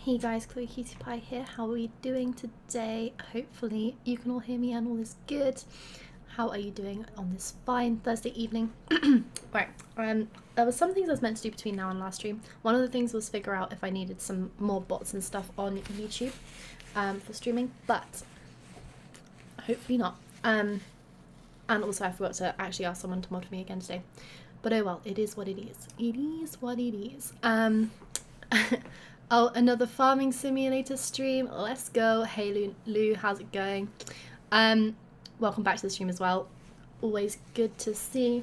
Hey guys, Chloe Cutie Pie here. How are we doing today? Hopefully you can all hear me and all is good. How are you doing on this fine Thursday evening? Right, there was some things I was meant to do between now and last stream. One of the things was figure out if I needed some more bots and stuff on YouTube for streaming, but hopefully not. And also I forgot to actually ask someone to mod for me again today. But oh well, it is what it is. It is what it is. Oh, another farming simulator stream. Let's go. Hey Lou, how's it going? Welcome back to the stream as well. Always good to see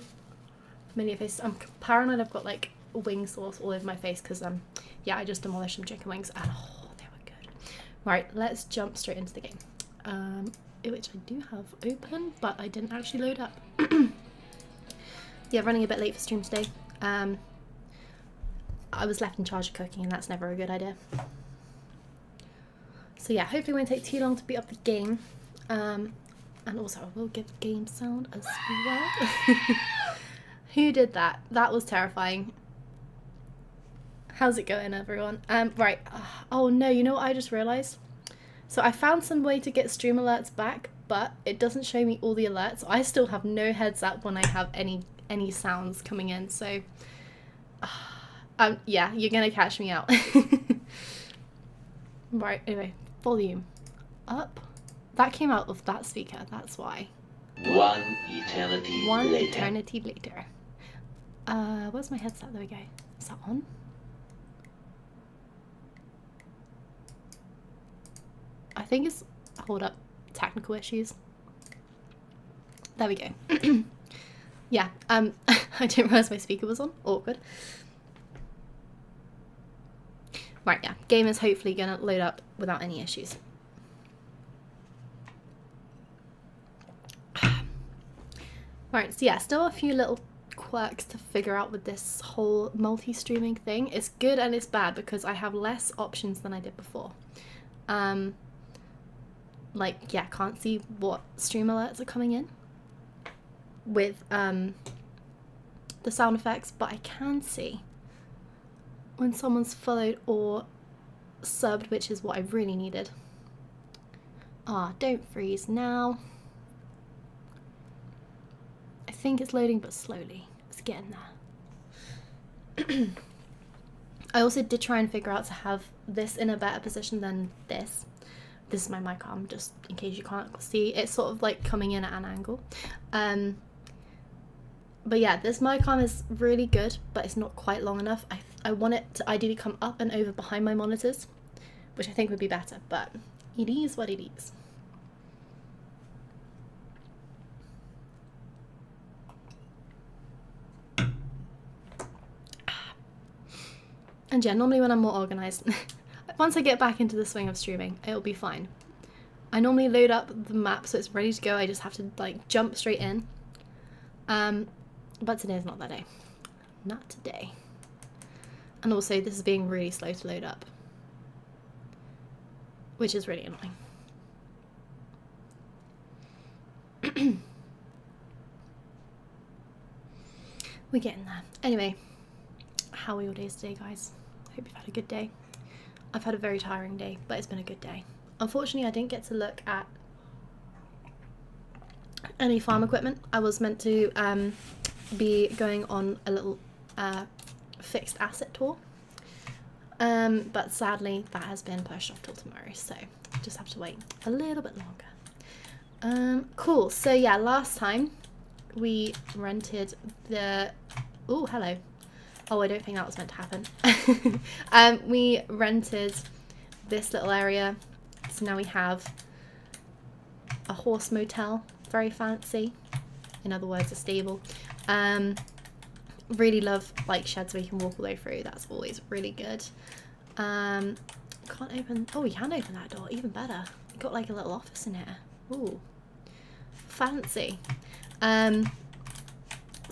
familiar faces. I'm paranoid I've got like wing sauce all over my face because yeah, I just demolished some chicken wings and oh, they were good. Right, let's jump straight into the game. Which I do have open, but I didn't actually load up. Yeah, running a bit late for stream today. I was left in charge of cooking and that's never a good idea. So yeah, hopefully it won't take too long to beat up the game. And also I will give game sound as well. Who did that? That was terrifying. How's it going, everyone? Right. Oh no, you know what I just realised? So I found some way to get stream alerts back, but it doesn't show me all the alerts. I still have no heads up when I have any sounds coming in, so yeah, you're gonna catch me out. Right, anyway, volume up. That came out of that speaker, that's why. One eternity later. Where's my headset? There we go. Is that on? I think it's, hold up, technical issues. There we go. Yeah, I didn't realize my speaker was on. Awkward. Right, yeah, game is hopefully gonna load up without any issues. Right, so yeah, still a few little quirks to figure out with this whole multi-streaming thing. It's good and it's bad because I have less options than I did before. Like, yeah, can't see what stream alerts are coming in with the sound effects, but I can see when someone's followed or subbed, which is what I really needed. Ah, don't freeze now. I think it's loading, but slowly. It's getting there. I also did try and figure out to have this in a better position than this. This is my mic arm, just in case you can't see. It's sort of like coming in at an angle. But yeah, this mic arm is really good, but it's not quite long enough. I want it to ideally come up and over behind my monitors, which I think would be better, but it is what it is. And yeah, normally when I'm more organised, once I get back into the swing of streaming, it'll be fine. I normally load up the map so it's ready to go. I just have to like jump straight in. But today's not that day. Not today. And also this is being really slow to load up, which is really annoying. We're getting there. Anyway, how are your days today, guys? Hope you've had a good day. I've had a very tiring day, but it's been a good day. Unfortunately, I didn't get to look at any farm equipment. I was meant to be going on a little fixed asset tour, but sadly that has been pushed off till tomorrow, so just have to wait a little bit longer. Cool, so yeah, last time we rented the... Oh, hello. Oh, I don't think that was meant to happen. We rented this little area, so now we have a horse motel, very fancy, in other words a stable. Really love like sheds where you can walk all the way through, that's always really good. Can't open, oh we can open that door, even better. We've got like a little office in here. Ooh, fancy. So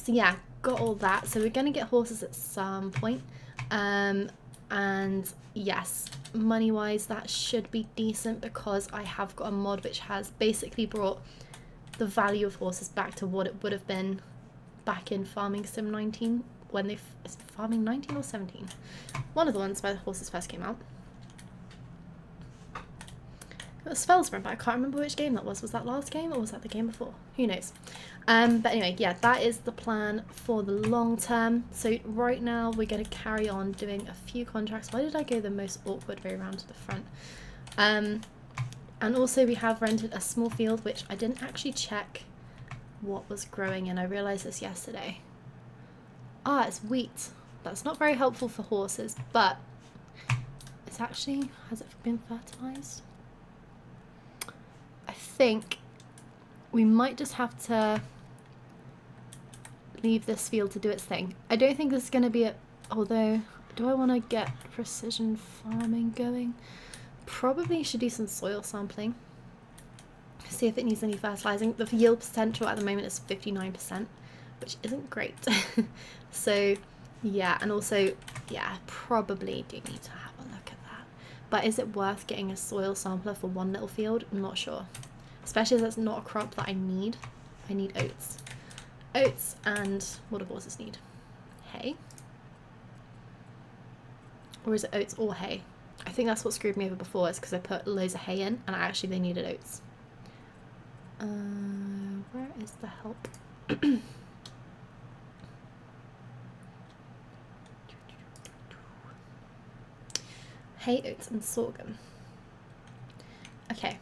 yeah, got all that, so we're gonna get horses at some point. And yes, money wise that should be decent because I have got a mod which has basically brought the value of horses back to what it would have been back in Farming Sim 19 when they... Is Farming 19 or 17? One of the ones where the horses first came out. It was Spellsprint, but I can't remember which game that was. Was that last game or was that the game before? Who knows? But anyway, yeah, that is the plan for the long term. So right now we're going to carry on doing a few contracts. Why did I go the most awkward way around to the front? And also we have rented a small field, which I didn't actually check what was growing in. I realised this yesterday. Ah, it's wheat. That's not very helpful for horses, but it's actually, has it been fertilised? I think we might just have to leave this field to do its thing. I don't think this is going to be although, do I want to get precision farming going? Probably should do some soil sampling. See if it needs any fertilising. The yield potential at the moment is 59%, which isn't great. So, yeah, and also, yeah, probably do need to have a look at that. But is it worth getting a soil sampler for one little field? I'm not sure. Especially as that's not a crop that I need. I need oats. Oats, and what do horses need? Hay? Or is it oats or hay? I think that's what screwed me over before, is because I put loads of hay in and actually they needed oats. Where is the help? Hay, oats and sorghum. Okay.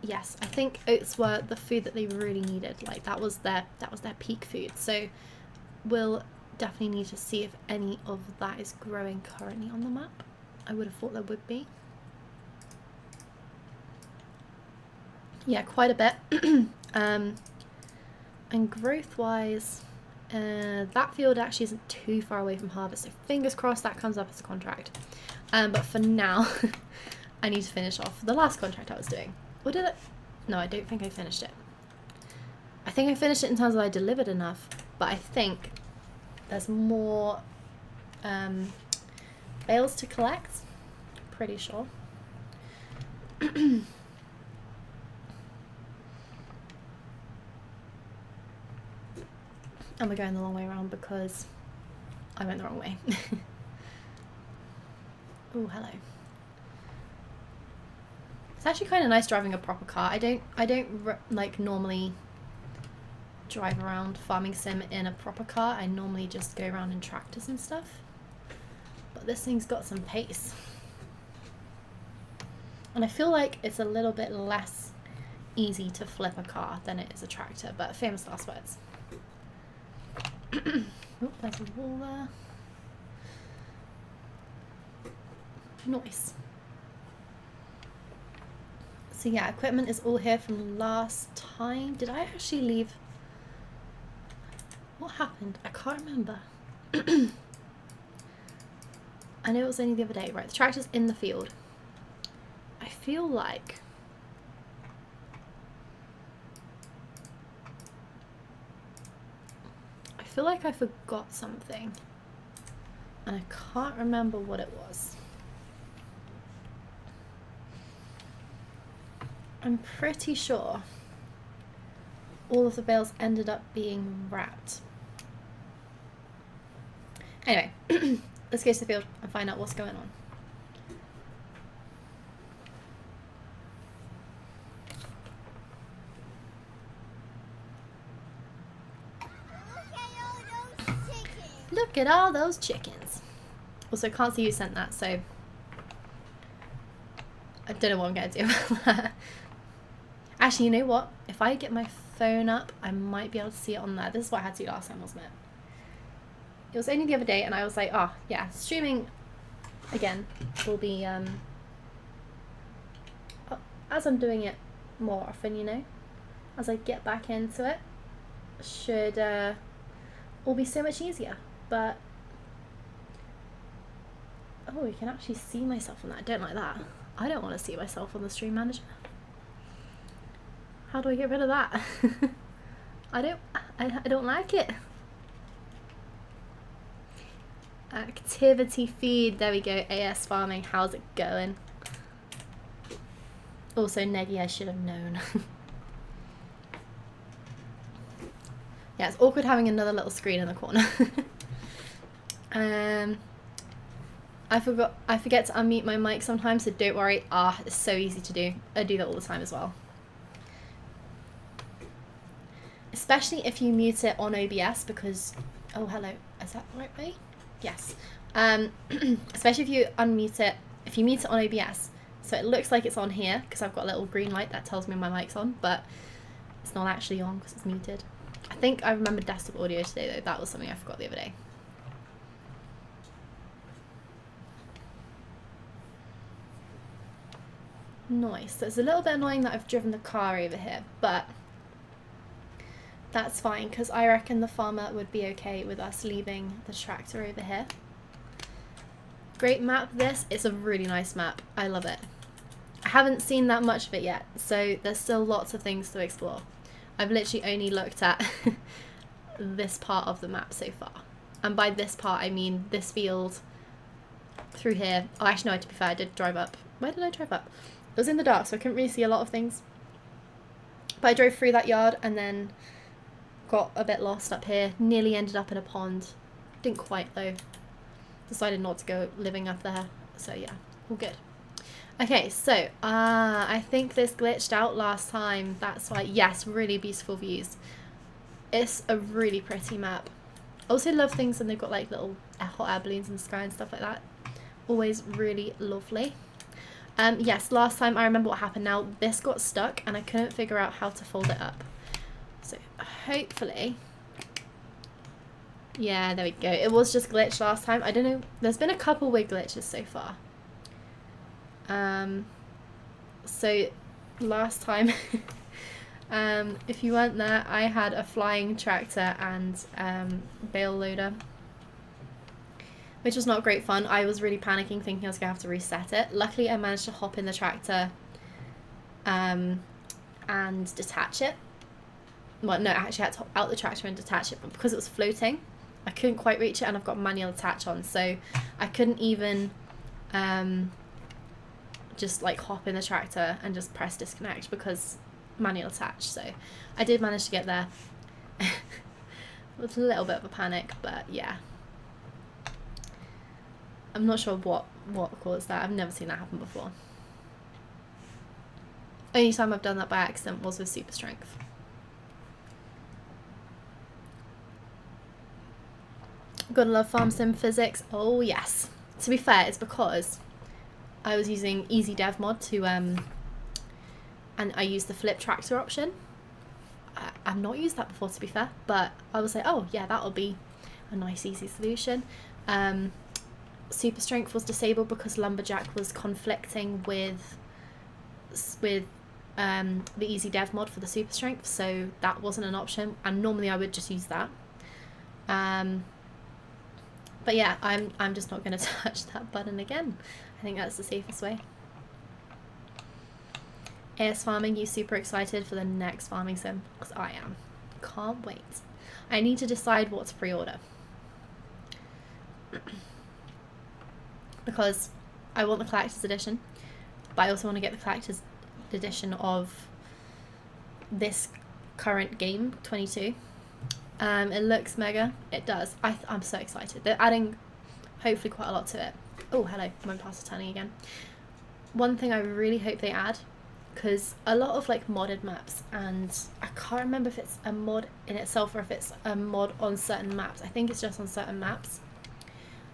Yes, I think oats were the food that they really needed. Like that was their peak food. So we'll definitely need to see if any of that is growing currently on the map. I would have thought there would be. Yeah, quite a bit. And growth wise, that field actually isn't too far away from harvest, so fingers crossed that comes up as a contract. But for now, I need to finish off the last contract I was doing. Or did it? No, I don't think I finished it. I think I finished it in terms of I delivered enough, but I think there's more bales to collect. Pretty sure. And we're going the long way around because I went the wrong way. Oh, hello. It's actually kind of nice driving a proper car. I don't like normally drive around Farming Sim in a proper car. I normally just go around in tractors and stuff. But this thing's got some pace. And I feel like it's a little bit less easy to flip a car than it is a tractor, but famous last words. Oh, there's a wall there. Nice. So yeah, equipment is all here from last time. Did I actually leave? What happened? I can't remember. I know it was only the other day. Right, the tractor's in the field. I feel like I forgot something and I can't remember what it was. I'm pretty sure all of the bales ended up being wrapped. Anyway, let's go to the field and find out what's going on. Look at all those chickens. Also, can't see who sent that, so I don't know what I'm going to do about that. Actually, you know what? If I get my phone up, I might be able to see it on there. This is what I had to do last time, wasn't it? It was only the other day, and I was like, oh, yeah, streaming again will be, as I'm doing it more often, you know, as I get back into it, should all be so much easier. But oh, you can actually see myself on that. I don't like that. I don't want to see myself on the stream manager. How do I get rid of that? I don't like it. Activity feed. There we go. AS farming. How's it going? Also, Neggy, I should have known. Yeah, it's awkward having another little screen in the corner. I forget to unmute my mic sometimes, so don't worry. It's so easy to do. I do that all the time as well. Especially if you mute it on OBS because, oh, hello, is that the right way? Yes. Especially if you mute it on OBS, so it looks like it's on here because I've got a little green light that tells me my mic's on, but it's not actually on because it's muted. I think I remembered desktop audio today though. That was something I forgot the other day. Nice. So it's a little bit annoying that I've driven the car over here, but that's fine because I reckon the farmer would be okay with us leaving the tractor over here. Great map this. It's a really nice map. I love it. I haven't seen that much of it yet, so there's still lots of things to explore. I've literally only looked at this part of the map so far. And by this part, I mean this field through here. Oh, actually, no, to be fair, I did drive up. Where did I drive up? It was in the dark, so I couldn't really see a lot of things. But I drove through that yard and then got a bit lost up here. Nearly ended up in a pond. Didn't quite, though. Decided not to go living up there. So, yeah, all good. Okay, so I think this glitched out last time. That's why, yes, really beautiful views. It's a really pretty map. I also love things when they've got like little hot air balloons in the sky and stuff like that. Always really lovely. Yes, last time I remember what happened now. This got stuck and I couldn't figure out how to fold it up. So hopefully, yeah, there we go. It was just glitched last time. I don't know. There's been a couple weird glitches so far. So last time, if you weren't there, I had a flying tractor and bale loader, which was not great fun. I was really panicking, thinking I was gonna have to reset it. Luckily, I managed to hop in the tractor and detach it. Well, no, I actually had to hop out the tractor and detach it, but because it was floating, I couldn't quite reach it, and I've got manual attach on, so I couldn't even just like hop in the tractor and just press disconnect because manual attach. So I did manage to get there. It was a little bit of a panic, but yeah. I'm not sure what caused that. I've never seen that happen before. Only time I've done that by accident was with super strength. Gotta love farm sim physics. Oh yes. To be fair, it's because I was using easy dev mod to and I used the flip tractor option. I've not used that before, to be fair, but I was like, oh yeah, that'll be a nice easy solution. Super strength was disabled because lumberjack was conflicting with the easy dev mod for the super strength, so that wasn't an option, and normally I would just use that. But yeah, I'm just not going to touch that button again. I think that's the safest way. AS Farming, you super excited for the next farming sim? Because I am. Can't wait. I need to decide what to pre-order. Because I want the collector's edition, but I also want to get the collector's edition of this current game, 22. It looks mega. It does. I'm so excited. They're adding hopefully quite a lot to it. Oh, hello. My pass is turning again. One thing I really hope they add, because a lot of like modded maps, and I can't remember if it's a mod in itself or if it's a mod on certain maps. I think it's just on certain maps,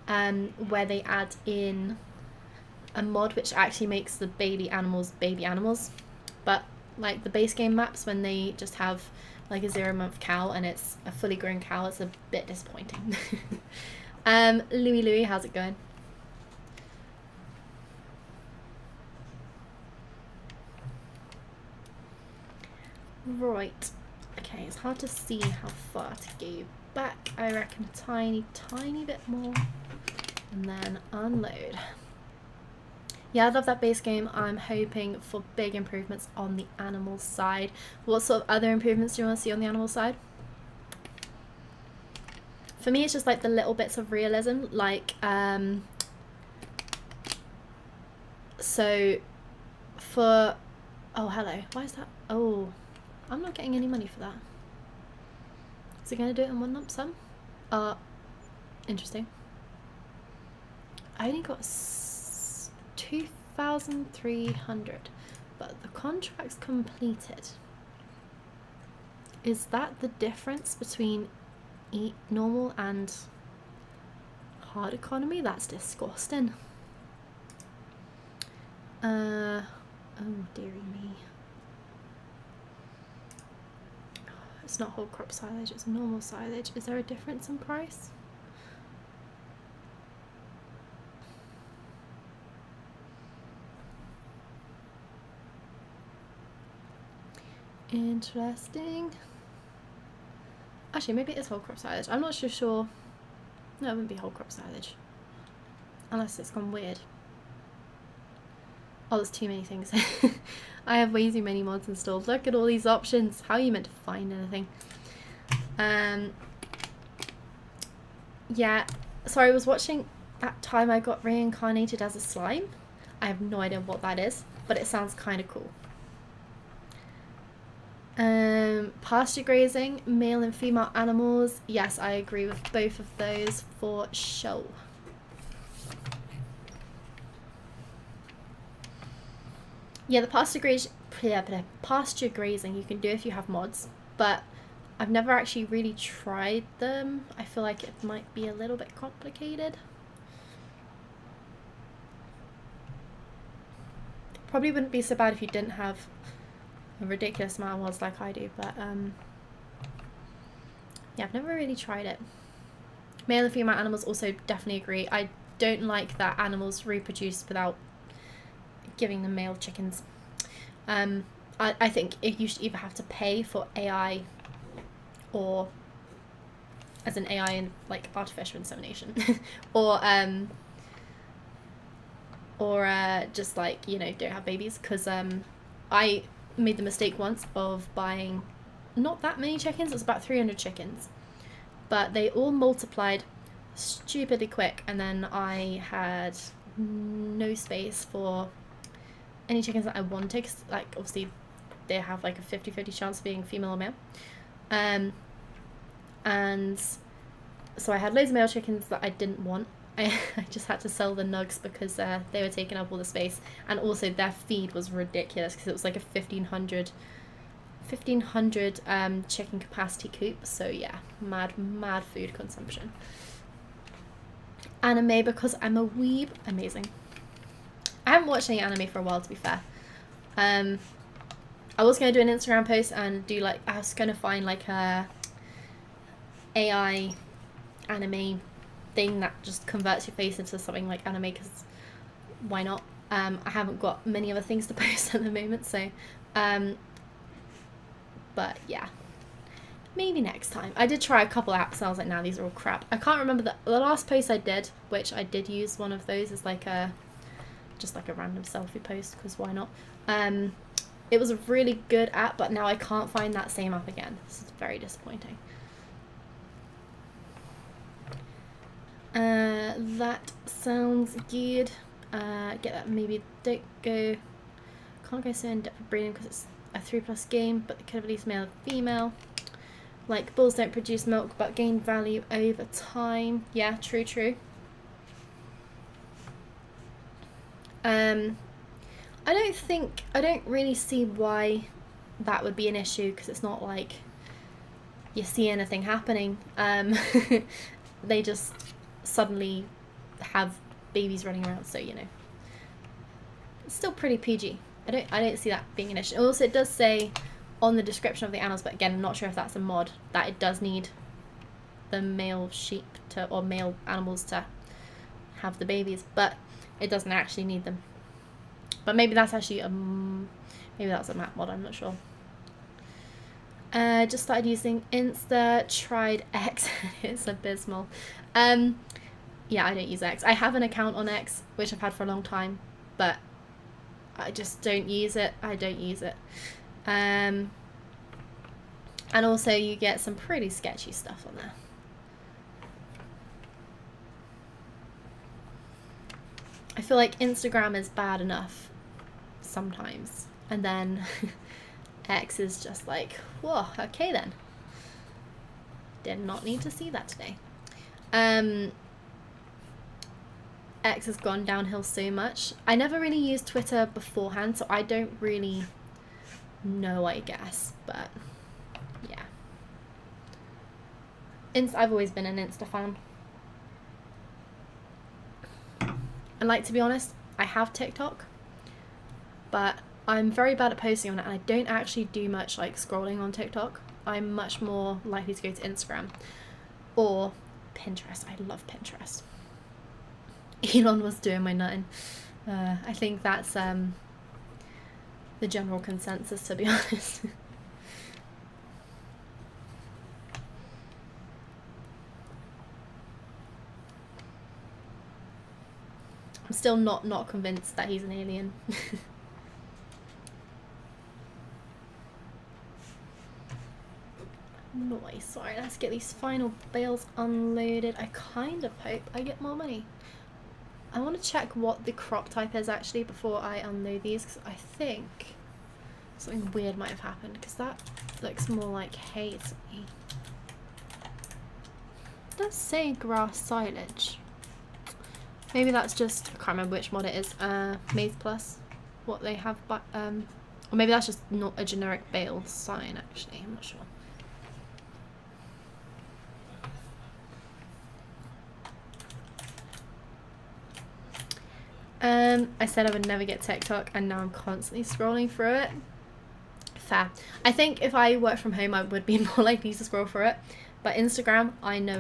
where they add in a mod which actually makes the baby animals. But like the base game maps, when they just have like a 0-month cow and it's a fully grown cow, it's a bit disappointing. Louie, how's it going? Right, okay, it's hard to see how far to go back. I reckon a tiny bit more, and then unload. Yeah, I love that base game. I'm hoping for big improvements on the animal side. What sort of other improvements do you want to see on the animal side? For me, it's just like the little bits of realism, like so for, oh hello, why is that? Oh, I'm not getting any money for that. Is it going to do it in one lump sum? Interesting. I only got 2,300, but the contract's completed. Is that the difference between normal and hard economy? That's disgusting. Oh dearie me. It's not whole crop silage, it's normal silage. Is there a difference in price? Interesting. Actually, maybe it is whole crop silage. I'm not sure. No, it wouldn't be whole crop silage. Unless it's gone weird. Oh, there's too many things. I have way too many mods installed. Look at all these options. How are you meant to find anything? Yeah, sorry, I was watching that time I got reincarnated as a slime. I have no idea what that is, but it sounds kind of cool. Pasture grazing, male and female animals. Yes, I agree with both of those for sure. Yeah, the pasture grazing you can do if you have mods, but I've never actually really tried them. I feel like it might be a little bit complicated. Probably wouldn't be so bad if you didn't have a ridiculous amount of mods like I do, but yeah, I've never really tried it. Male and female animals, also definitely agree. I don't like that animals reproduce without giving them male chickens. I think you should either have to pay for AI, or as an AI in like artificial insemination, or just like, you know, don't have babies, because I made the mistake once of buying not that many chickens. It was about 300 chickens, but they all multiplied stupidly quick, and then I had no space for any chickens that I wanted, cause, like, obviously they have like a 50-50 chance of being female or male, and so I had loads of male chickens that I didn't want. I just had to sell the nugs because they were taking up all the space, and also their feed was ridiculous because it was like a 1500 chicken capacity coop. So yeah, mad food consumption. Anime, because I'm a weeb. Amazing. I haven't watched any anime for a while, to be fair. I was going to do an Instagram post and do like, I was going to find like a AI anime thing that just converts your face into something like anime, because why not? I haven't got many other things to post at the moment, so but yeah, maybe next time. I did try a couple apps and I was like, nah, these are all crap. I can't remember the last post I did, which I did use one of those as like just like a random selfie post, because why not? It was a really good app, but now I can't find that same app again. This is very disappointing. That sounds good. Get that. Maybe can't go so in depth with breeding because it's a 3+ game, but the kid of least male and female. Like, bulls don't produce milk but gain value over time. Yeah, true. I don't really see why that would be an issue, because it's not like you see anything happening. They just suddenly have babies running around, so you know, it's still pretty PG. I don't see that being an issue. Also, it does say on the description of the animals, but again, I'm not sure if that's a mod, that it does need the male sheep or male animals to have the babies, but it doesn't actually need them. But maybe that's actually maybe that's a map mod, I'm not sure. Just started using Insta, tried X. It's abysmal. Yeah, I don't use X. I have an account on X, which I've had for a long time, but I just don't use it. I don't use it. And also you get some pretty sketchy stuff on there. I feel like Instagram is bad enough sometimes, and then X is just like, whoa, okay then. Did not need to see that today. X has gone downhill so much. I never really used Twitter beforehand, so I don't really know, I guess. But yeah, I've always been an Insta fan. And like, to be honest, I have TikTok, but I'm very bad at posting on it, and I don't actually do much like scrolling on TikTok. I'm much more likely to go to Instagram or Pinterest. I love Pinterest. Elon was doing my nutting. I think that's the general consensus, to be honest. I'm still not convinced that he's an alien. Nice. Alright, let's get these final bales unloaded. I kind of hope I get more money. I want to check what the crop type is actually before I unload these, because I think something weird might have happened, because that looks more like hay to me. It does say grass silage. Maybe that's just, I can't remember which mod it is, Maize Plus, what they have, but or maybe that's just not a generic bale sign actually, I'm not sure. I said I would never get TikTok, and now I'm constantly scrolling through it. Fair. I think if I worked from home, I would be more likely to scroll through it. But Instagram, I know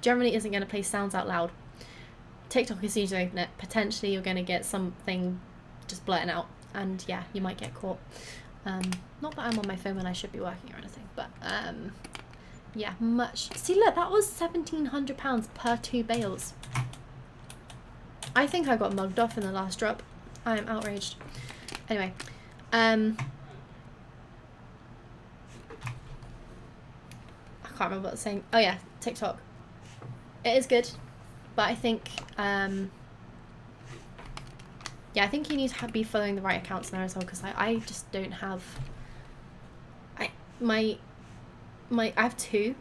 generally isn't going to play sounds out loud. TikTok is usually open it. Potentially you're going to get something just blurting out, and yeah, you might get caught. Not that I'm on my phone when I should be working or anything, but yeah, much. See, look, that was £1,700 per 2 bales. I think I got mugged off in the last drop. I am outraged. Anyway, I can't remember what I was saying. Oh yeah, TikTok. It is good, but I think, yeah, I think you need to be following the right accounts there as well, because I just don't have, I have 2.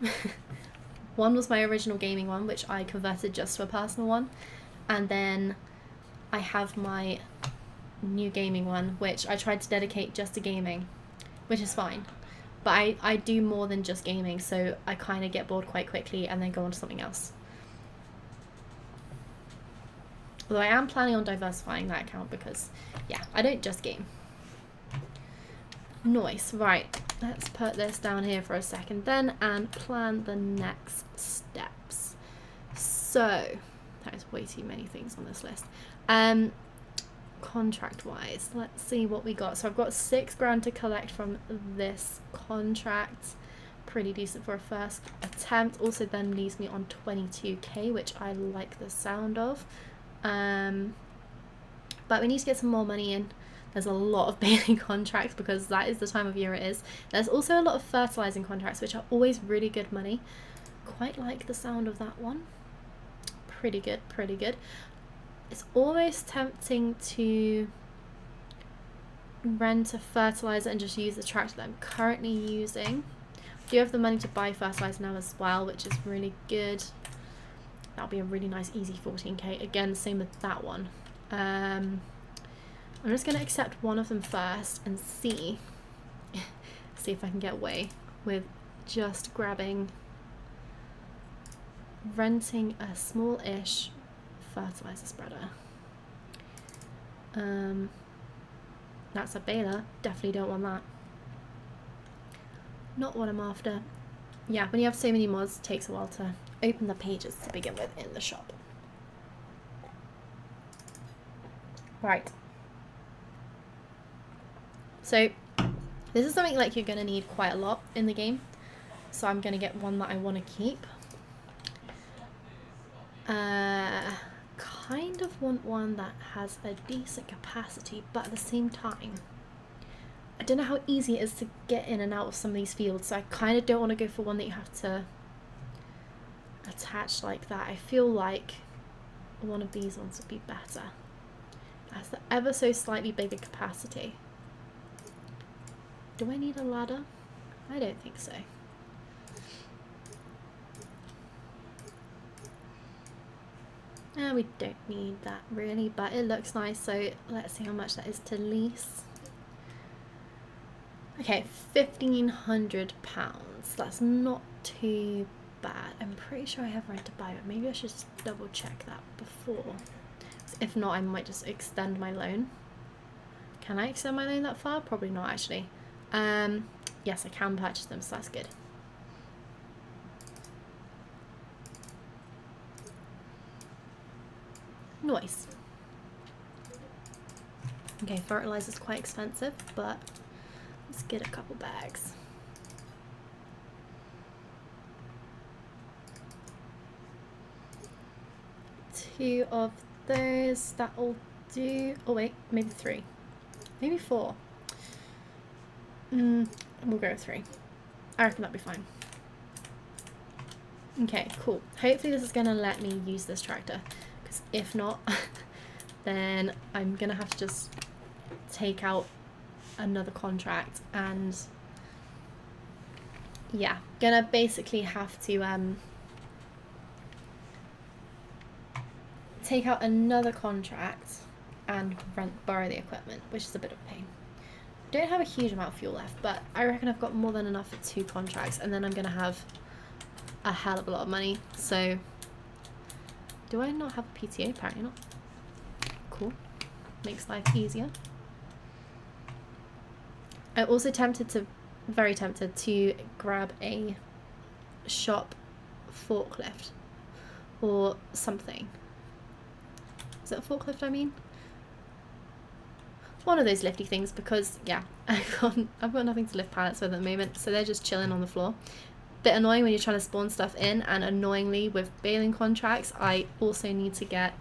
One was my original gaming one, which I converted just to a personal one. And then I have my new gaming one, which I tried to dedicate just to gaming, which is fine. But I do more than just gaming, so I kind of get bored quite quickly and then go on to something else. Although I am planning on diversifying that account because, yeah, I don't just game. Nice. Right, let's put this down here for a second then and plan the next steps. So... that is way too many things on this list. Contract wise, let's see what we got. So I've got £6,000 to collect from this contract. Pretty decent for a first attempt. Also then leaves me on 22k, which I like the sound of. But we need to get some more money in. There's a lot of baling contracts because that is the time of year it is. There's also a lot of fertilizing contracts, which are always really good money. Quite like the sound of that one. Pretty good, pretty good. It's almost tempting to rent a fertilizer and just use the tractor that I'm currently using. I do have the money to buy fertilizer now as well, which is really good. That'll be a really nice easy 14k. Again, same with that one. I'm just going to accept one of them first and see if I can get away with just renting a small-ish fertilizer spreader. That's a baler. Definitely don't want that. Not what I'm after. Yeah, when you have so many mods, it takes a while to open the pages to begin with in the shop. Right. So this is something like you're going to need quite a lot in the game. So I'm going to get one that I want to keep. Kind of want one that has a decent capacity, but at the same time, I don't know how easy it is to get in and out of some of these fields, so I kind of don't want to go for one that you have to attach like that. I feel like one of these ones would be better. It has the ever so slightly bigger capacity. Do I need a ladder? I don't think so. We don't need that really, but it looks nice, so let's see how much that is to lease. Okay, £1,500. That's not too bad. I'm pretty sure I have rent to buy, but maybe I should just double check that before. If not, I might just extend my loan. Can I extend my loan that far? Probably not, actually. Yes, I can purchase them, so that's good. Nice. Okay, fertilizer's quite expensive, but let's get a couple bags. Two of those, that'll do. Oh wait, maybe 3. Maybe 4. We'll go with 3. I reckon that'll be fine. Okay, cool. Hopefully this is gonna let me use this tractor, because if not, then I'm gonna have to just take out another contract and yeah, gonna basically have to take out another contract and borrow the equipment, which is a bit of a pain. I don't have a huge amount of fuel left, but I reckon I've got more than enough for 2 contracts, and then I'm gonna have a hell of a lot of money. So do I not have a PTA? Apparently not. Cool. Makes life easier. I'm also very tempted to grab a shop forklift or something. Is it a forklift I mean? One of those lifty things, because yeah, I've got nothing to lift pallets with at the moment, so they're just chilling on the floor. Bit annoying when you're trying to spawn stuff in, and annoyingly with baling contracts I also need to get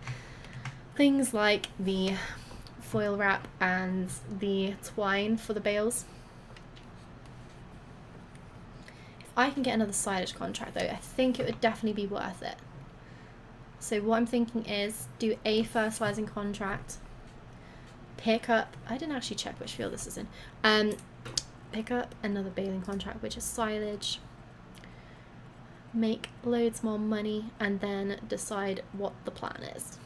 things like the foil wrap and the twine for the bales. If I can get another silage contract though, I think it would definitely be worth it. So what I'm thinking is do a fertilizing contract, pick up, I didn't actually check which field this is in, pick up another baling contract, which is silage, make loads more money, and then decide what the plan is.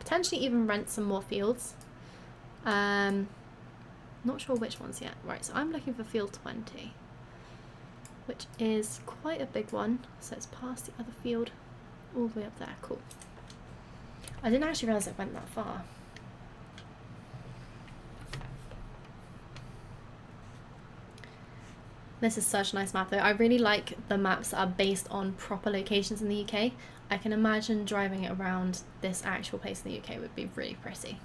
Potentially even rent some more fields. Not sure which ones yet. Right, so I'm looking for field 20, which is quite a big one, so it's past the other field all the way up there. Cool. I didn't actually realise it went that far. This is such a nice map though. I really like the maps that are based on proper locations in the UK. I can imagine driving around this actual place in the UK would be really pretty.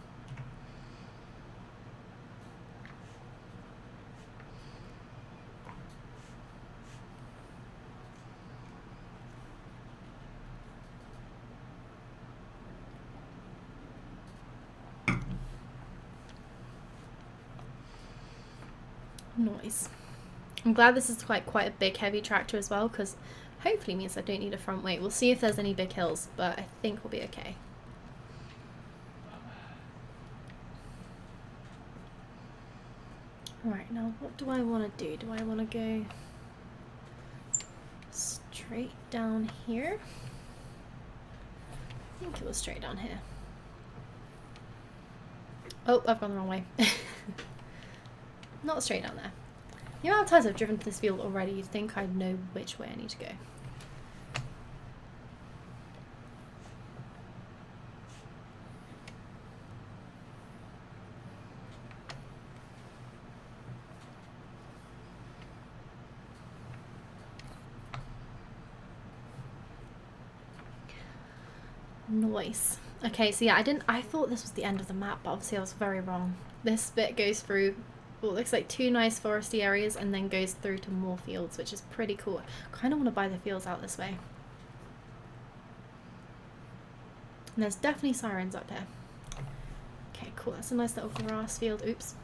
Nice. I'm glad this is quite a big heavy tractor as well, because hopefully means I don't need a front weight. We'll see if there's any big hills, but I think we'll be okay. Right, now what do I want to do? Do I want to go straight down here? I think it was straight down here. Oh, I've gone the wrong way. Not straight down there. The amount of times I've driven to this field already, you'd think I'd know which way I need to go. Nice. Okay, so yeah, I thought this was the end of the map, but obviously I was very wrong. This bit goes through what looks like 2 nice foresty areas and then goes through to more fields, which is pretty cool. I kind of want to buy the fields out this way. And there's definitely sirens up here. Okay, cool. That's a nice little grass field. Oops.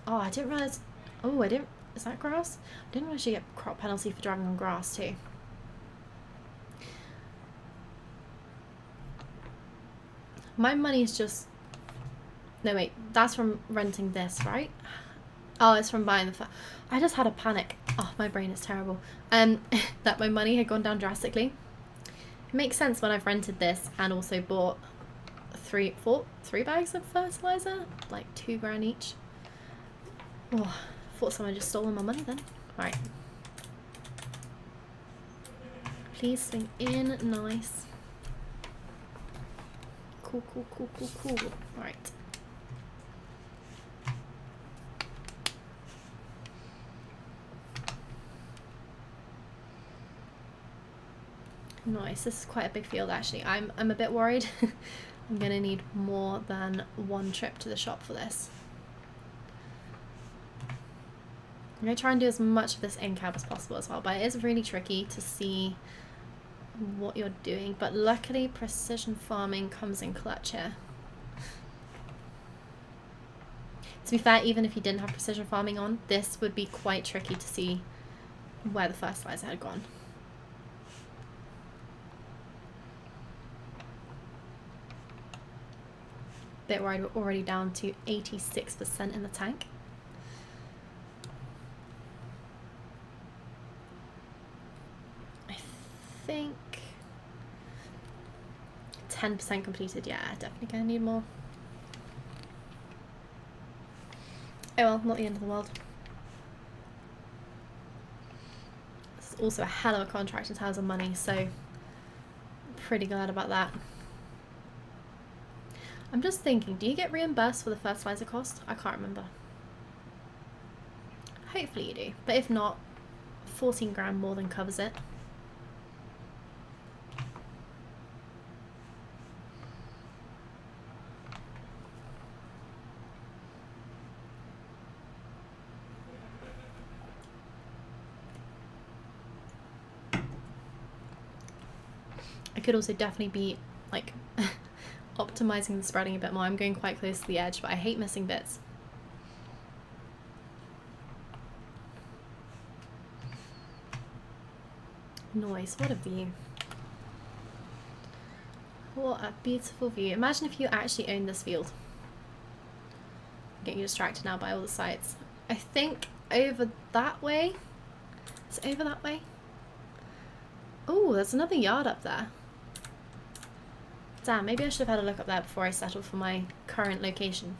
Oh, I didn't realise. Oh, I didn't. Is that grass? I didn't realise you get crop penalty for driving on grass too. My money is just. No, wait. That's from renting this, right? Oh, it's from buying the I just had a panic. Oh, my brain is terrible. That my money had gone down drastically. It makes sense when I've rented this and also bought three bags of fertilizer, like $2 each. Oh, thought someone just stolen my money then. Alright. Please swing in, nice. Cool, cool, cool, cool, cool. Alright. Nice, this is quite a big field actually. I'm a bit worried. I'm gonna need more than one trip to the shop for this. I'm gonna try and do as much of this in cab as possible as well, but it is really tricky to see what you're doing, but luckily precision farming comes in clutch here. To be fair, even if you didn't have precision farming on, this would be quite tricky to see where the fertilizer had gone. Bit worried we're already down to 86% in the tank. I think 10% completed. Yeah, definitely gonna need more. Oh well, not the end of the world. This is also a hell of a contract in terms of money, so pretty glad about that. I'm just thinking, do you get reimbursed for the fertilizer cost? I can't remember. Hopefully you do, but if not, 14 grand more than covers it. I could also definitely be like optimizing the spreading a bit more. I'm going quite close to the edge, but I hate missing bits. Nice, what a view. What a beautiful view. Imagine if you actually owned this field. I'm getting distracted now by all the sites. I think over that way. It's over that way. Oh, there's another yard up there. Damn, maybe I should have had a look up there before I settled for my current location.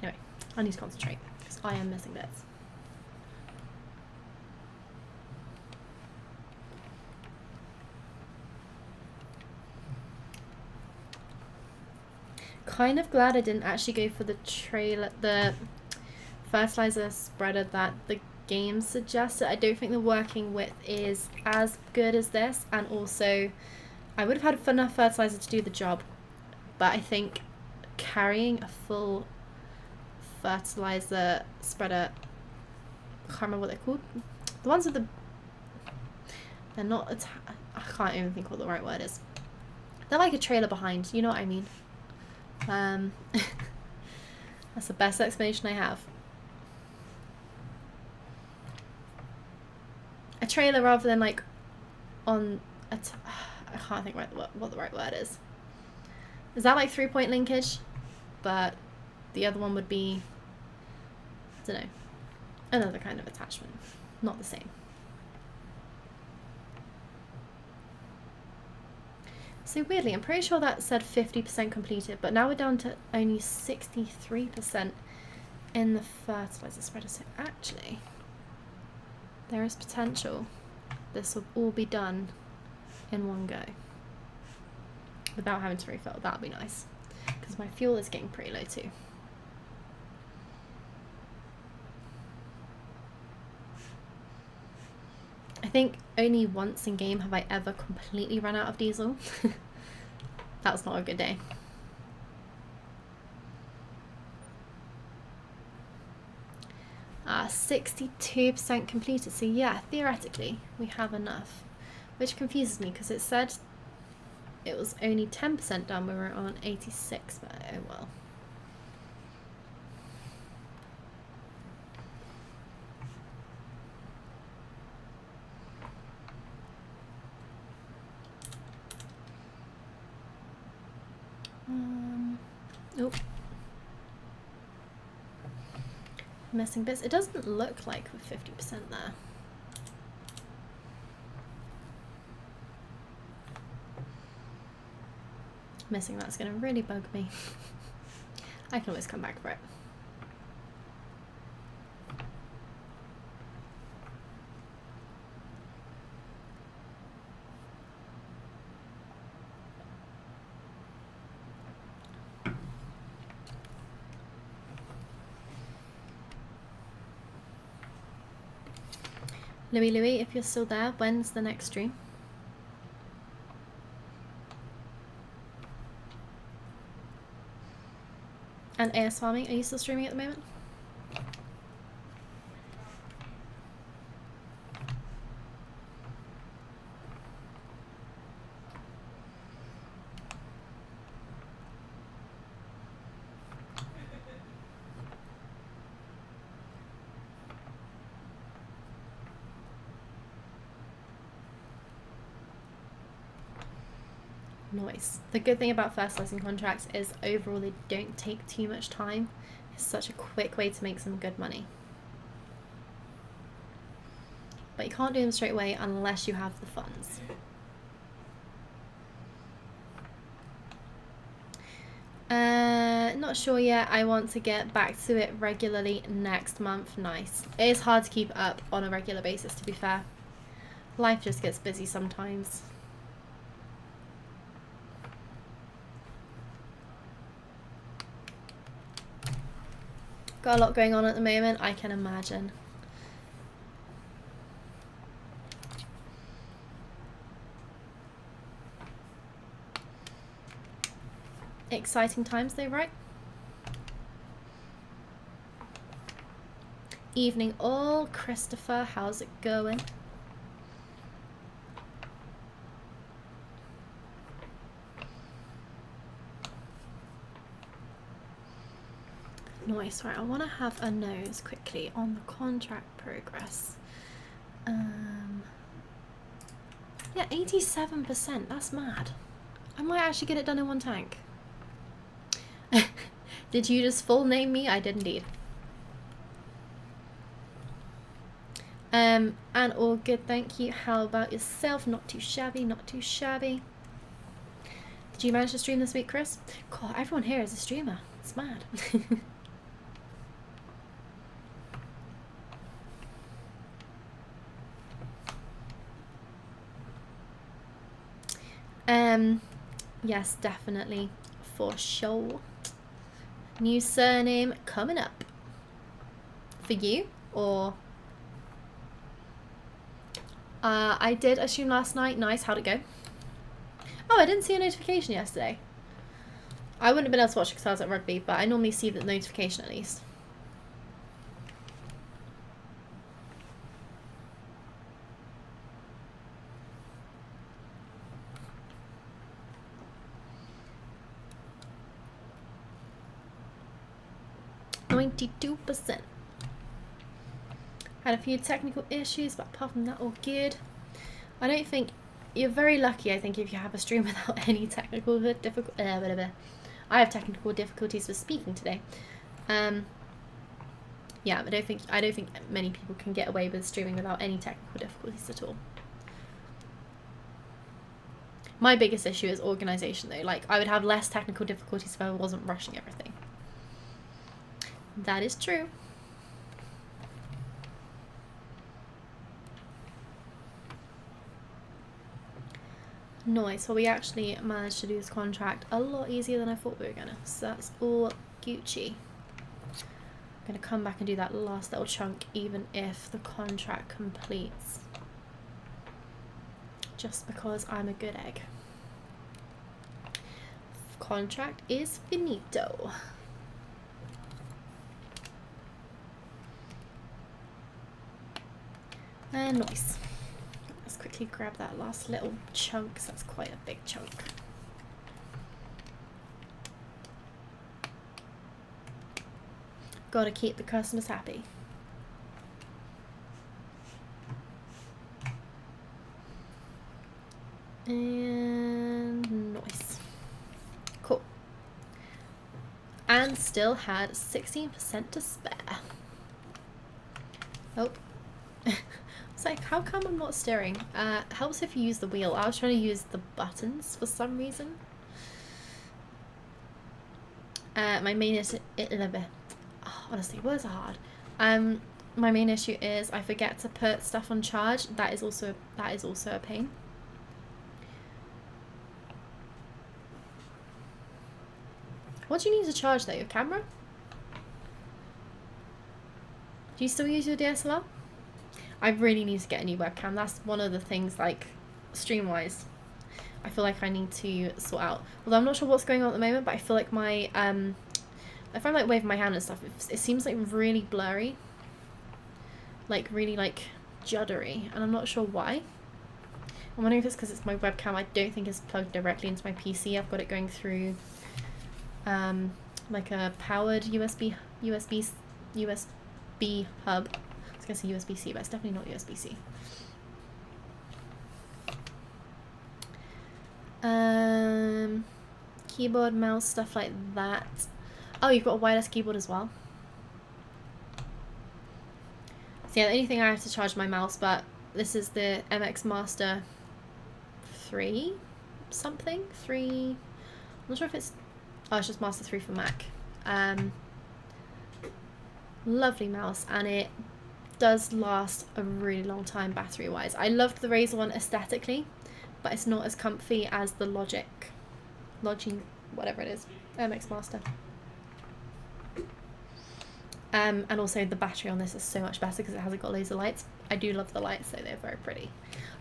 Anyway, I need to concentrate because I am missing bits. Kind of glad I didn't actually go for the fertilizer spreader that the game suggested. I don't think the working width is as good as this, and also I would have had enough fertilizer to do the job, but I think carrying a full fertilizer spreader, I can't remember what they're called. The ones with the, they're not, I can't even think what the right word is. They're like a trailer behind, you know what I mean? That's the best explanation I have. A trailer rather than like on a I can't think what the right word is. Is that like 3-point linkage? But the other one would be, I don't know, another kind of attachment. Not the same. So weirdly, I'm pretty sure that said 50% completed, but now we're down to only 63% in the fertilizer spreader. So actually, there is potential this will all be done in one go without having to refill. That'll be nice because my fuel is getting pretty low too. I think only once in game have I ever completely run out of diesel. That was not a good day. Ah, 62% completed. So yeah, theoretically we have enough, which confuses me because it said it was only 10% done. We were on 86, but oh well. Oh, missing bits. It doesn't look like we're 50% there. Missing that's going to really bug me. I can always come back for it. Louis, if you're still there, when's the next stream? And AS Farming, are you still streaming at the moment? Nice. The good thing about first lesson contracts is overall they don't take too much time. It's such a quick way to make some good money. But you can't do them straight away unless you have the funds. Not sure yet. I want to get back to it regularly next month. Nice. It is hard to keep up on a regular basis, to be fair. Life just gets busy sometimes. Got a lot going on at the moment, I can imagine. Exciting times though, right? Evening all, Christopher, how's it going? Nice, right, I want to have a nose quickly on the contract progress. Yeah, 87%, that's mad. I might actually get it done in one tank. Did you just full name me? I did indeed. And all good, thank you. How about yourself? Not too shabby, not too shabby. Did you manage to stream this week, Chris? God, everyone here is a streamer. It's mad. Yes, definitely, for sure. New surname coming up. For you, or? I did a stream last night. Nice, how'd it go? Oh, I didn't see a notification yesterday. I wouldn't have been able to watch it because I was at rugby, but I normally see the notification at least. %. Had a few technical issues, but apart from that, all good. I don't think you're very lucky. I think if you have a stream without any technical difficulty, I have technical difficulties with speaking today. Yeah, I don't think many people can get away with streaming without any technical difficulties at all. My biggest issue is organisation, though. Like, I would have less technical difficulties if I wasn't rushing everything. That is true. Nice. Well, we actually managed to do this contract a lot easier than I thought we were gonna. So that's all Gucci. I'm gonna come back and do that last little chunk, even if the contract completes. Just because I'm a good egg. Contract is finito. And nice. Let's quickly grab that last little chunk, because that's quite a big chunk. Gotta keep the customers happy. And nice. Cool. And still had 16% to spare. Oh. It's like, how come I'm not steering? Helps if you use the wheel. I was trying to use the buttons for some reason. My main issue, honestly, words are hard. My main issue is I forget to put stuff on charge. That is also a pain. What do you need to charge though? Your camera? Do you still use your DSLR? I really need to get a new webcam. That's one of the things, like, stream-wise, I feel like I need to sort out. Although I'm not sure what's going on at the moment, but I feel like my, if I like wave my hand and stuff, it seems like really blurry. Like really like juddery, and I'm not sure why. I'm wondering if it's because it's my webcam. I don't think it's plugged directly into my PC. I've got it going through like a powered USB hub. I was gonna say USB-C, but it's definitely not USB-C. Keyboard, mouse, stuff like that. Oh, you've got a wireless keyboard as well. So yeah, the only thing I have to charge my mouse, but this is the MX Master 3 something? 3, I'm not sure if it's, oh, it's just Master 3 for Mac. Lovely mouse, and it does last a really long time battery wise. I loved the Razer one aesthetically, but it's not as comfy as the Logi, whatever it is, MX Master. And also the battery on this is so much better because it hasn't got laser lights. I do love the lights, so they're very pretty.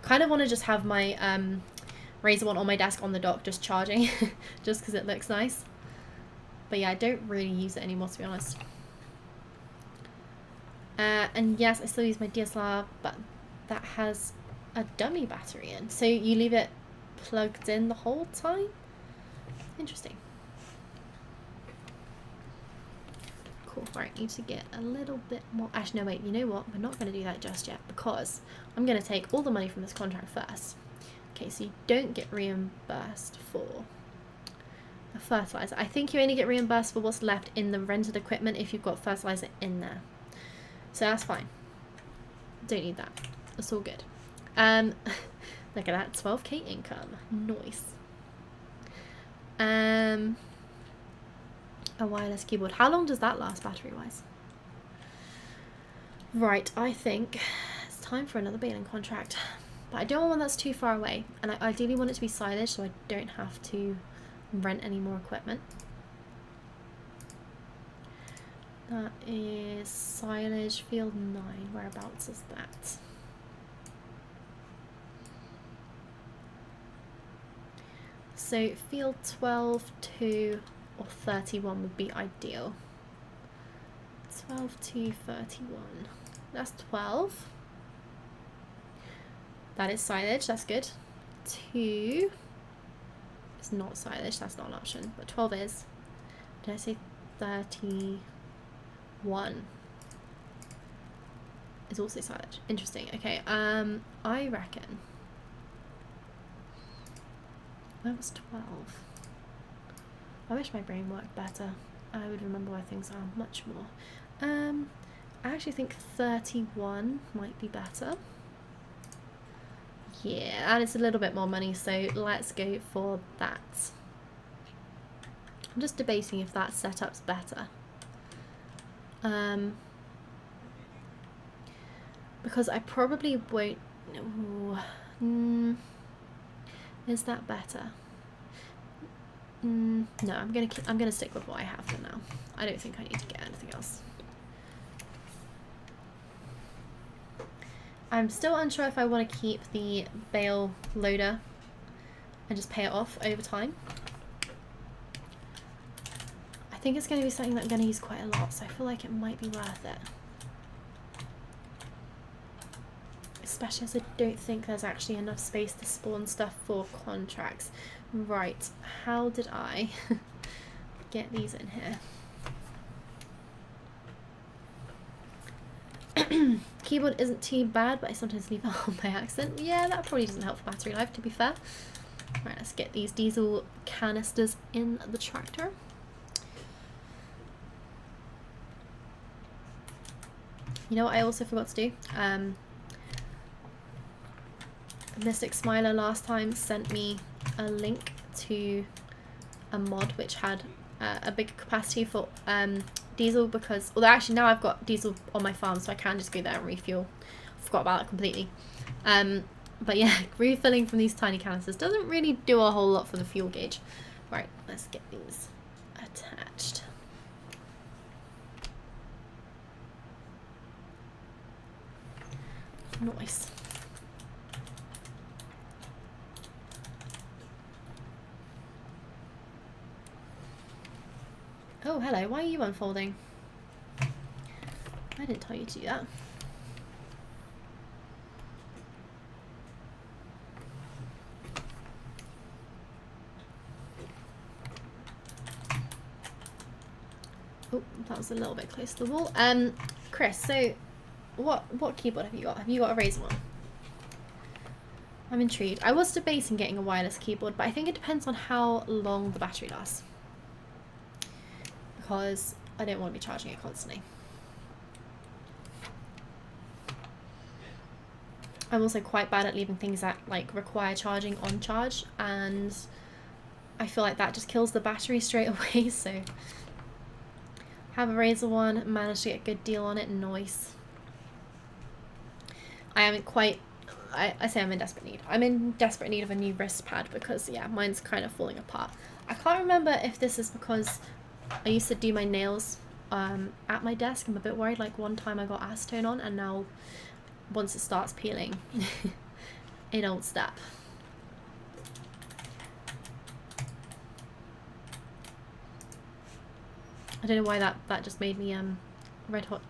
Kind of want to just have my Razer one on my desk on the dock just charging, just because it looks nice. But yeah, I don't really use it anymore, to be honest. And yes, I still use my DSLR, but that has a dummy battery in. So you leave it plugged in the whole time? Interesting. Cool. Right, need to get a little bit more. Actually, no, wait, you know what? We're not going to do that just yet because I'm going to take all the money from this contract first. Okay, so you don't get reimbursed for the fertilizer. I think you only get reimbursed for what's left in the rented equipment if you've got fertilizer in there. So that's fine. Don't need that. It's all good. Look at that, 12k income. Nice. A wireless keyboard. How long does that last battery-wise? Right, I think it's time for another baling contract. But I don't want one that's too far away. And I ideally want it to be silage so I don't have to rent any more equipment. That is silage field 9. Whereabouts is that? So field 12 to or 31 would be ideal. 12 to 31. That's 12. That is silage, that's good. 2 is not silage, that's not an option, but 12 is. Did I say 31? Is also silage. Interesting. Okay, I reckon. Where was 12? I wish my brain worked better. I would remember where things are much more. I actually think 31 might be better. Yeah, and it's a little bit more money, so let's go for that. I'm just debating if that setup's better. Because I probably won't. Is that better? No, I'm gonna stick with what I have for now. I don't think I need to get anything else. I'm still unsure if I want to keep the bale loader and just pay it off over time. I think it's going to be something that I'm going to use quite a lot, so I feel like it might be worth it. Especially as I don't think there's actually enough space to spawn stuff for contracts. Right, how did I get these in here? Keyboard isn't too bad, but I sometimes leave it on by accident. Yeah, that probably doesn't help for battery life, to be fair. Right, let's get these diesel canisters in the tractor. You know what I also forgot to do? Mystic Smiler last time sent me a link to a mod which had a bigger capacity for diesel, because, although actually now I've got diesel on my farm, so I can just go there and refuel. Forgot about it completely. But yeah, refilling from these tiny canisters doesn't really do a whole lot for the fuel gauge. Right, let's get these attached. Nice. Oh, hello. Why are you unfolding? I didn't tell you to do that. Oh, that was a little bit close to the wall. Chris, so what keyboard have you got? Have you got a Razer one? I'm intrigued. I was debating getting a wireless keyboard, but I think it depends on how long the battery lasts. Because I don't want to be charging it constantly. I'm also quite bad at leaving things that like require charging on charge, and I feel like that just kills the battery straight away. So have a Razer one, managed to get a good deal on it, nice. I am quite, I say I'm in desperate need. I'm in desperate need of a new wrist pad because, yeah, mine's kind of falling apart. I can't remember if this is because I used to do my nails at my desk. I'm a bit worried, like one time I got acetone on, and now once it starts peeling, it don't stop. I don't know why that just made me red hot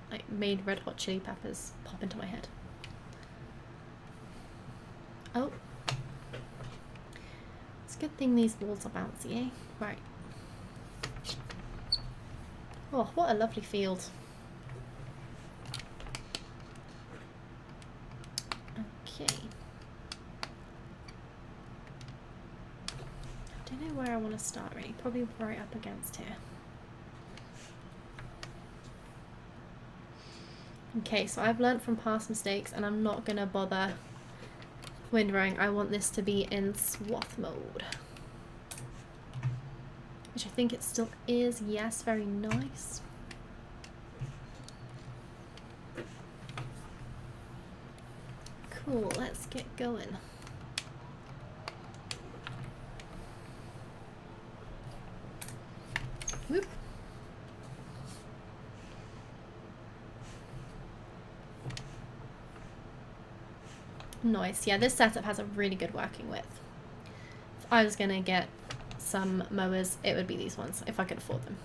chili peppers pop into my head. Oh, it's a good thing these walls are bouncy, eh? Right. Oh, what a lovely field. Okay. I don't know where I want to start really. Probably right up against here. Okay, so I've learnt from past mistakes and I'm not going to bother windrowing. I want this to be in swath mode. Which I think it still is. Yes, very nice. Cool, let's get going. Whoop. Nice. Yeah, this setup has a really good working width. If I was gonna get some mowers, it would be these ones, if I could afford them.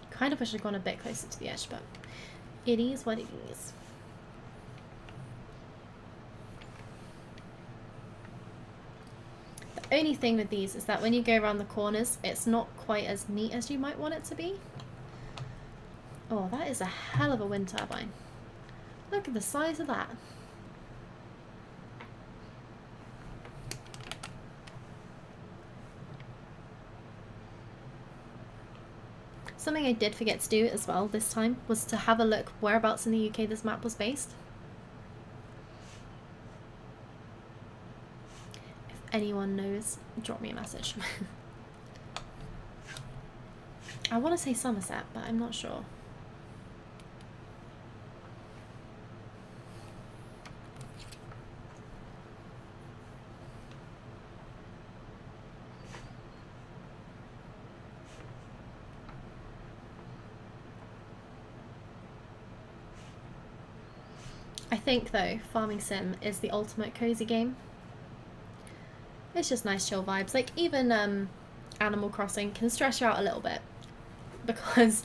Kind of wish I'd gone a bit closer to the edge, but it is what it is. The only thing with these is that when you go around the corners, it's not quite as neat as you might want it to be. Oh, that is a hell of a wind turbine. Look at the size of that. Something I did forget to do as well this time was to have a look whereabouts in the UK this map was based. If anyone knows, drop me a message. I want to say Somerset, but I'm not sure. I think though, Farming Sim is the ultimate cozy game. It's just nice chill vibes. Like even Animal Crossing can stress you out a little bit because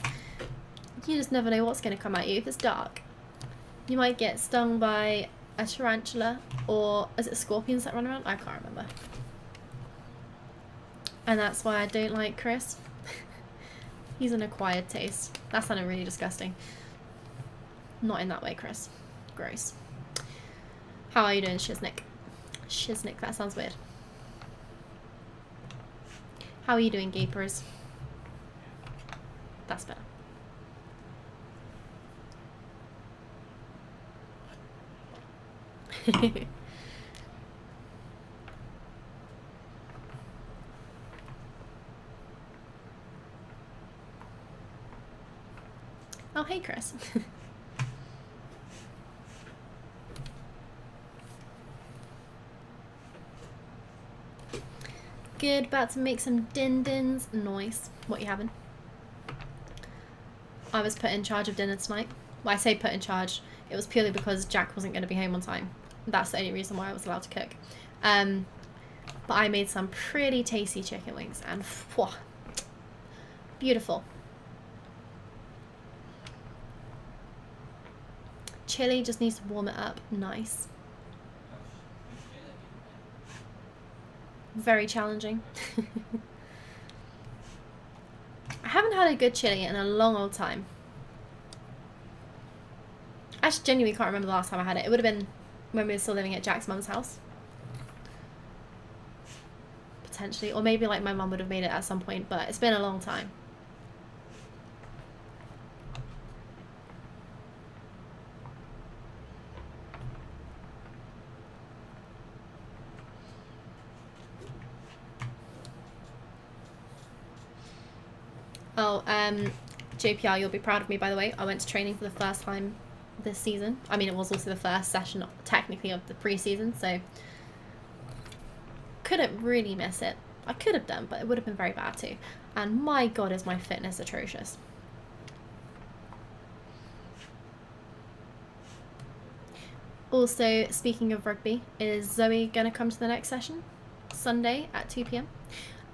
you just never know what's going to come at you. If it's dark, you might get stung by a tarantula, or is it scorpions that run around? I can't remember. And that's why I don't like Chris. He's an acquired taste. That sounded really disgusting. Not in that way, Chris. Gross. How are you doing, Shiznik? Shiznik, that sounds weird. How are you doing, Gapers? That's better. Oh, hey, Chris. Good, about to make some din-dins. Nice. What you having? I was put in charge of dinner tonight. Well, I say put in charge. It was purely because Jack wasn't going to be home on time. That's the only reason why I was allowed to cook. But I made some pretty tasty chicken wings and whew, beautiful. Chili just needs to warm it up. Nice. Very challenging. I haven't had a good chili in a long old time. I actually genuinely can't remember the last time I had it. It would have been when we were still living at Jack's mum's house. Potentially. Or maybe like my mum would have made it at some point, but it's been a long time. Oh, JPR, you'll be proud of me, by the way. I went to training for the first time this season. I mean, it was also the first session, technically, of the pre-season, so couldn't really miss it. I could have done, but it would have been very bad too. And my god, is my fitness atrocious. Also, speaking of rugby, is Zoe going to come to the next session? Sunday at 2 PM?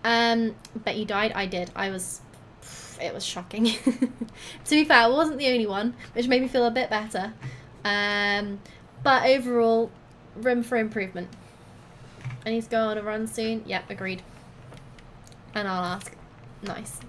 Bet you died? I did. It was shocking. To be fair, I wasn't the only one, which made me feel a bit better. But overall, room for improvement. I need to go on a run soon. Yep, agreed. And I'll ask. Nice.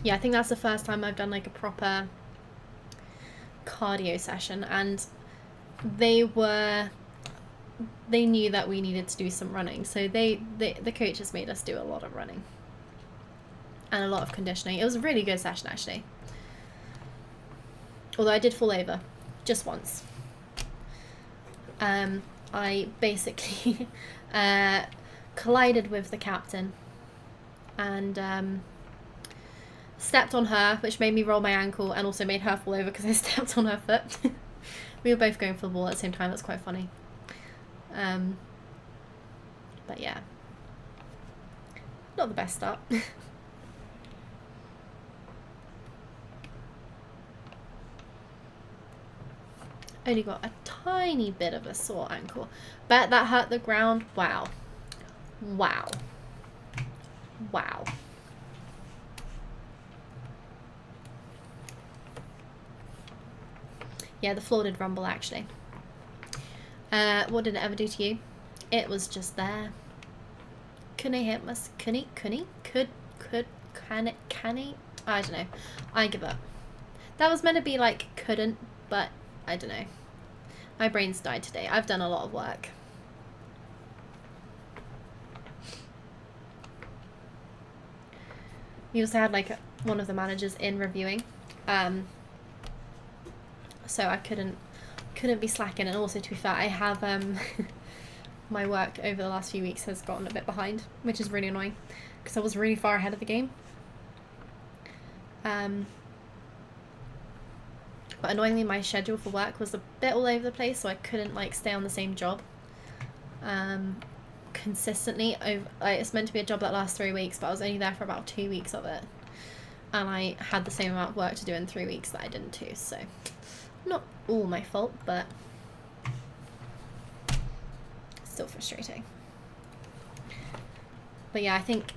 Yeah, I think that's the first time I've done like a proper cardio session, and they knew that we needed to do some running, so the coaches made us do a lot of running and a lot of conditioning. It was a really good session actually, although I did fall over just once. I basically collided with the captain and stepped on her, which made me roll my ankle and also made her fall over because I stepped on her foot. We were both going for the ball at the same time. That's quite funny. But yeah, not the best start. Only got a tiny bit of a sore ankle. Bet that hurt the ground. Wow. Wow. Wow. Yeah, the floor did rumble actually. What did it ever do to you? It was just there. Can he? I don't know. I give up. That was meant to be like couldn't, but I don't know. My brain's died today. I've done a lot of work. We also had like one of the managers in reviewing. So I couldn't be slacking, and also to be fair, I have my work over the last few weeks has gotten a bit behind, which is really annoying because I was really far ahead of the game. But annoyingly, my schedule for work was a bit all over the place, so I couldn't like stay on the same job consistently. It's meant to be a job that lasts 3 weeks, but I was only there for about 2 weeks of it, and I had the same amount of work to do in 3 weeks that I didn't do. So not all my fault, but still frustrating. But yeah, I think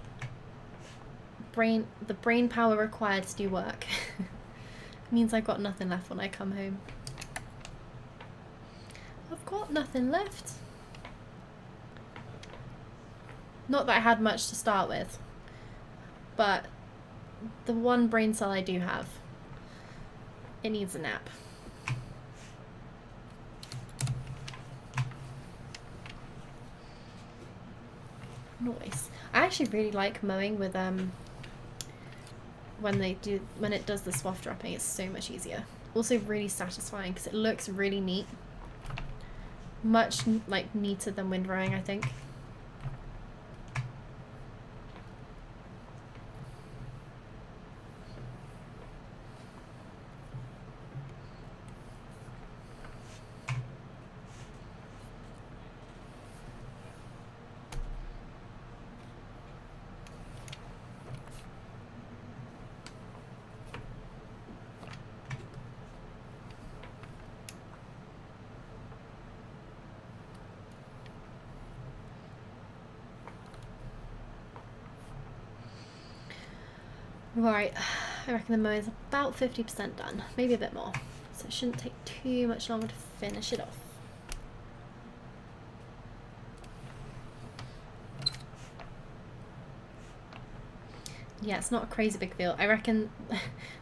the brain power required to do work means I've got nothing left when I come home. I've got nothing left. Not that I had much to start with, but the one brain cell I do have, it needs a nap. Nice. I actually really like mowing with when it does the swath dropping. It's so much easier. Also really satisfying because it looks really neat. Much like neater than windrowing, I think. Right, I reckon the mow is about 50% done, maybe a bit more. So it shouldn't take too much longer to finish it off. Yeah, it's not a crazy big field. I reckon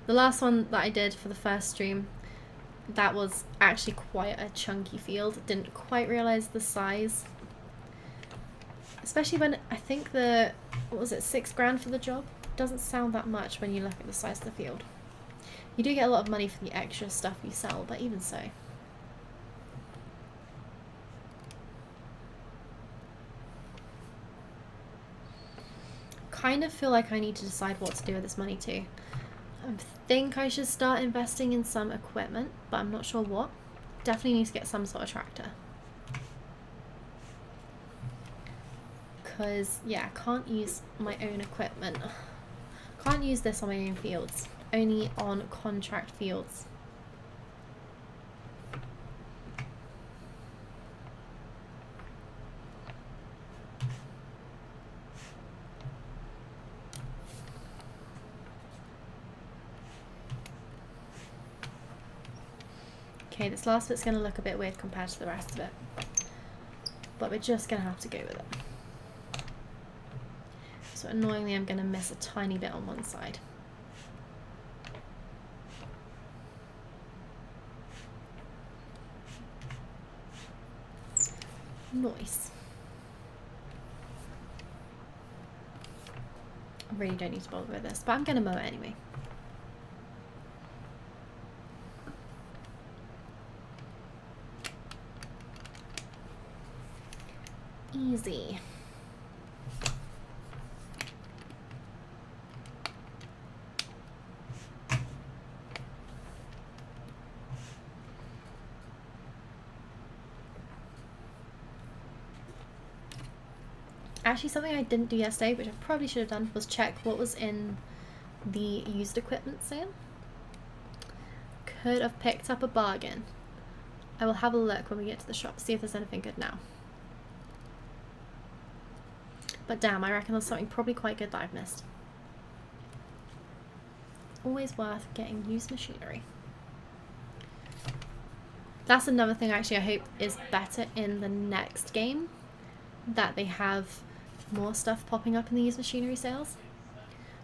the last one that I did for the first stream, that was actually quite a chunky field. Didn't quite realise the size. Especially when I think what was it, $6 for the job? Doesn't sound that much when you look at the size of the field. You do get a lot of money for the extra stuff you sell, but even so. Kind of feel like I need to decide what to do with this money too. I think I should start investing in some equipment, but I'm not sure what. Definitely need to get some sort of tractor. Because, yeah, I can't use my own equipment. Can't use this on my own fields, only on contract fields. Okay, this last bit's going to look a bit weird compared to the rest of it, but we're just going to have to go with it. So annoyingly, I'm going to miss a tiny bit on one side. Nice. I really don't need to bother with this, but I'm going to mow it anyway. Easy. Actually, something I didn't do yesterday, which I probably should have done, was check what was in the used equipment sale. Could have picked up a bargain. I will have a look when we get to the shop, see if there's anything good now. But damn, I reckon there's something probably quite good that I've missed. Always worth getting used machinery. That's another thing actually I hope is better in the next game, that they have more stuff popping up in the used machinery sales.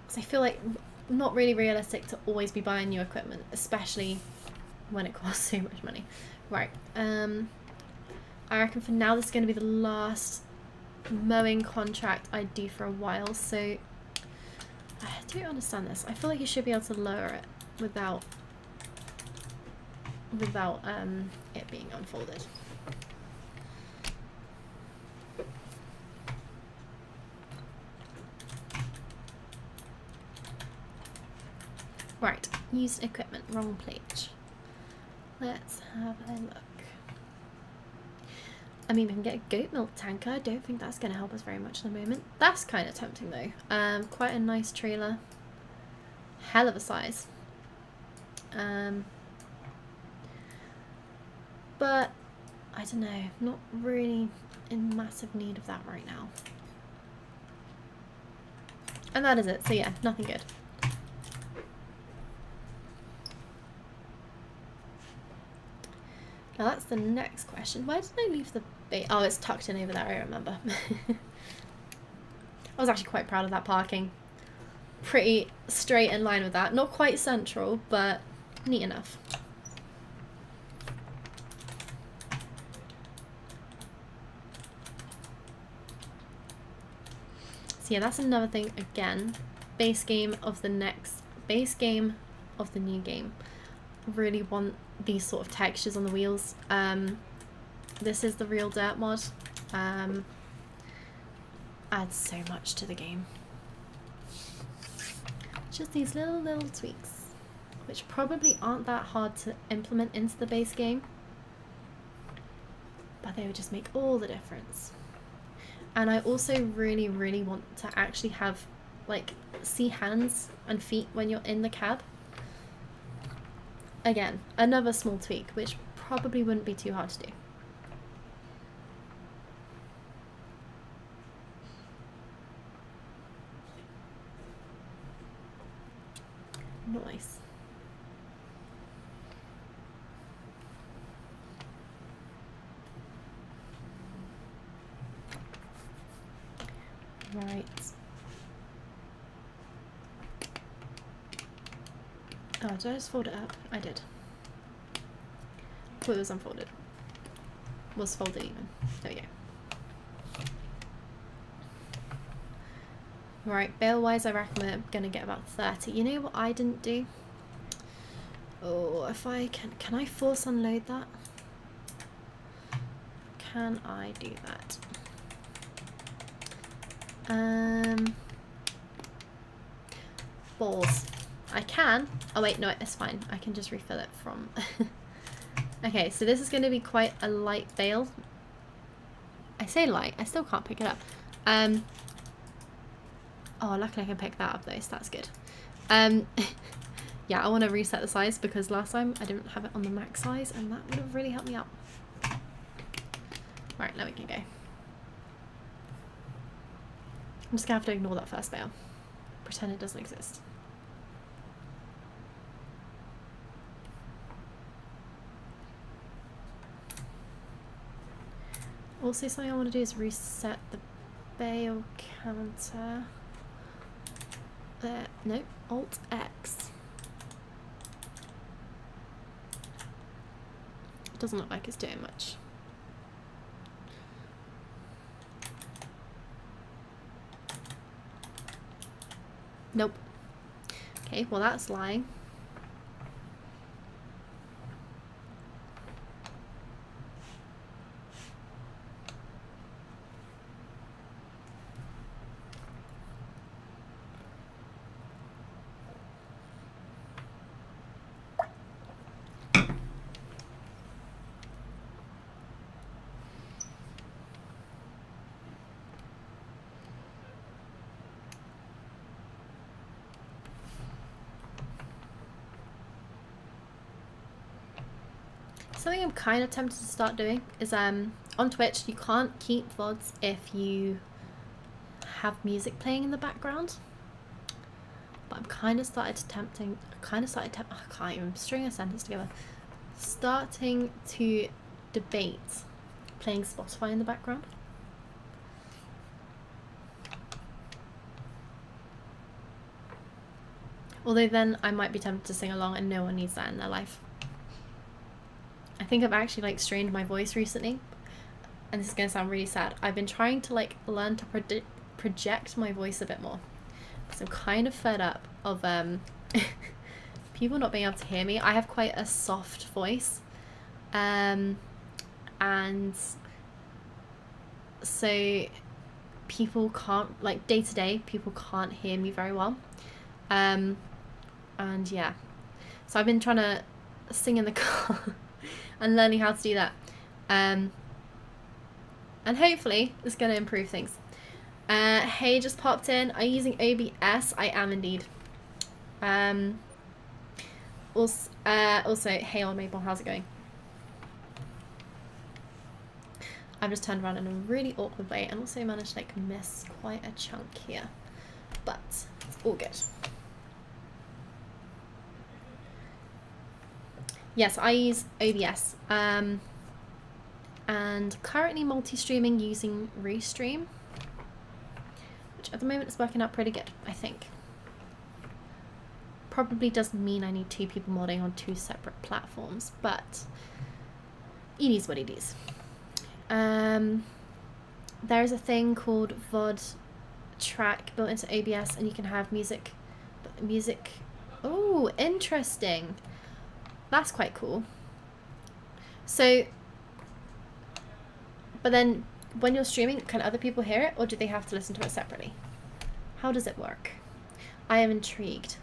Because I feel like not really realistic to always be buying new equipment, especially when it costs so much money. Right, I reckon for now this is going to be the last mowing contract I do for a while, so I don't understand this. I feel like you should be able to lower it without it being unfolded. Right, used equipment, wrong page. Let's have a look. I mean, we can get a goat milk tanker. I don't think that's going to help us very much at the moment. That's kind of tempting though. Quite a nice trailer. Hell of a size. But, I don't know. Not really in massive need of that right now. And that is it. So yeah, nothing good. Now that's the next question. Where did I leave the bait? Oh, it's tucked in over there, I remember. I was actually quite proud of that parking. Pretty straight in line with that. Not quite central, but neat enough. So yeah, that's another thing again. Base game of the new game. Really want these sort of textures on the wheels. This is the real dirt mod. Adds so much to the game. Just these little tweaks, which probably aren't that hard to implement into the base game, but they would just make all the difference. And I also really want to actually have, like, see hands and feet when you're in the cab. Again, another small tweak, which probably wouldn't be too hard to do. Nice. Right. Oh, did I just fold it up? I did. Thought it was unfolded. Was folded even. There we go. Right, bail wise, I reckon we're gonna get about 30. You know what I didn't do? Oh, if I can I force unload that? Can I do that? Balls. I can. Oh wait, no, it's fine. I can just refill it from. Okay, so this is going to be quite a light bail. I say light. I still can't pick it up. Oh, luckily I can pick that up though, so that's good. Yeah, I want to reset the size because last time I didn't have it on the max size, and that would have really helped me out. Right, now we can go. I'm just gonna have to ignore that first bail. Pretend it doesn't exist. Also, something I want to do is reset the bail counter. There, no, Alt X. It doesn't look like it's doing much. Nope. Okay, well that's lying. Something I'm kind of tempted to start doing is on Twitch you can't keep VODs if you have music playing in the background. But I'm kind of started attempting. I can't even string a sentence together. Starting to debate playing Spotify in the background. Although then I might be tempted to sing along, and no one needs that in their life. I think I've actually like strained my voice recently, and this is gonna sound really sad. I've been trying to like learn to project my voice a bit more, because I'm kind of fed up of people not being able to hear me. I have quite a soft voice, and so people can't, like, day to day people can't hear me very well, and yeah, so I've been trying to sing in the car and learning how to do that, and hopefully it's going to improve things. Hey, just popped in. Are you using OBS? I am indeed. Also, hey on Maple, how's it going? I've just turned around in a really awkward way and also managed to like miss quite a chunk here, but it's all good. Yes, I use OBS, and currently multi-streaming using Restream, which at the moment is working out pretty good, I think. Probably doesn't mean I need two people modding on two separate platforms, but it is what it is. There is a thing called VOD track built into OBS, and you can have music. Oh, interesting. That's quite cool. So, but then when you're streaming, can other people hear it, or do they have to listen to it separately? How does it work? I am intrigued.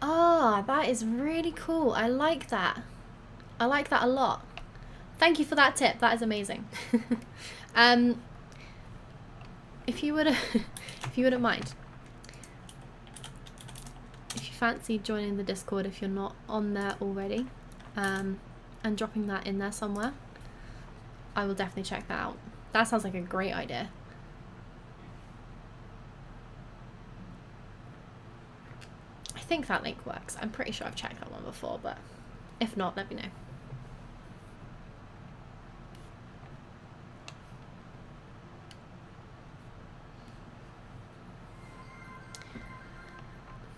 Ah, that is really cool. I like that. I like that a lot. Thank you for that tip. That is amazing. If you wouldn't mind, if you fancy joining the Discord, if you're not on there already, and dropping that in there somewhere, I will definitely check that out. That sounds like a great idea. I think that link works. I'm pretty sure I've checked that one before, but if not, let me know.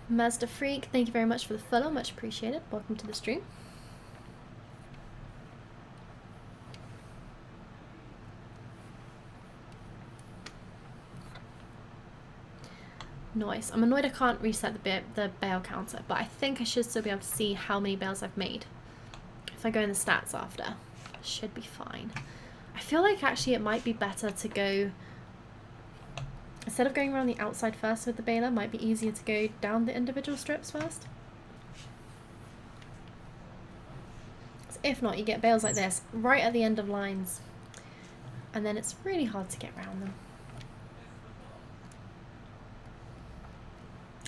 Mazda Freak, thank you very much for the follow, much appreciated. Welcome to the stream. Nice. I'm annoyed I can't reset the bail counter, but I think I should still be able to see how many bails I've made. If I go in the stats after, should be fine. I feel like actually it might be better to go, instead of going around the outside first with the bailer, might be easier to go down the individual strips first. So if not, you get bails like this right at the end of lines, and then it's really hard to get around them.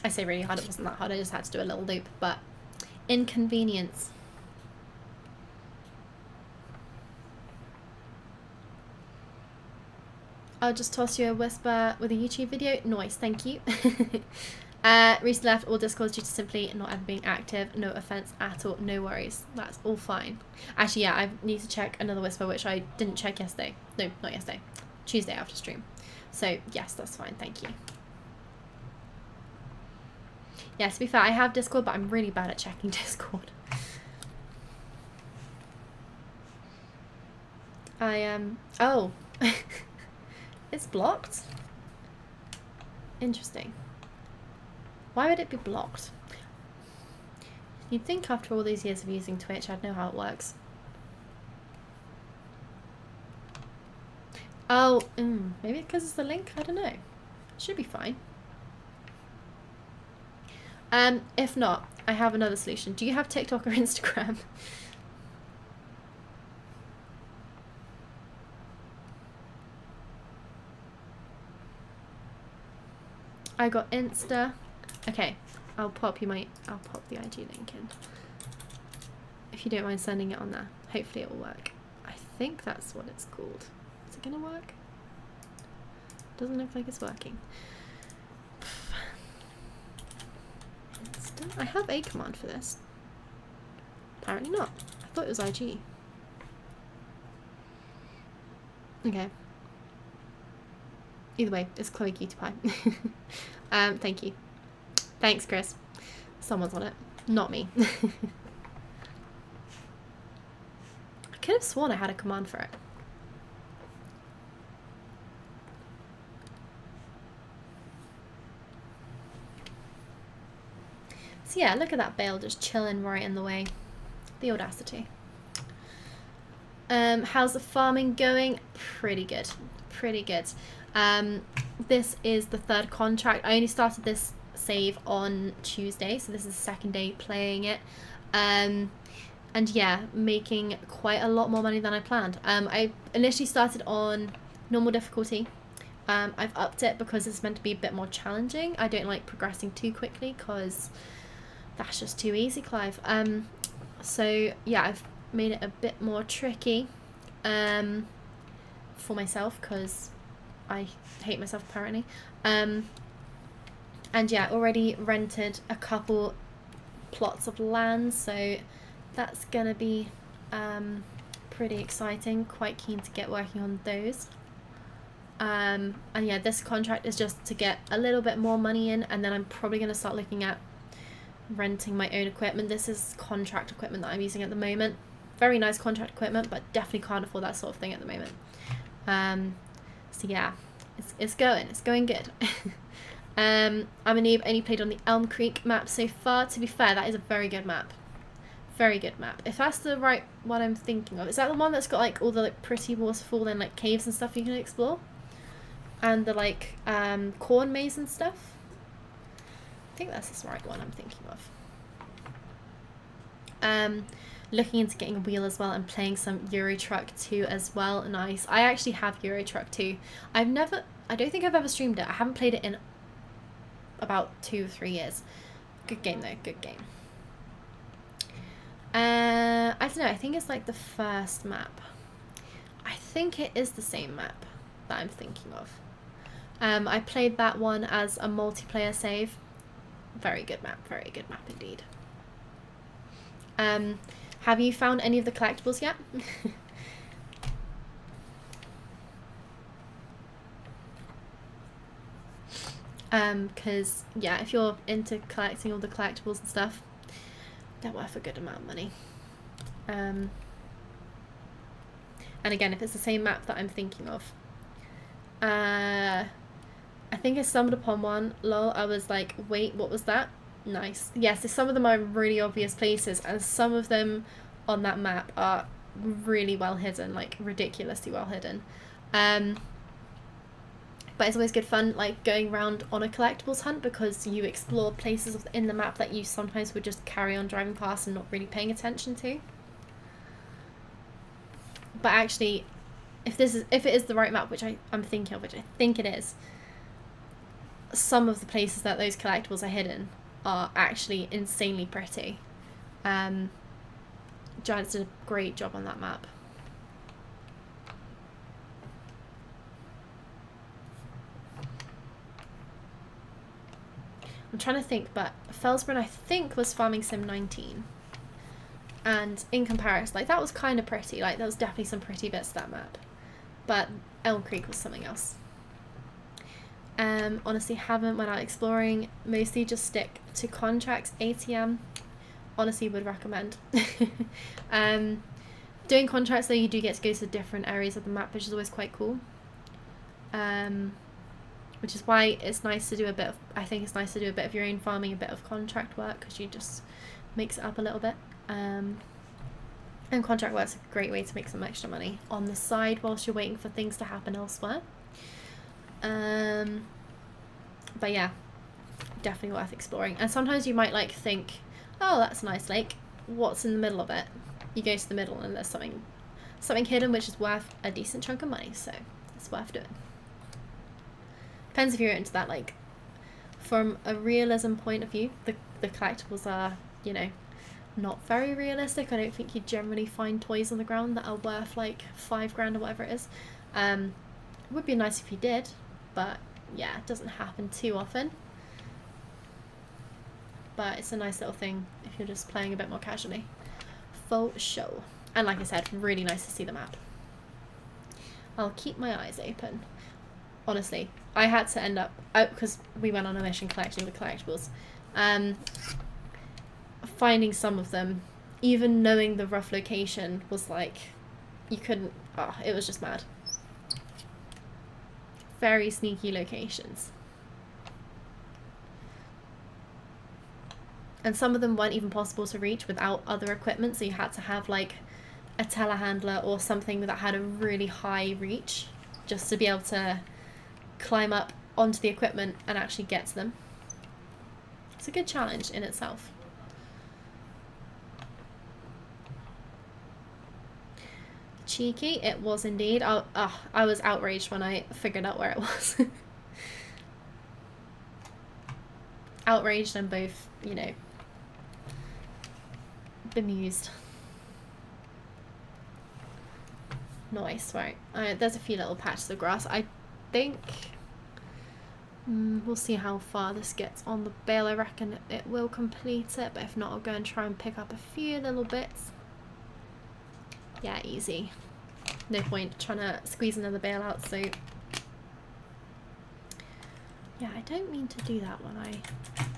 I say really hard, it wasn't that hard, I just had to do a little loop, but inconvenience. I'll just toss you a whisper with a YouTube video. Nice, thank you. Reese left all Discords due to simply not ever being active. No offense at all, no worries. That's all fine. Actually, yeah, I need to check another whisper, which I didn't check yesterday. No, not yesterday. Tuesday after stream. So, yes, that's fine, thank you. Yeah, to be fair, I have Discord, but I'm really bad at checking Discord. Oh. It's blocked? Interesting. Why would it be blocked? You'd think after all these years of using Twitch, I'd know how it works. Oh, maybe because it's the link? I don't know. Should be fine. If not, I have another solution. Do you have TikTok or Instagram? I got Insta. Okay, I'll pop the IG link in. If you don't mind sending it on there. Hopefully it will work. I think that's what it's called. Is it gonna work? Doesn't look like it's working. Insta? I have a command for this. Apparently not. I thought it was IG. Okay. Either way, it's Chloe Cutie Pie. Thank you. Thanks, Chris. Someone's on it. Not me. I could have sworn I had a command for it. So yeah, look at that bail just chilling right in the way. The audacity. How's the farming going? Pretty good. Pretty good. This is the third contract. I only started this save on Tuesday, so this is the second day playing it. And yeah, making quite a lot more money than I planned. I initially started on normal difficulty. I've upped it because it's meant to be a bit more challenging. I don't like progressing too quickly because that's just too easy, Clive. So yeah, I've made it a bit more tricky for myself because I hate myself apparently. And yeah, already rented a couple plots of land, so that's gonna be pretty exciting. Quite keen to get working on those. And yeah, this contract is just to get a little bit more money in, and then I'm probably gonna start looking at renting my own equipment. This is contract equipment that I'm using at the moment. Very nice contract equipment, but definitely can't afford that sort of thing at the moment. So yeah, it's going good. I'm a noob, only played on the Elm Creek map so far. To be fair, that is a very good map. Very good map. If that's the right one I'm thinking of. Is that the one that's got like all the like pretty waterfall and like caves and stuff you can explore? And the like corn maze and stuff? I think that's the right one I'm thinking of. Looking into getting a wheel as well and playing some Euro Truck 2 as well. Nice. I actually have Euro Truck 2. I don't think I've ever streamed it. I haven't played it in about 2 or 3 years. Good game though, good game. I don't know, I think it's like the first map. I think it is the same map that I'm thinking of. I played that one as a multiplayer save. Very good map indeed. Have you found any of the collectibles yet? Because yeah, if you're into collecting all the collectibles and stuff, they're worth a good amount of money. And again, if it's the same map that I'm thinking of, I think I stumbled upon one. Lol, I was like, wait, what was that? Nice. Yes, so some of them are really obvious places, and some of them on that map are really well hidden, like ridiculously well hidden. But it's always good fun, like going around on a collectibles hunt, because you explore places in the map that you sometimes would just carry on driving past and not really paying attention to. But actually, if it is the right map, which I'm thinking of, which I think it is, some of the places that those collectibles are hidden are actually insanely pretty. Giants did a great job on that map. I'm trying to think, but Felsbrunn I think was Farming Sim 19. And in comparison, like that was kind of pretty. Like there was definitely some pretty bits to that map. But Elm Creek was something else. Honestly, haven't went out exploring. Mostly just stick to contracts. ATM, honestly, would recommend. Doing contracts though, you do get to go to different areas of the map, which is always quite cool. Which is why it's nice to do a bit of. I think it's nice to do a bit of your own farming, a bit of contract work, because you just mix it up a little bit. And contract work's a great way to make some extra money on the side whilst you're waiting for things to happen elsewhere. But yeah, definitely worth exploring. And sometimes you might like think, oh, that's a nice lake, what's in the middle of it? You go to the middle and there's something hidden which is worth a decent chunk of money, so it's worth doing. Depends if you're into that. Like from a realism point of view, the collectibles are, you know, not very realistic. I don't think you generally find toys on the ground that are worth like $5,000 or whatever it is. It would be nice if you did, but yeah, it doesn't happen too often. But it's a nice little thing if you're just playing a bit more casually. For sure. And like I said, really nice to see the map. I'll keep my eyes open. Honestly, I had to end up, because we went on a mission collecting the collectibles, finding some of them, even knowing the rough location, was like, you couldn't, it was just mad. Very sneaky locations. And some of them weren't even possible to reach without other equipment, so you had to have like a telehandler or something that had a really high reach just to be able to climb up onto the equipment and actually get to them. It's a good challenge in itself. Cheeky, it was indeed. I was outraged when I figured out where it was. Outraged and both, you know, bemused. Nice, right. There's a few little patches of grass. I think we'll see how far this gets on the bale. I reckon it will complete it, but if not, I'll go and try and pick up a few little bits. Yeah, easy. No point trying to squeeze another bale out, so yeah, I don't mean to do that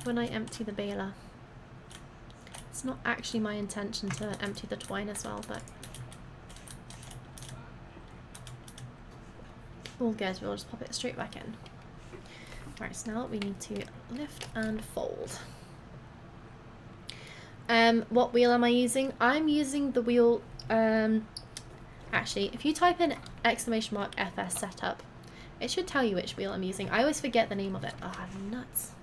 when I empty the baler. It's not actually my intention to empty the twine as well, but all good. We'll just pop it straight back in. Right, so now we need to lift and fold. What wheel am I using? I'm using the wheel, actually, if you type in !FS setup, it should tell you which wheel I'm using. I always forget the name of it. Oh, I'm nuts.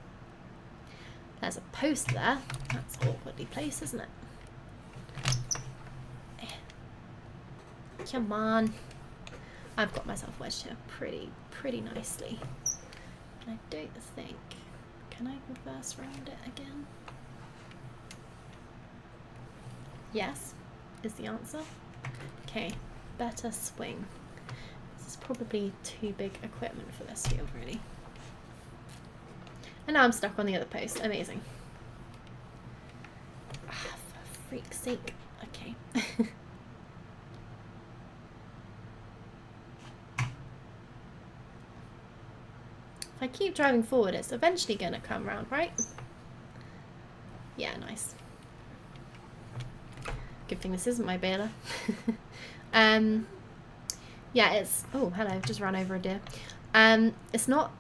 There's a post there. That's awkwardly placed, isn't it? Come on. I've got myself wedged here pretty nicely. I don't think... Can I reverse round it again? Yes, is the answer. Okay, better swing. This is probably too big equipment for this field, really. And now I'm stuck on the other post. Amazing. Ah, for freak's sake. Okay. If I keep driving forward, it's eventually going to come round, right? Yeah, nice. Good thing this isn't my baler. Yeah, it's... Oh, hello. Just ran over a deer. It's not...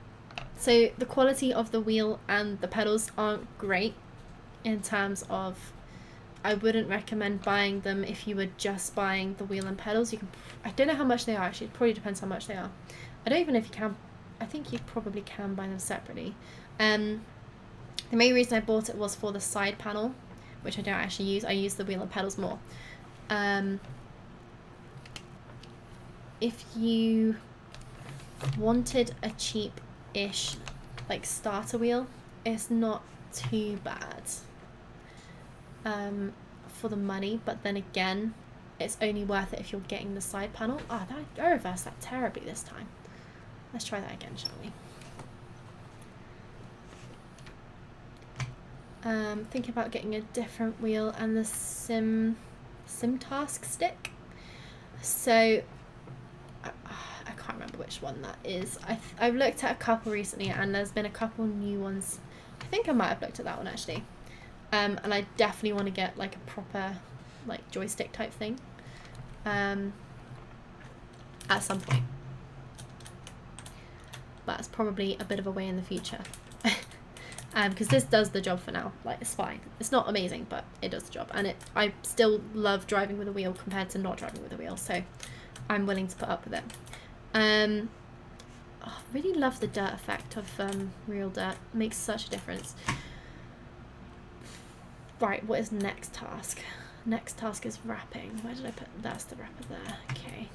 So the quality of the wheel and the pedals aren't great in terms of... I wouldn't recommend buying them if you were just buying the wheel and pedals. You can... I don't know how much they are, actually. It probably depends how much they are. I don't even know if you can... I think you probably can buy them separately. The main reason I bought it was for the side panel, which I don't actually use. I use the wheel and pedals more. If you wanted a cheap-ish like starter wheel, it's not too bad for the money, but then again, it's only worth it if you're getting the side panel. Oh, I reversed that terribly this time. Let's try that again, shall we? Thinking about getting a different wheel and the sim task stick. So I can't remember which one that is. I've looked at a couple recently, and there's been a couple new ones. I think I might have looked at that one actually. And I definitely want to get like a proper like joystick type thing at some point. But it's probably a bit of a way in the future. Because this does the job for now. Like, it's fine. It's not amazing, but it does the job. And I still love driving with a wheel compared to not driving with a wheel. So I'm willing to put up with it. I really love the dirt effect of real dirt. It makes such a difference. Right, what is next task? Next task is wrapping. Where did I put... That's the wrapper there. Okay.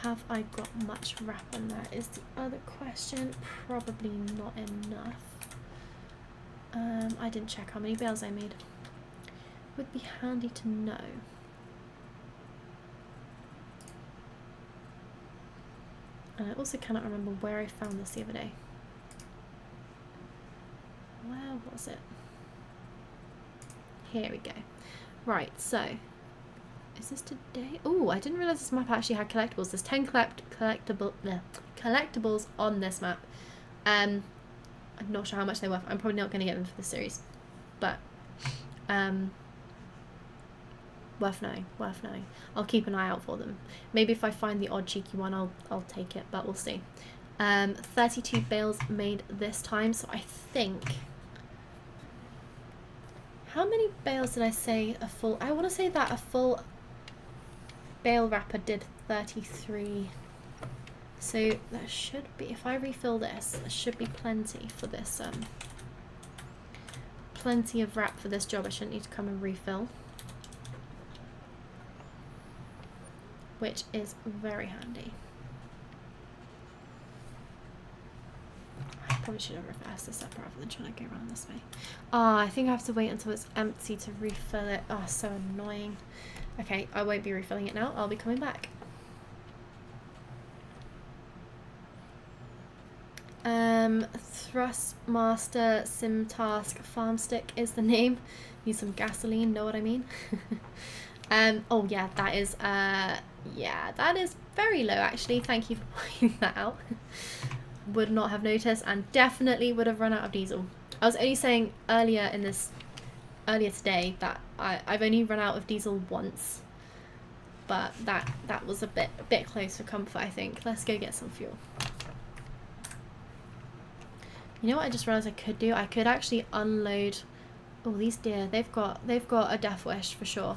Have I got much wrap on there is the other question. Probably not enough. I didn't check how many bales I made. Would be handy to know. And I also cannot remember where I found this the other day. Where was it? Here we go. Right, so... Is this today? Oh, I didn't realise this map actually had collectibles. There's 10 collectibles on this map. I'm not sure how much they're worth. I'm probably not going to get them for this series. But, worth knowing. Worth knowing. I'll keep an eye out for them. Maybe if I find the odd cheeky one, I'll take it. But we'll see. 32 bales made this time. So I think... How many bales did I say a full... I want to say that a full... bale wrapper did 33, so that should be, if I refill this, there should be plenty for this, plenty of wrap for this job. I shouldn't need to come and refill, which is very handy. I probably should have reversed this up rather than trying to go around this way. Oh, I think I have to wait until it's empty to refill it. Oh, so annoying. Okay, I won't be refilling it now. I'll be coming back. Thrustmaster Sim Task Farm Stick is the name. Need some gasoline, know what I mean? Oh yeah, that is very low actually. Thank you for pointing that out. Would not have noticed and definitely would have run out of diesel. I was only saying earlier in this earlier today that I've only run out of diesel once, but that was a bit close for comfort, I think. Let's go get some fuel. You know what I just realised I could do? I could actually unload. Oh, these deer, they've got a death wish for sure.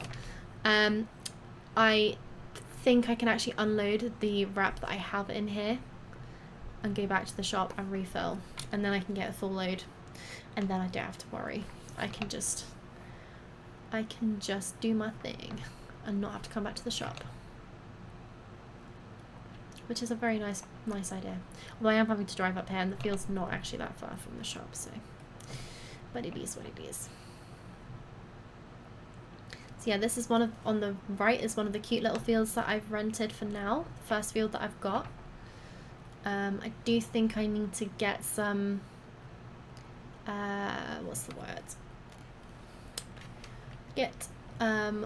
I think I can actually unload the wrap that I have in here and go back to the shop and refill, and then I can get a full load, and then I don't have to worry. I can just do my thing and not have to come back to the shop, which is a very nice idea. Although I am having to drive up here, and the field's not actually that far from the shop, so, but it is what it is. So yeah, this is on the right is one of the cute little fields that I've rented for now. First field that I've got. I do think I need to get some, what's the word? Get,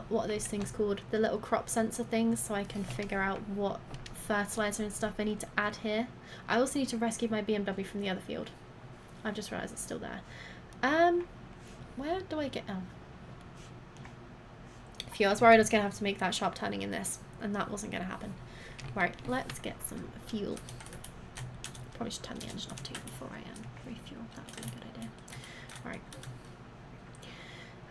what are those things called? The little crop sensor things, so I can figure out what fertilizer and stuff I need to add here. I also need to rescue my BMW from the other field. I've just realised it's still there. Where do I get, oh. Fuel. I was worried I was going to have to make that sharp turning in this, and that wasn't going to happen. Right, let's get some fuel. Probably should turn the engine off too before I refuel. That would be a good idea. Right.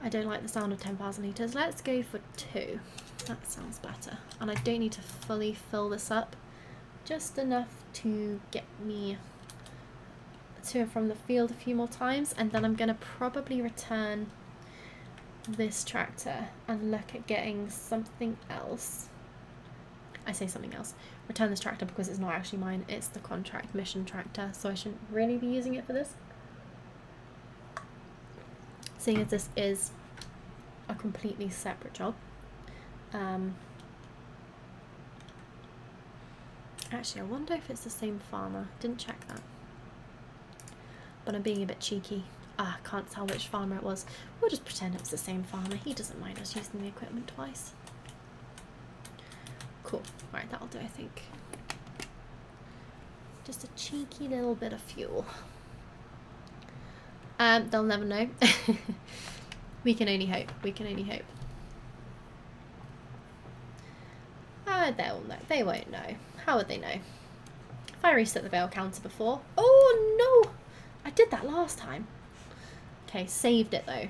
I don't like the sound of 10,000 litres. Let's go for 2. That sounds better. And I don't need to fully fill this up. Just enough to get me to and from the field a few more times. And then I'm going to probably return this tractor and look at getting something else. I say something else. Return this tractor because it's not actually mine. It's the contract mission tractor, so I shouldn't really be using it for this. Seeing as this is a completely separate job. Actually, I wonder if it's the same farmer. Didn't check that. But I'm being a bit cheeky. I can't tell which farmer it was. We'll just pretend it was the same farmer. He doesn't mind us using the equipment twice. Cool. Right, that'll do, I think. Just a cheeky little bit of fuel. They'll never know. We can only hope. We can only hope. They'll know. They won't know. How would they know? If I reset the bail counter before. Oh no! I did that last time. Okay, saved it though.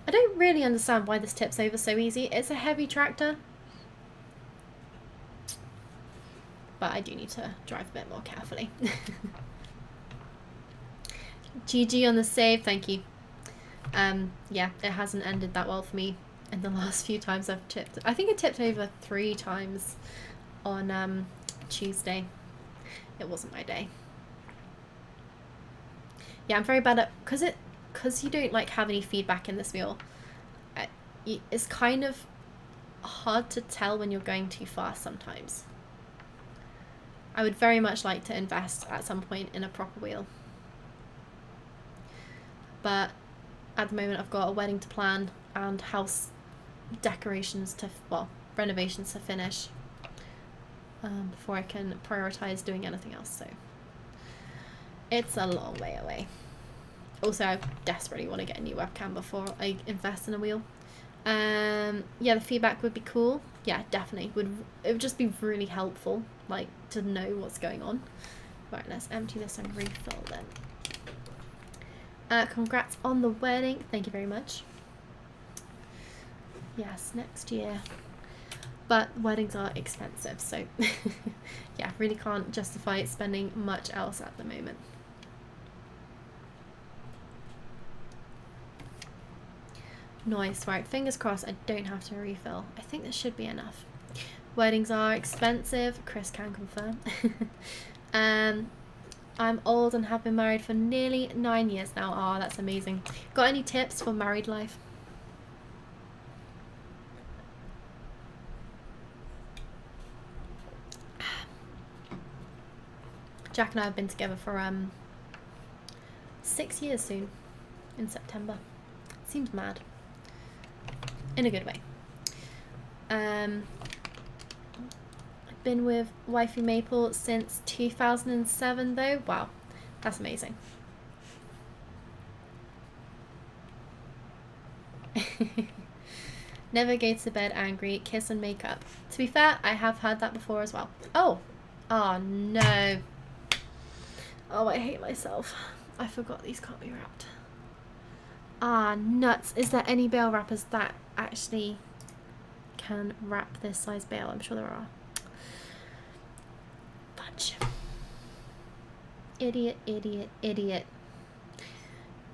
I don't really understand why this tips over so easy. It's a heavy tractor. But I do need to drive a bit more carefully. GG on the save, thank you. Yeah, it hasn't ended that well for me in the last few times I've tipped. I think I tipped over 3 times on Tuesday. It wasn't my day. Yeah, I'm very bad at, because you don't like have any feedback in this wheel, it's kind of hard to tell when you're going too fast sometimes. I would very much like to invest at some point in a proper wheel. But at the moment I've got a wedding to plan and house decorations to, well, renovations to finish before I can prioritise doing anything else, so it's a long way away. Also, I desperately want to get a new webcam before I invest in a wheel. Yeah, the feedback would be cool. Yeah, definitely. It would just be really helpful, like, to know what's going on. Right, let's empty this and refill then. Congrats on the wedding. Thank you very much. Yes, next year. But weddings are expensive, so yeah, really can't justify spending much else at the moment. Nice, right, fingers crossed I don't have to refill. I think this should be enough. Weddings are expensive, Chris can confirm. I'm old and have been married for nearly 9 years now. Oh, that's amazing. Got any tips for married life? Jack and I have been together for 6 years soon, in September. Seems mad. In a good way. I've been with wifey Maple since 2007 though. Wow, that's amazing. Never go to bed angry, kiss and make up. To be fair, I have heard that before as well. Oh! Oh no. Oh, I hate myself. I forgot these can't be wrapped. Ah, nuts. Is there any bale wrappers that actually can wrap this size bale? I'm sure there are. Fudge. Idiot, idiot, idiot.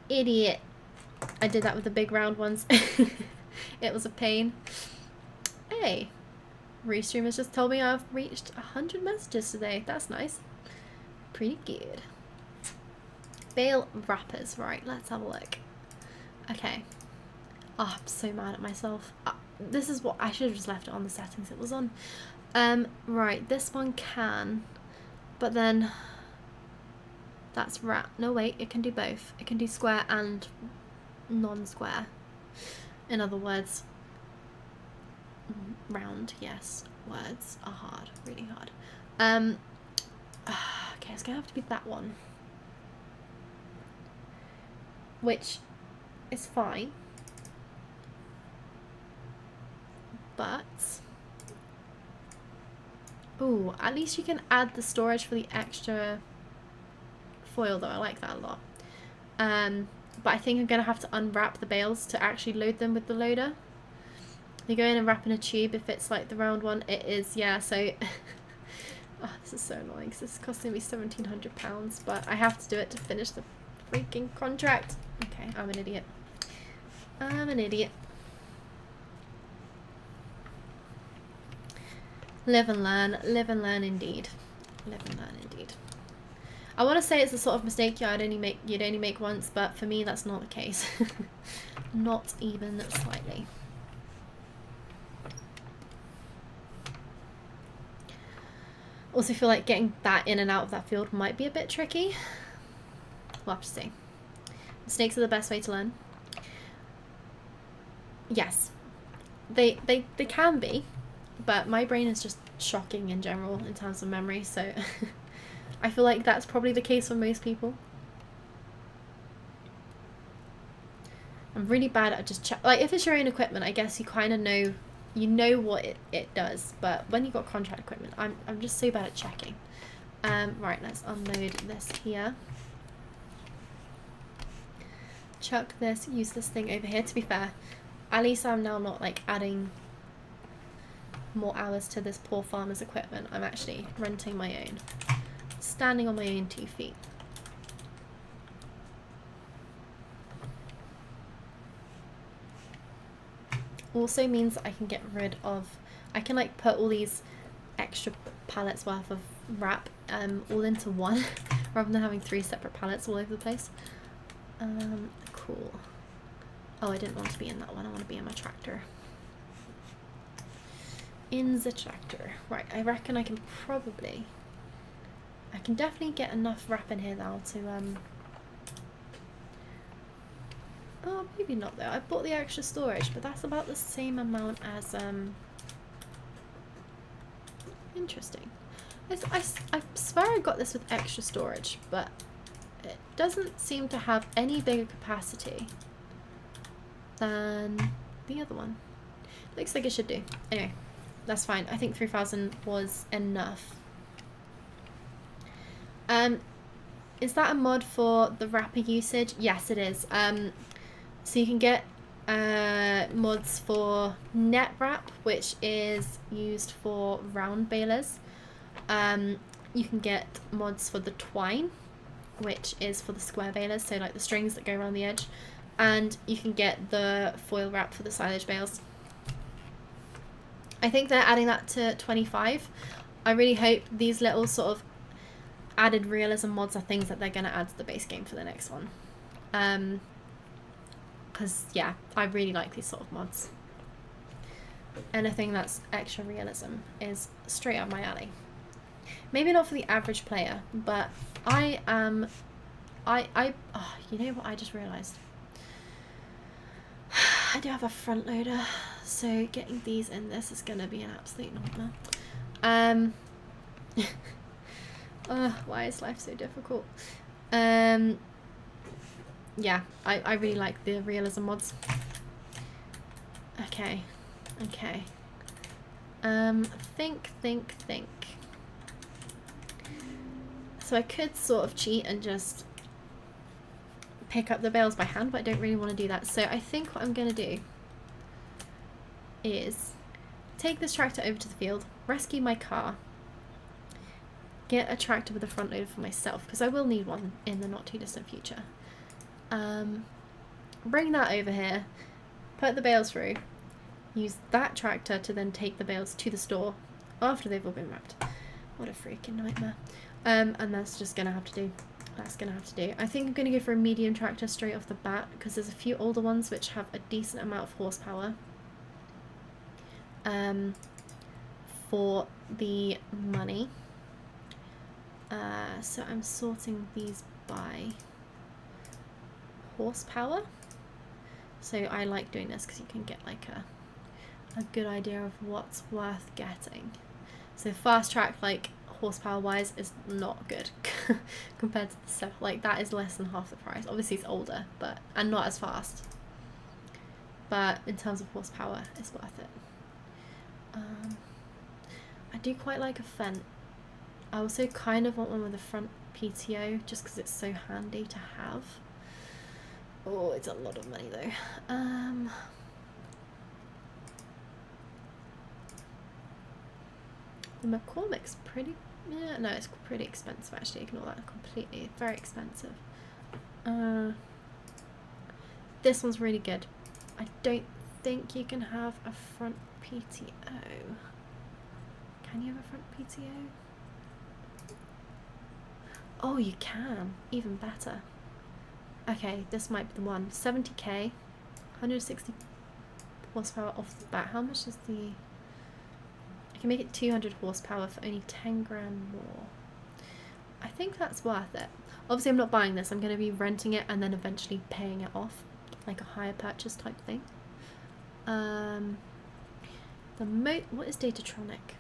Idiot. I did that with the big round ones. It was a pain. Hey, Restream has just told me I've reached 100 messages today. That's nice. Pretty good. Bale wrappers. Right, let's have a look. Okay. Oh, I'm so mad at myself. This is what I should have just left it on the settings it was on. Right, this one can, but then that's wrap. No, wait, it can do both. It can do square and non-square. In other words, round, yes. Words are hard, really hard. Okay, it's gonna have to be that one, which is fine, but ooh, at least you can add the storage for the extra foil though. I like that a lot. But I think I'm gonna have to unwrap the bales to actually load them with the loader. You go in and wrap in a tube if it's like the round one. It is, yeah, so oh, this is so annoying because this is costing me £1,700, but I have to do it to finish the freaking contract. Okay, I'm an idiot. I'm an idiot. Live and learn indeed. Live and learn indeed. I want to say it's the sort of mistake you'd only make once, but for me that's not the case. Not even slightly. Also feel like getting that in and out of that field might be a bit tricky. We'll have to see. Mistakes are the best way to learn. Yes. They can be, but my brain is just shocking in general in terms of memory, so I feel like that's probably the case for most people. I'm really bad at just like if it's your own equipment, I guess you kind of know, you know what it does, but when you've got contract equipment, I'm just so bad at checking. Right, let's unload this here. Chuck this, use this thing over here. To be fair, at least I'm now not like adding more hours to this poor farmer's equipment. I'm actually renting my own, standing on my own 2 feet. Also means I can get rid of, I can like put all these extra pallets worth of wrap all into one rather than having 3 separate pallets all over the place. Cool. Oh, I didn't want to be in that one. I want to be in my tractor. In the tractor. Right, I reckon I can definitely get enough wrap in here now to oh, maybe not though. I bought the extra storage, but that's about the same amount as interesting. I swear I got this with extra storage, but it doesn't seem to have any bigger capacity than the other one. Looks like it should do. Anyway, that's fine. I think 3,000 was enough. Is that a mod for the wrapper usage? Yes, it is. So you can get mods for net wrap, which is used for round balers. You can get mods for the twine, which is for the square balers, so like the strings that go around the edge. And you can get the foil wrap for the silage bales. I think they're adding that to 25. I really hope these little sort of added realism mods are things that they're going to add to the base game for the next one. Because, yeah, I really like these sort of mods. Anything that's extra realism is straight up my alley. Maybe not for the average player, but I am... oh, you know what I just realised? I do have a front loader, so getting these in this is going to be an absolute nightmare. Why is life so difficult? Yeah, I really like the realism mods. Okay. Okay. Think. So I could sort of cheat and just pick up the bales by hand, but I don't really want to do that. So I think what I'm going to do is take this tractor over to the field, rescue my car, get a tractor with a front loader for myself, because I will need one in the not too distant future. Bring that over here, put the bales through, use that tractor to then take the bales to the store after they've all been wrapped. What a freaking nightmare. And that's just gonna have to do. That's gonna have to do. I think I'm gonna go for a medium tractor straight off the bat, because there's a few older ones which have a decent amount of horsepower. For the money. So I'm sorting these by horsepower. So I like doing this because you can get like a good idea of what's worth getting. So fast track, like horsepower wise, is not good compared to the stuff like that. Is less than half the price. Obviously it's older, but and not as fast. But in terms of horsepower, it's worth it. I do quite like a Fendt. I also kind of want one with a front PTO, just because it's so handy to have. Oh, it's a lot of money though. The McCormick's pretty, yeah, no, it's pretty expensive actually, ignore that completely, very expensive. This one's really good. I don't think you can have a front PTO. Can you have a front PTO? Oh, you can, even better. Okay, this might be the one. 70k, 160 horsepower off the bat. How much is the... I can make it 200 horsepower for only 10 grand more. I think that's worth it. Obviously I'm not buying this, I'm going to be renting it and then eventually paying it off, like a hire purchase type thing. What is Datatronic?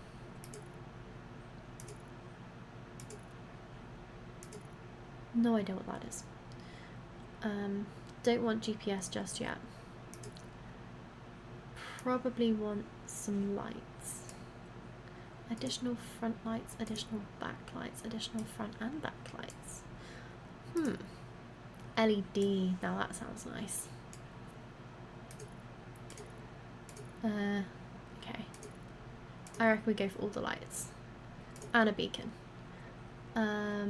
No idea what that is. Don't want GPS just yet. Probably want some lights. Additional front lights, additional back lights, additional front and back lights. LED, now that sounds nice. Okay. I reckon we go for all the lights. And a beacon. I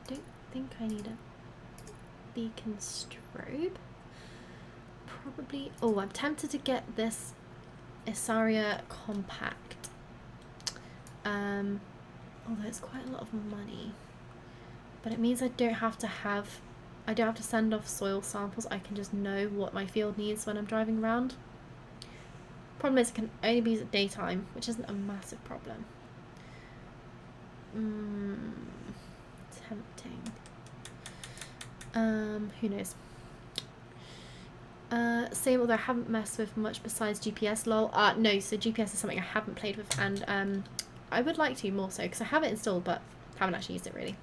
don't think I need a beacon strobe. Probably. Oh, I'm tempted to get this Isaria compact. Although it's quite a lot of money, but it means I don't have to send off soil samples. I can just know what my field needs when I'm driving around. Problem is, it can only be used at daytime, which isn't a massive problem. Tempting. Who knows? Same, although I haven't messed with much besides GPS, lol. No, so GPS is something I haven't played with, and I would like to more so, because I have it installed, but haven't actually used it really.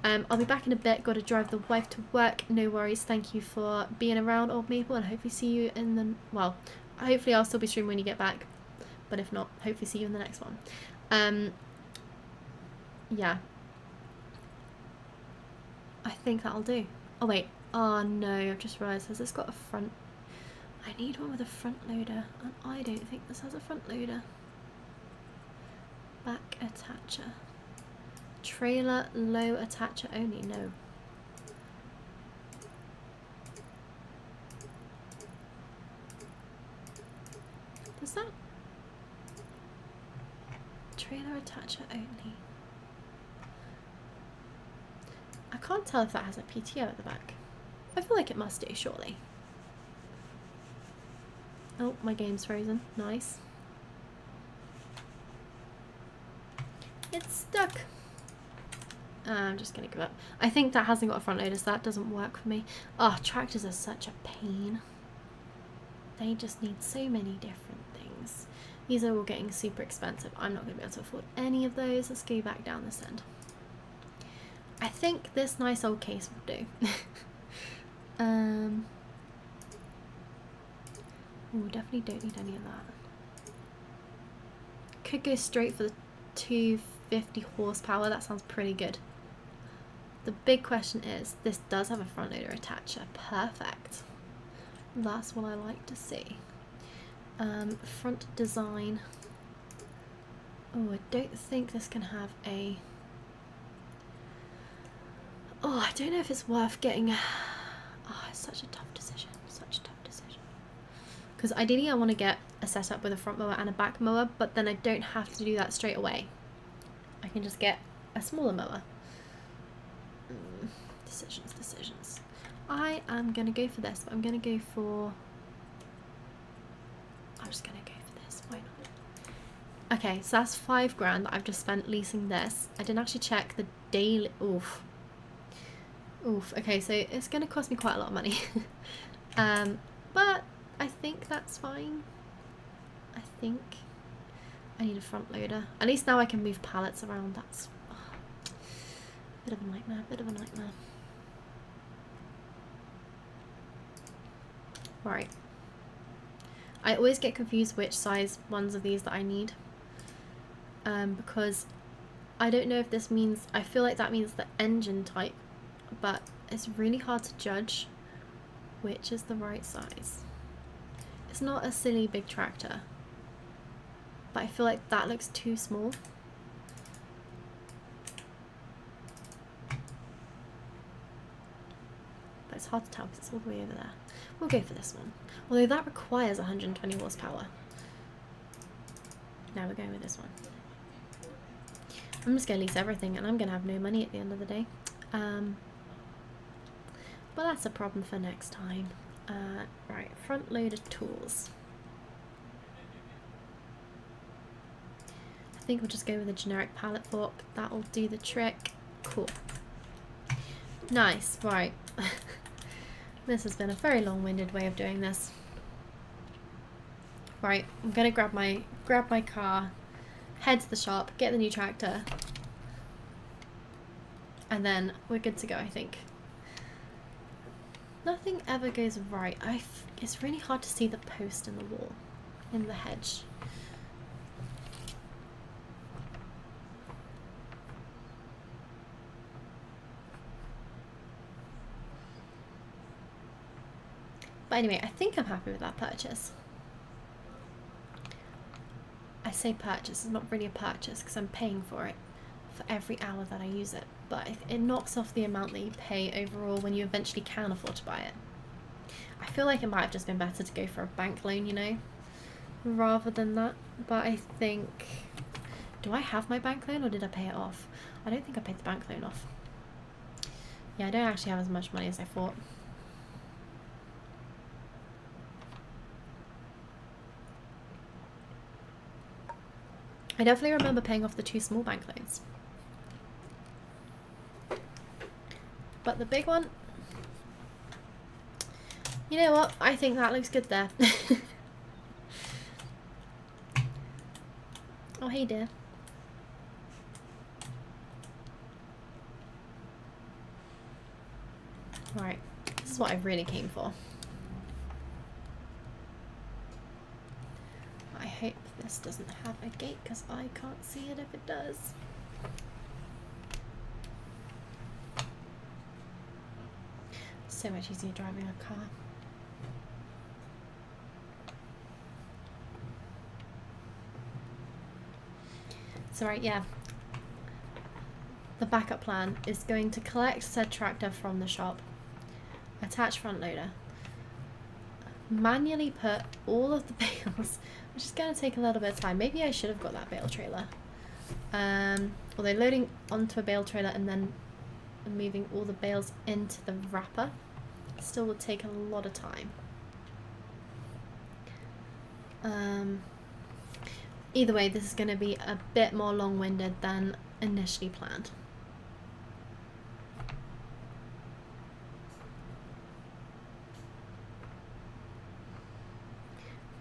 I'll be back in a bit, got to drive the wife to work, no worries. Thank you for being around, Old Maple, and hopefully see you in the, well, hopefully I'll still be streaming when you get back, but if not, hopefully see you in the next one. Yeah. I think that'll do. Oh wait, oh no, I've just realised, has this got a front? I need one with a front loader, and I don't think this has a front loader. Back attacher. Trailer low attacher only, no. Does that? Trailer attacher only. I can't tell if that has a PTO at the back. I feel like it must do, surely. Oh, my game's frozen. Nice. It's stuck. I'm just gonna give up. I think that hasn't got a front loader, so that doesn't work for me. Oh, tractors are such a pain. They just need so many different things. These are all getting super expensive. I'm not gonna be able to afford any of those. Let's go back down this end. I think this nice old case will do. Oh, definitely don't need any of that. Could go straight for the 250 horsepower. That sounds pretty good. The big question is, this does have a front loader attacher. Perfect. That's what I like to see. Front design. Oh, I don't think this can have a... Oh, I don't know if it's worth getting... Oh, it's such a tough decision. Such a tough decision. Because ideally I want to get a setup with a front mower and a back mower, but then I don't have to do that straight away. I can just get a smaller mower. Decisions, decisions. I am going to go for this, but I'm going to go for... I'm just going to go for this. Why not? Okay, so that's £5,000 that I've just spent leasing this. I didn't actually check the daily... Oof. Oof. Okay, so it's going to cost me quite a lot of money. But I think that's fine. I think I need a front loader. At least now I can move pallets around. That's bit of a nightmare, bit of a nightmare. Right. I always get confused which size ones of these that I need. Because I don't know if this means, I feel like that means the engine type, but it's really hard to judge which is the right size. It's not a silly big tractor, but I feel like that looks too small. But it's hard to tell because it's all the way over there. We'll go for this one. Although that requires 120 horsepower. Now we're going with this one. I'm just going to lease everything and I'm going to have no money at the end of the day. But that's a problem for next time. Right, front loaded tools. I think we'll just go with a generic pallet fork. That'll do the trick. Cool. Nice, right. This has been a very long-winded way of doing this. Right, I'm gonna grab my car, head to the shop, get the new tractor, and then we're good to go, I think. Nothing ever goes right. It's really hard to see the post in the wall, in the hedge. But anyway, I think I'm happy with that purchase. I say purchase, it's not really a purchase because I'm paying for it for every hour that I use it. But it knocks off the amount that you pay overall when you eventually can afford to buy it. I feel like it might have just been better to go for a bank loan, you know, rather than that. But I think... Do I have my bank loan or did I pay it off? I don't think I paid the bank loan off. Yeah, I don't actually have as much money as I thought. I definitely remember paying off the 2 small bank loans. But the big one, you know what? I think that looks good there. Oh, hey dear. Alright, this is what I really came for. I hope this doesn't have a gate because I can't see it if it does. So much easier driving a car. So right, yeah. The backup plan is going to collect said tractor from the shop, attach front loader, manually put all of the bales, which is going to take a little bit of time. Maybe I should have got that bale trailer. Although loading onto a bale trailer and then moving all the bales into the wrapper still would take a lot of time. Either way, this is going to be a bit more long-winded than initially planned.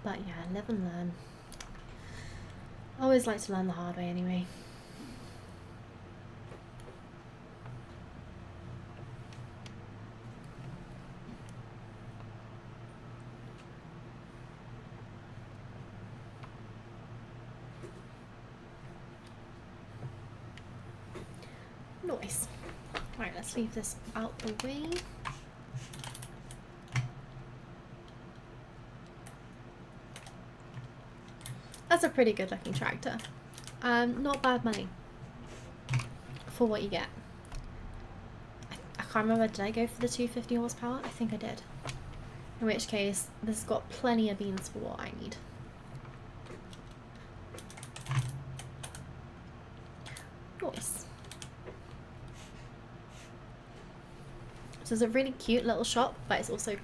But yeah, live and learn. I always like to learn the hard way anyway. Nice. Right, let's leave this out the way. That's a pretty good looking tractor. Not bad money for what you get. I can't remember, did I go for the 250 horsepower? I think I did. In which case, this has got plenty of beans for what I need. Nice. So it's a really cute little shop, but it's also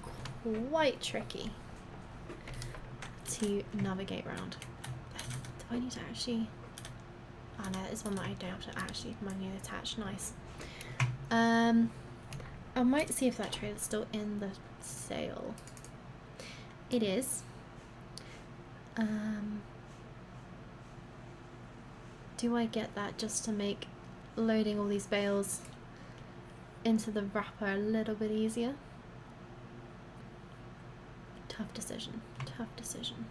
quite tricky to navigate around. Do I need to actually... Oh no, it's one that I don't have to actually manually attach. Nice. I might see if that trailer's still in the sale. It is. Do I get that just to make loading all these bales into the wrapper a little bit easier? Tough decision. Tough decision.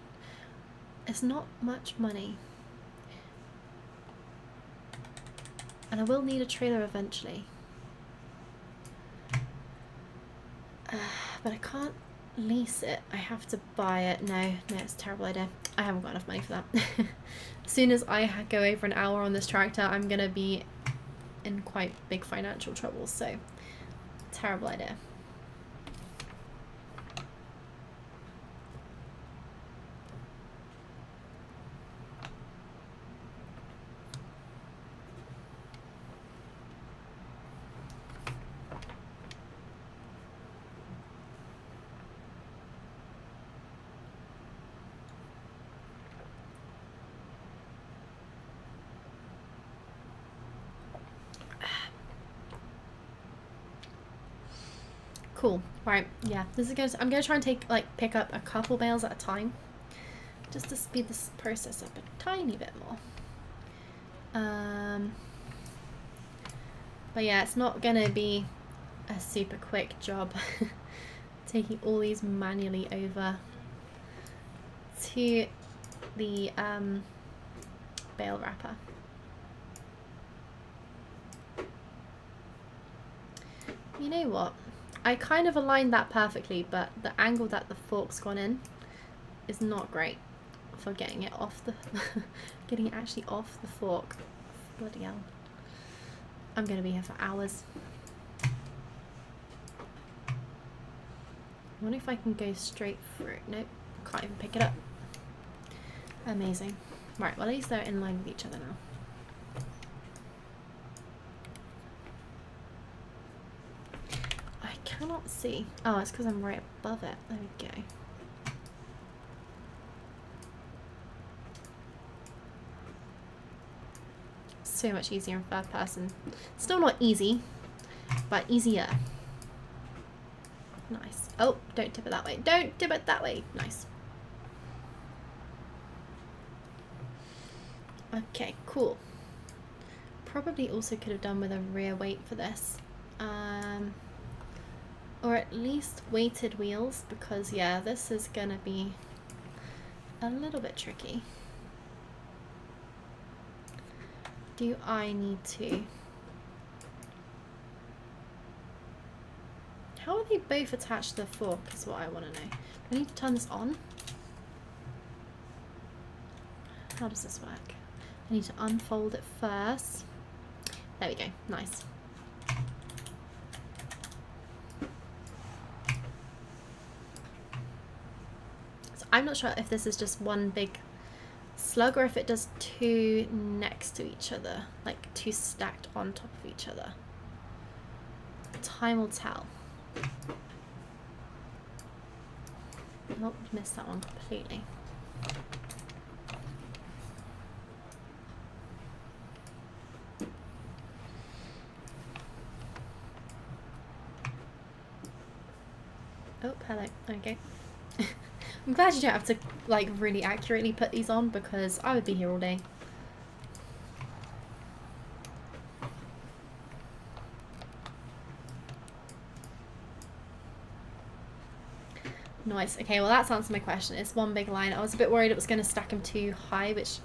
It's not much money. And I will need a trailer eventually. But I can't lease it. I have to buy it. No, it's a terrible idea. I haven't got enough money for that. As soon as I go over an hour on this tractor, I'm going to be in quite big financial trouble. So, terrible idea. Cool. Right, yeah. This is good. I'm gonna try and pick up a couple bales at a time, just to speed this process up a tiny bit more. But yeah, it's not gonna be a super quick job taking all these manually over to the bale wrapper. You know what? I kind of aligned that perfectly, but the angle that the fork's gone in is not great for getting it off the getting it actually off the fork. Bloody hell. I'm gonna be here for hours. I wonder if I can go straight through. Nope, can't even pick it up. Amazing. Right, well at least they're in line with each other now. I cannot see. Oh, it's because I'm right above it. There we go. So much easier in third person. Still not easy, but easier. Nice. Oh, don't tip it that way. Don't tip it that way. Nice. Okay, cool. Probably also could have done with a rear weight for this. Or at least weighted wheels, because yeah, this is gonna be a little bit tricky. Do I need to? How are they both attached to the fork is what I want to know. Do I need to turn this on? How does this work? I need to unfold it first. There we go. Nice. So I'm not sure if this is just one big slug or if it does two next to each other, like two stacked on top of each other. Time will tell. Oh, missed that one completely. Oh, hello. Okay. I'm glad you don't have to like really accurately put these on, because I would be here all day. Nice. Okay, well that's answered my question. It's one big line. I was a bit worried it was going to stack them too high, which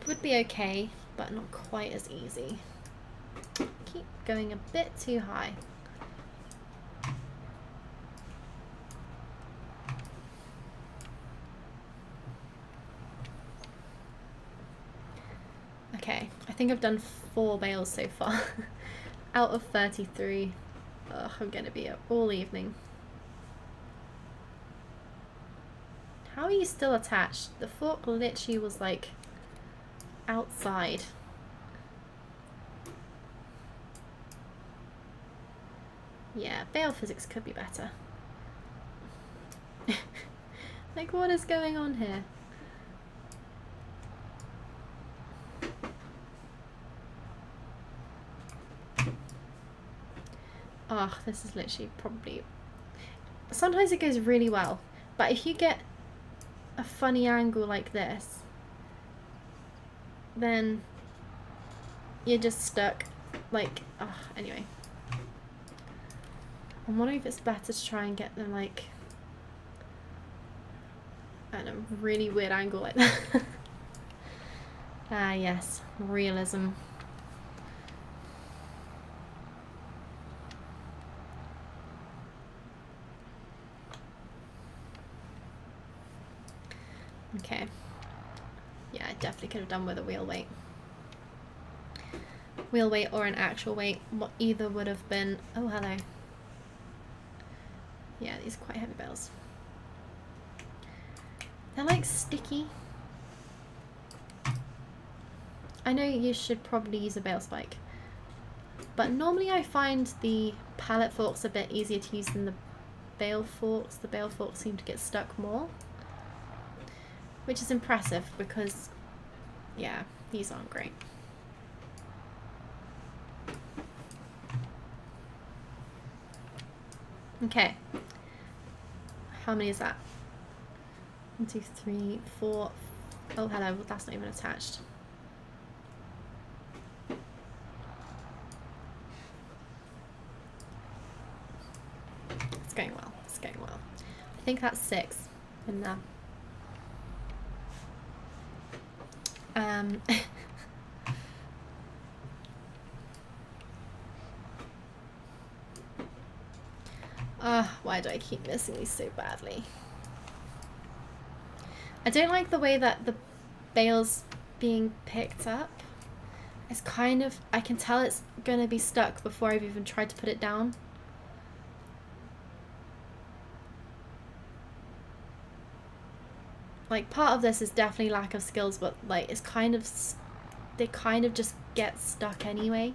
would be okay, but not quite as easy. Keep going a bit too high. Okay, I think I've done 4 bales so far out of 33. Ugh, I'm gonna be up all evening. How are you still attached? The fork literally was like outside. Yeah, bale physics could be better. Like, what is going on here? Oh, this is literally probably... Sometimes it goes really well, but if you get a funny angle like this, then you're just stuck. Like, oh, anyway. I'm wondering if it's better to try and get them like at a really weird angle like that. Ah, yes, realism. Okay. Yeah, I definitely could have done with a wheel weight. Wheel weight or an actual weight. What either would have been... Oh, hello. Yeah, these are quite heavy bales. They're like sticky. I know you should probably use a bale spike, but normally I find the pallet forks a bit easier to use than the bale forks. The bale forks seem to get stuck more, which is impressive because, yeah, these aren't great. Okay. How many is that? 1, 2, 3, 4. Oh, hello. That's not even attached. It's going well. It's going well. I think that's 6 in there. Why do I keep missing these so badly? I don't like the way that the bale's being picked up. It's kind of, I can tell it's gonna be stuck before I've even tried to put it down. Like, part of this is definitely lack of skills, but like, it's kind of, they kind of just get stuck anyway.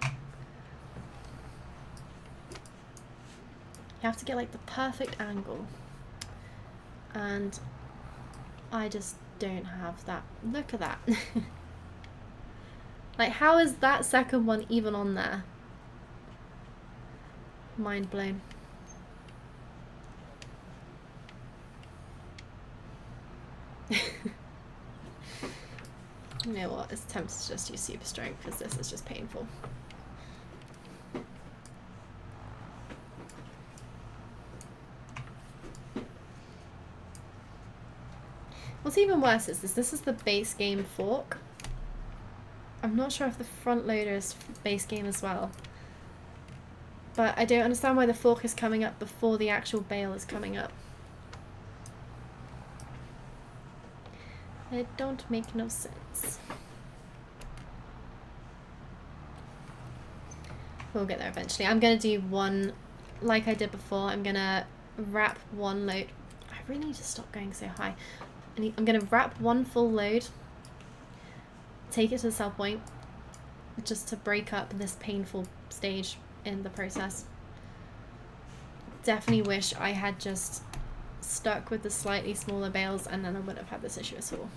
You have to get like the perfect angle, and I just don't have that. Look at that. Like, how is that second one even on there? Mind blown. You know what, it's tempted to just use super strength because this is just painful. What's even worse is this is the base game fork. I'm not sure if the front loader is base game as well. But I don't understand why the fork is coming up before the actual bale is coming up. It don't make no sense. We'll get there eventually. I'm going to do one, like I did before, I'm going to wrap one load. I really need to stop going so high. I'm going to wrap one full load, take it to the sell point, just to break up this painful stage in the process. Definitely wish I had just stuck with the slightly smaller bales, and then I wouldn't have had this issue at all.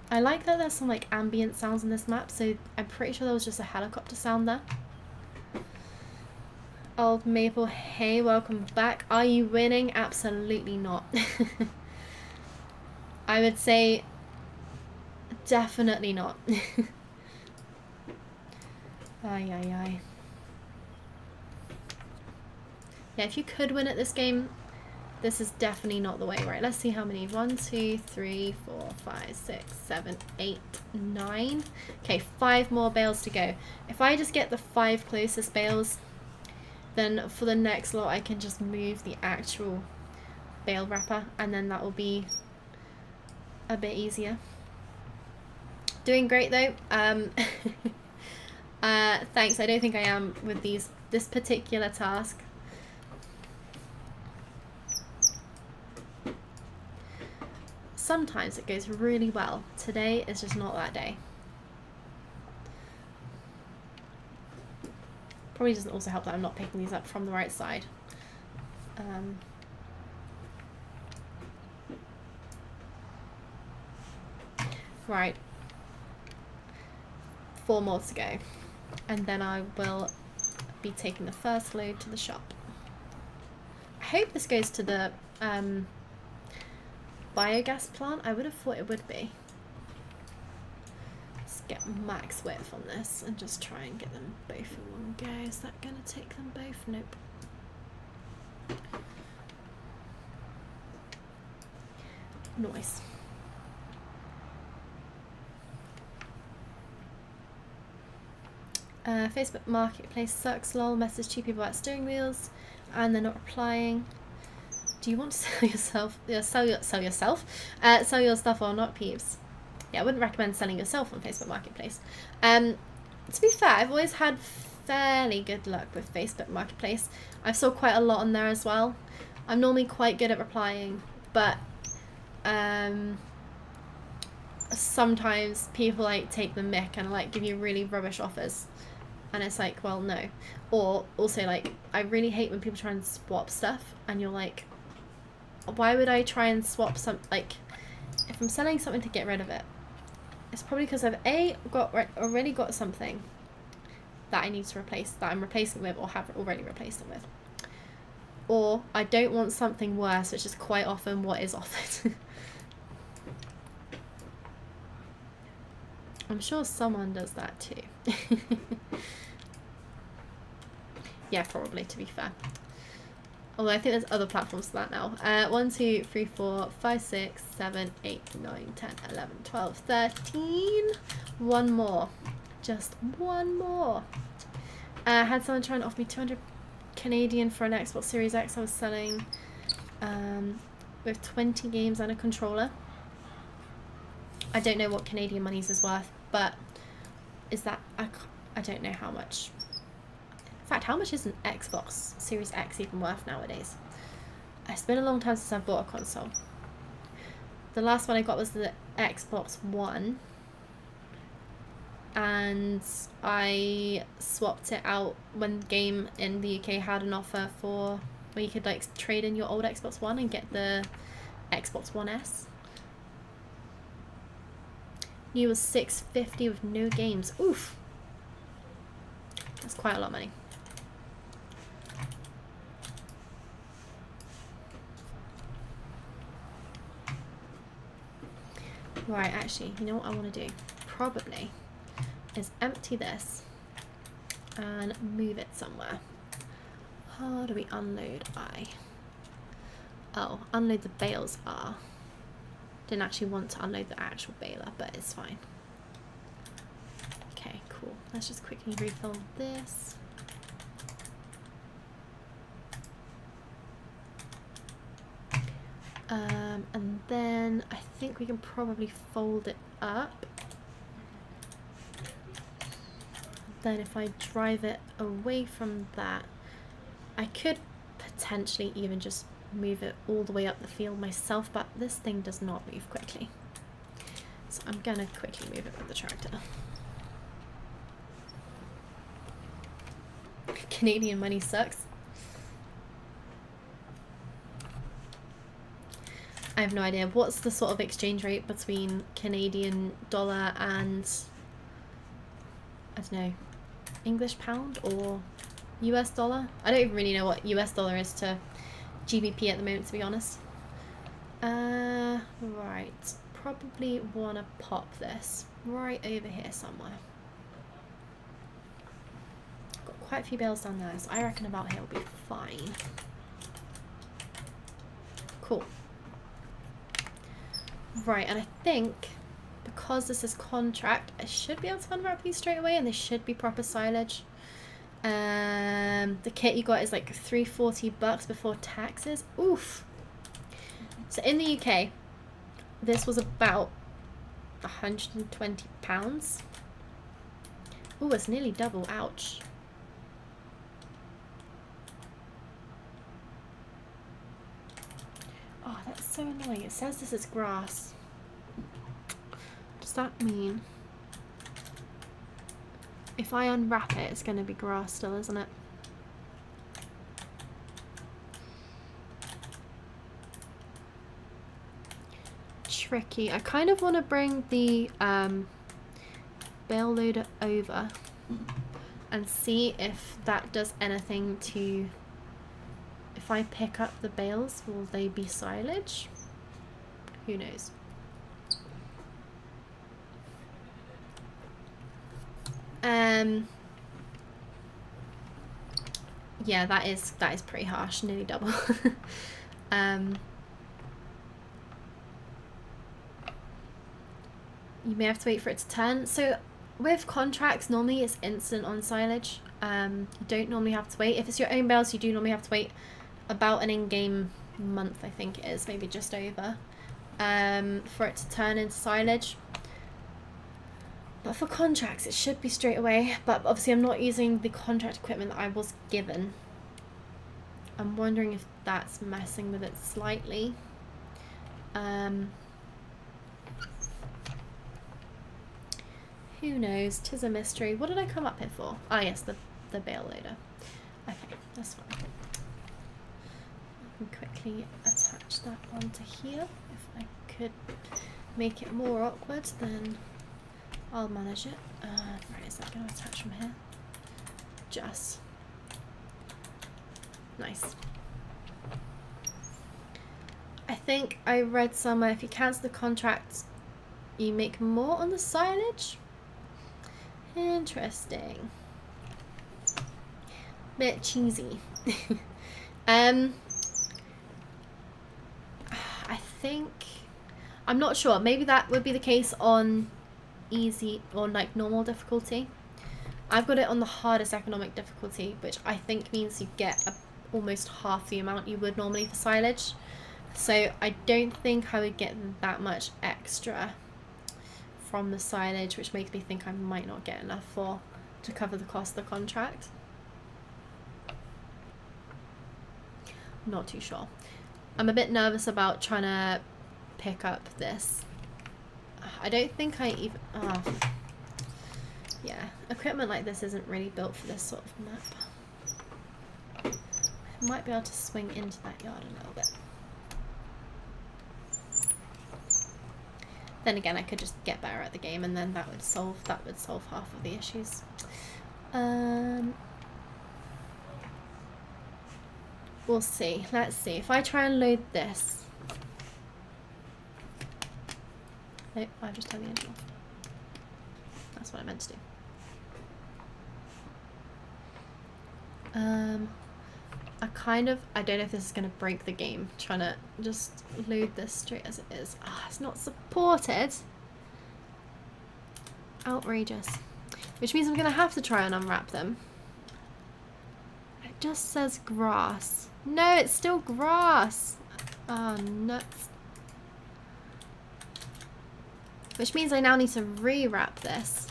I like that there's some like ambient sounds in this map, so I'm pretty sure there was just a helicopter sound there. Old Maple, hey, welcome back. Are you winning? Absolutely not. I would say definitely not. Ay, ay, ay. Yeah, if you could win at this game, This is definitely not the way. Right, let's see how many. 1, 2, 3, 4, 5, 6, 7, 8, 9. Okay, 5 more bales to go. If I just get the 5 closest bales, then for the next lot I can just move the actual bale wrapper, and then that will be a bit easier. Doing great though. Thanks. I don't think I am with this particular task. Sometimes it goes really well. Today is just not that day. Probably doesn't also help that I'm not picking these up from the right side. Right. 4 more to go. And then I will be taking the first load to the shop. I hope this goes to the biogas plant. I would have thought it would be. Let's get max width on this and just try and get them both in one go. Is that going to take them both? Nope. Nice. Facebook Marketplace sucks, lol. Message 2 people about steering wheels and they're not replying. Do you want to sell yourself? Sell your stuff or not, peeps? Yeah, I wouldn't recommend selling yourself on Facebook Marketplace. To be fair, I've always had fairly good luck with Facebook Marketplace. I've sold quite a lot on there as well. I'm normally quite good at replying, but sometimes people like take the mick and like give you really rubbish offers. And it's like, well, no. Or also, like, I really hate when people try and swap stuff and you're like, why would I try and swap some, like, if I'm selling something to get rid of it, it's probably because I've already got something that I need to replace, that I'm replacing with or have already replaced it with. Or I don't want something worse, which is quite often what is offered. I'm sure someone does that too. Yeah, probably, to be fair. Although I think there's other platforms for that now. 1, 2, 3, 4, 5, 6, 7, 8, 9, 10, 11, 12, 13. One more. Just one more. Had someone try and offer me 200 Canadian for an Xbox Series X I was selling with 20 games and a controller. I don't know what Canadian monies is worth, but is that... I don't know how much... In fact, how much is an Xbox Series X even worth nowadays? It's been a long time since I've bought a console. The last one I got was the Xbox One. And I swapped it out when the game in the UK had an offer for where you could like trade in your old Xbox One and get the Xbox One S. New was $6.50 with no games. Oof. That's quite a lot of money. Right, actually, you know what I want to do? Probably is empty this and move it somewhere. How do we unload Oh, unload the bales are. Didn't actually want to unload the actual baler, but it's fine. Okay, cool. Let's just quickly refill this. And then I think we can probably fold it up. Then if I drive it away from that, I could potentially even just move it all the way up the field myself, but this thing does not move quickly. So I'm gonna quickly move it with the tractor. Canadian money sucks. I have no idea. What's the sort of exchange rate between Canadian dollar and, I don't know, English pound or US dollar? I don't even really know what US dollar is to GBP at the moment, to be honest. Right. Probably want to pop this right over here somewhere. Got quite a few bales down there, so I reckon about here will be fine. Cool. Right, and I think because this is contract, I should be able to unwrap these straight away, and they should be proper silage. The kit you got is like $340 before taxes. Oof. So in the UK, this was about £120. Oh, it's nearly double. Ouch. Oh, that's so annoying. It says this is grass. Does that mean if I unwrap it, it's going to be grass still, isn't it? Tricky. I kind of want to bring the bale loader over and see if that does anything to... If I pick up the bales, will they be silage? Who knows? Yeah, that is pretty harsh, nearly double. You may have to wait for it to turn. So with contracts, normally it's instant on silage. You don't normally have to wait. If it's your own bales, you do normally have to wait about an in-game month, I think it is, maybe just over, for it to turn into silage. But for contracts, it should be straight away. But obviously I'm not using the contract equipment that I was given. I'm wondering if that's messing with it slightly. Who knows? 'Tis a mystery. What did I come up here for? Ah, yes, the bale loader. Okay, that's fine. I can quickly attach that onto here. If I could make it more awkward, then I'll manage it. Right, is that going to attach from here? Just. Nice. I think I read somewhere if you cancel the contract, you make more on the silage. Interesting. Bit cheesy. I think, I'm not sure. Maybe that would be the case on easy or like normal difficulty. I've got it on the hardest economic difficulty, which I think means you get almost half the amount you would normally for silage. So I don't think I would get that much extra from the silage, which makes me think I might not get enough to cover the cost of the contract. I'm not too sure. I'm a bit nervous about trying to pick up this. I don't think I even... Oh. Yeah, equipment like this isn't really built for this sort of map. I might be able to swing into that yard a little bit. Then again, I could just get better at the game, and then that would solve half of the issues. We'll see. Let's see. If I try and load this. Nope, I just turned the engine off. That's what I meant to do. I don't know if this is going to break the game, trying to just load this straight as it is. Ah, it's not supported. Outrageous. Which means I'm going to have to try and unwrap them. It just says grass. No, it's still grass. Oh, nuts. Which means I now need to rewrap this.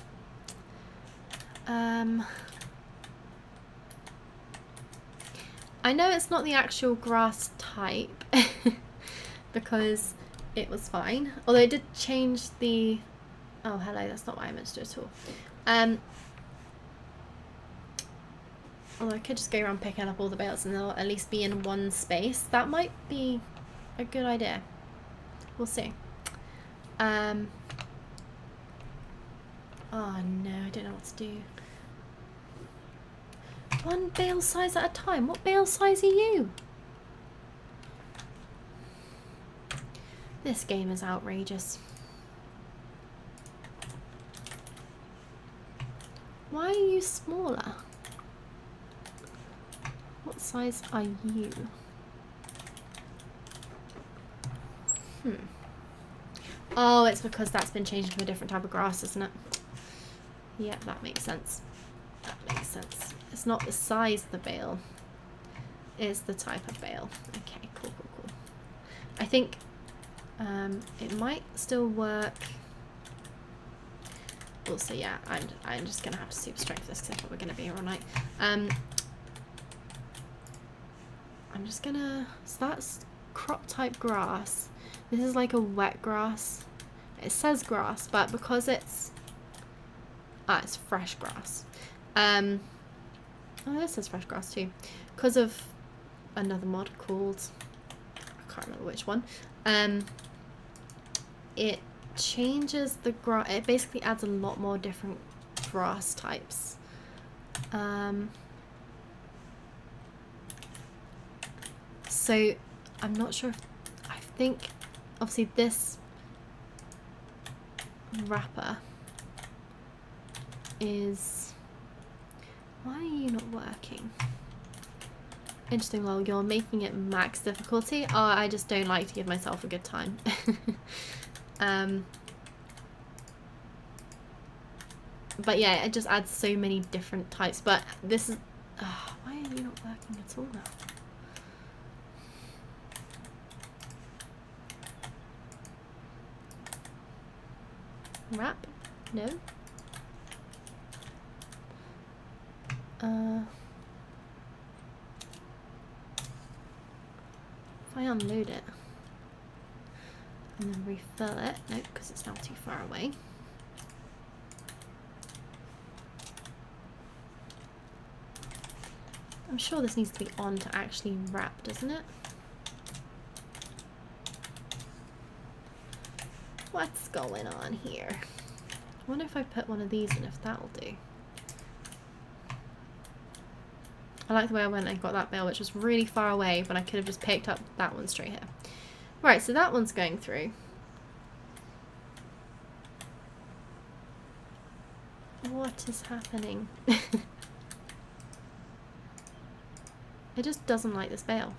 I know it's not the actual grass type because it was fine. Although it did change the... Oh, hello, that's not what I meant to do at all. Although I could just go around picking up all the bales and they'll at least be in one space. That might be a good idea. We'll see. Oh no, I don't know what to do. One bale size at a time. What bale size are you? This game is outrageous. Why are you smaller? What size are you? Oh, it's because that's been changed to a different type of grass, isn't it? Yeah, that makes sense. That makes sense. It's not the size of the bale. It's the type of bale. Okay, cool, cool, cool. I think it might still work. Also, yeah, I'm just gonna have to super strength this because I thought we're gonna be here all night. I'm just gonna. So that's crop type grass. This is like a wet grass. It says grass, but because it's fresh grass. Oh, this says fresh grass too, because of another mod called, I can't remember which one. It changes the grass. It basically adds a lot more different grass types. So I'm not sure if, I think obviously this wrapper is, why are you not working? Interesting. Well, you're making it max difficulty. Oh, I just don't like to give myself a good time. But yeah, it just adds so many different types. But this is, why are you not working at all now? Wrap? No. If I unload it and then refill it, nope, because it's now too far away. I'm sure this needs to be on to actually wrap, doesn't it? What's going on here? I wonder if I put one of these in, if that'll do. I like the way I went and got that bale, which was really far away, but I could have just picked up that one straight here. Right, so that one's going through. What is happening? It just doesn't like this bale.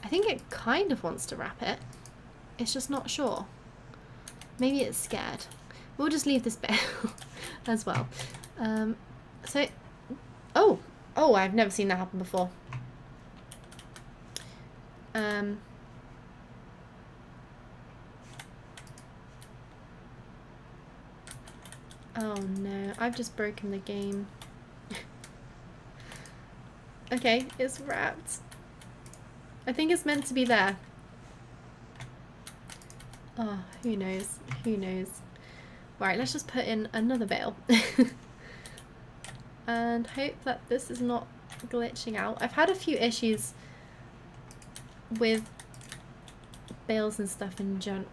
I think it kind of wants to wrap it. It's just not sure. Maybe it's scared. We'll just leave this bale as well. Oh, I've never seen that happen before. Oh no, I've just broken the game. Okay, it's wrapped. I think it's meant to be there. Oh, who knows? Who knows? Right, let's just put in another bale. And hope that this is not glitching out. I've had a few issues with bales and stuff in general.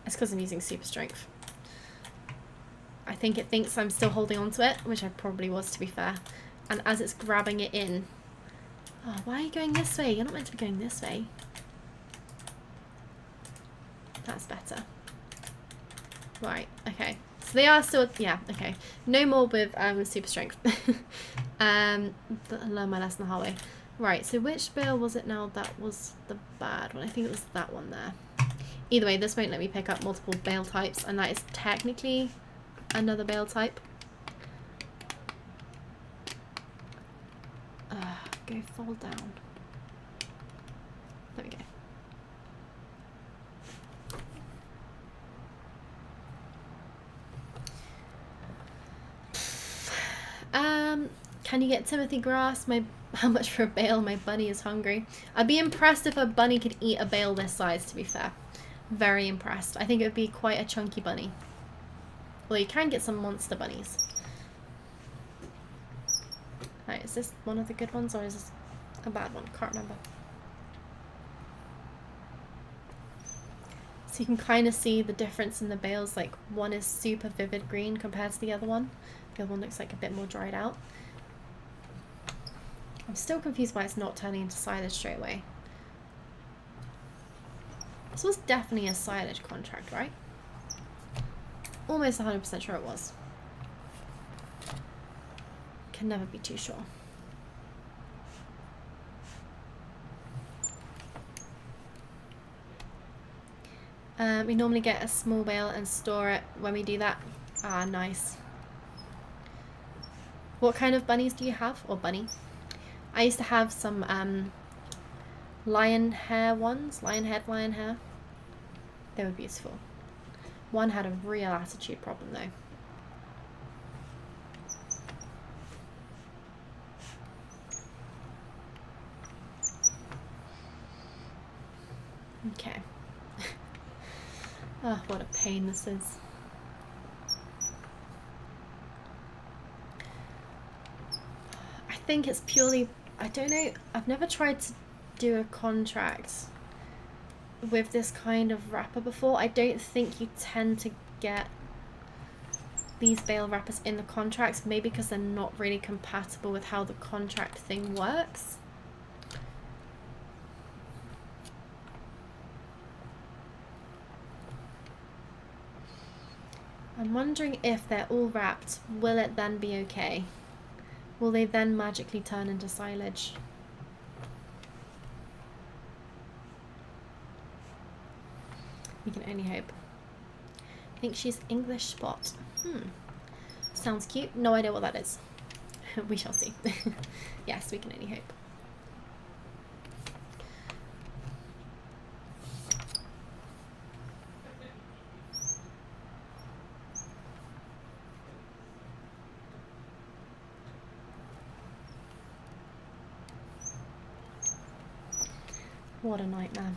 It's because I'm using super strength. I think it thinks I'm still holding on to it, which I probably was, to be fair. And as it's grabbing it in... Oh, why are you going this way? You're not meant to be going this way. That's better. Right, okay. So they are still... Yeah, okay. No more with super strength. I learned my lesson the hard way. Right, so which bale was it now that was the bad one? I think it was that one there. Either way, this won't let me pick up multiple bale types, and that is technically another bale type. Go fall down. There we go. Can you get Timothy grass? How much for a bale? My bunny is hungry. I'd be impressed if a bunny could eat a bale this size, to be fair. Very impressed. I think it would be quite a chunky bunny. Well, you can get some monster bunnies. Right, is this one of the good ones or is this a bad one? Can't remember. So you can kind of see the difference in the bales. Like, one is super vivid green compared to the other one. The other one looks like a bit more dried out. I'm still confused why it's not turning into silage straight away. This was definitely a silage contract, right? Almost 100% sure it was. Can never be too sure. We normally get a small bale and store it when we do that. Ah, nice. What kind of bunnies do you have? Or bunny? I used to have some lion hair ones. Lion head, lion hair. They were beautiful. One had a real attitude problem though. Okay. Oh, what a pain this is. I think it's purely, I don't know, I've never tried to do a contract with this kind of wrapper before. I don't think you tend to get these bale wrappers in the contracts, maybe because they're not really compatible with how the contract thing works. I'm wondering if they're all wrapped, will it then be okay? Will they then magically turn into silage? We can only hope. I think she's English spot. Sounds cute. No idea what that is. We shall see. Yes, we can only hope. What a nightmare.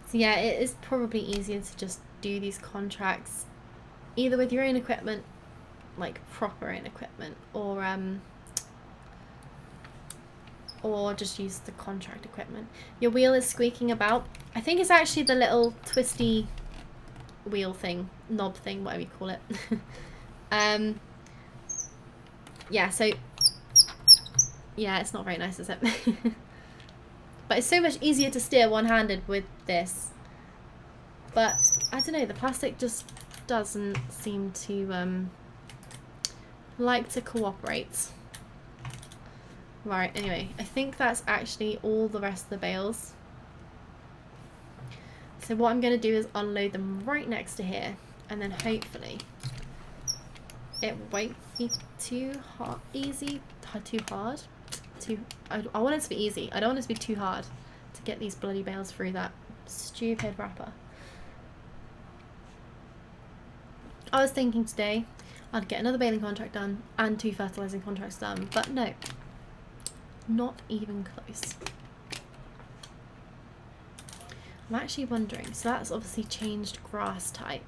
So yeah, it is probably easier to just do these contracts either with your own equipment, like proper own equipment, or just use the contract equipment. Your wheel is squeaking about. I think it's actually the little twisty wheel thing, knob thing, whatever you call it. Yeah, so yeah, it's not very nice, is it? But it's so much easier to steer one-handed with this. But I don't know, the plastic just doesn't seem to like to cooperate. Right, anyway, I think that's actually all the rest of the bales. So what I'm going to do is unload them right next to here, and then hopefully it won't be too hard, I want it to be easy. I don't want it to be too hard to get these bloody bales through that stupid wrapper. I was thinking today I'd get another baling contract done and 2 fertilizing contracts done, but no, not even close. I'm actually wondering, so that's obviously changed grass type.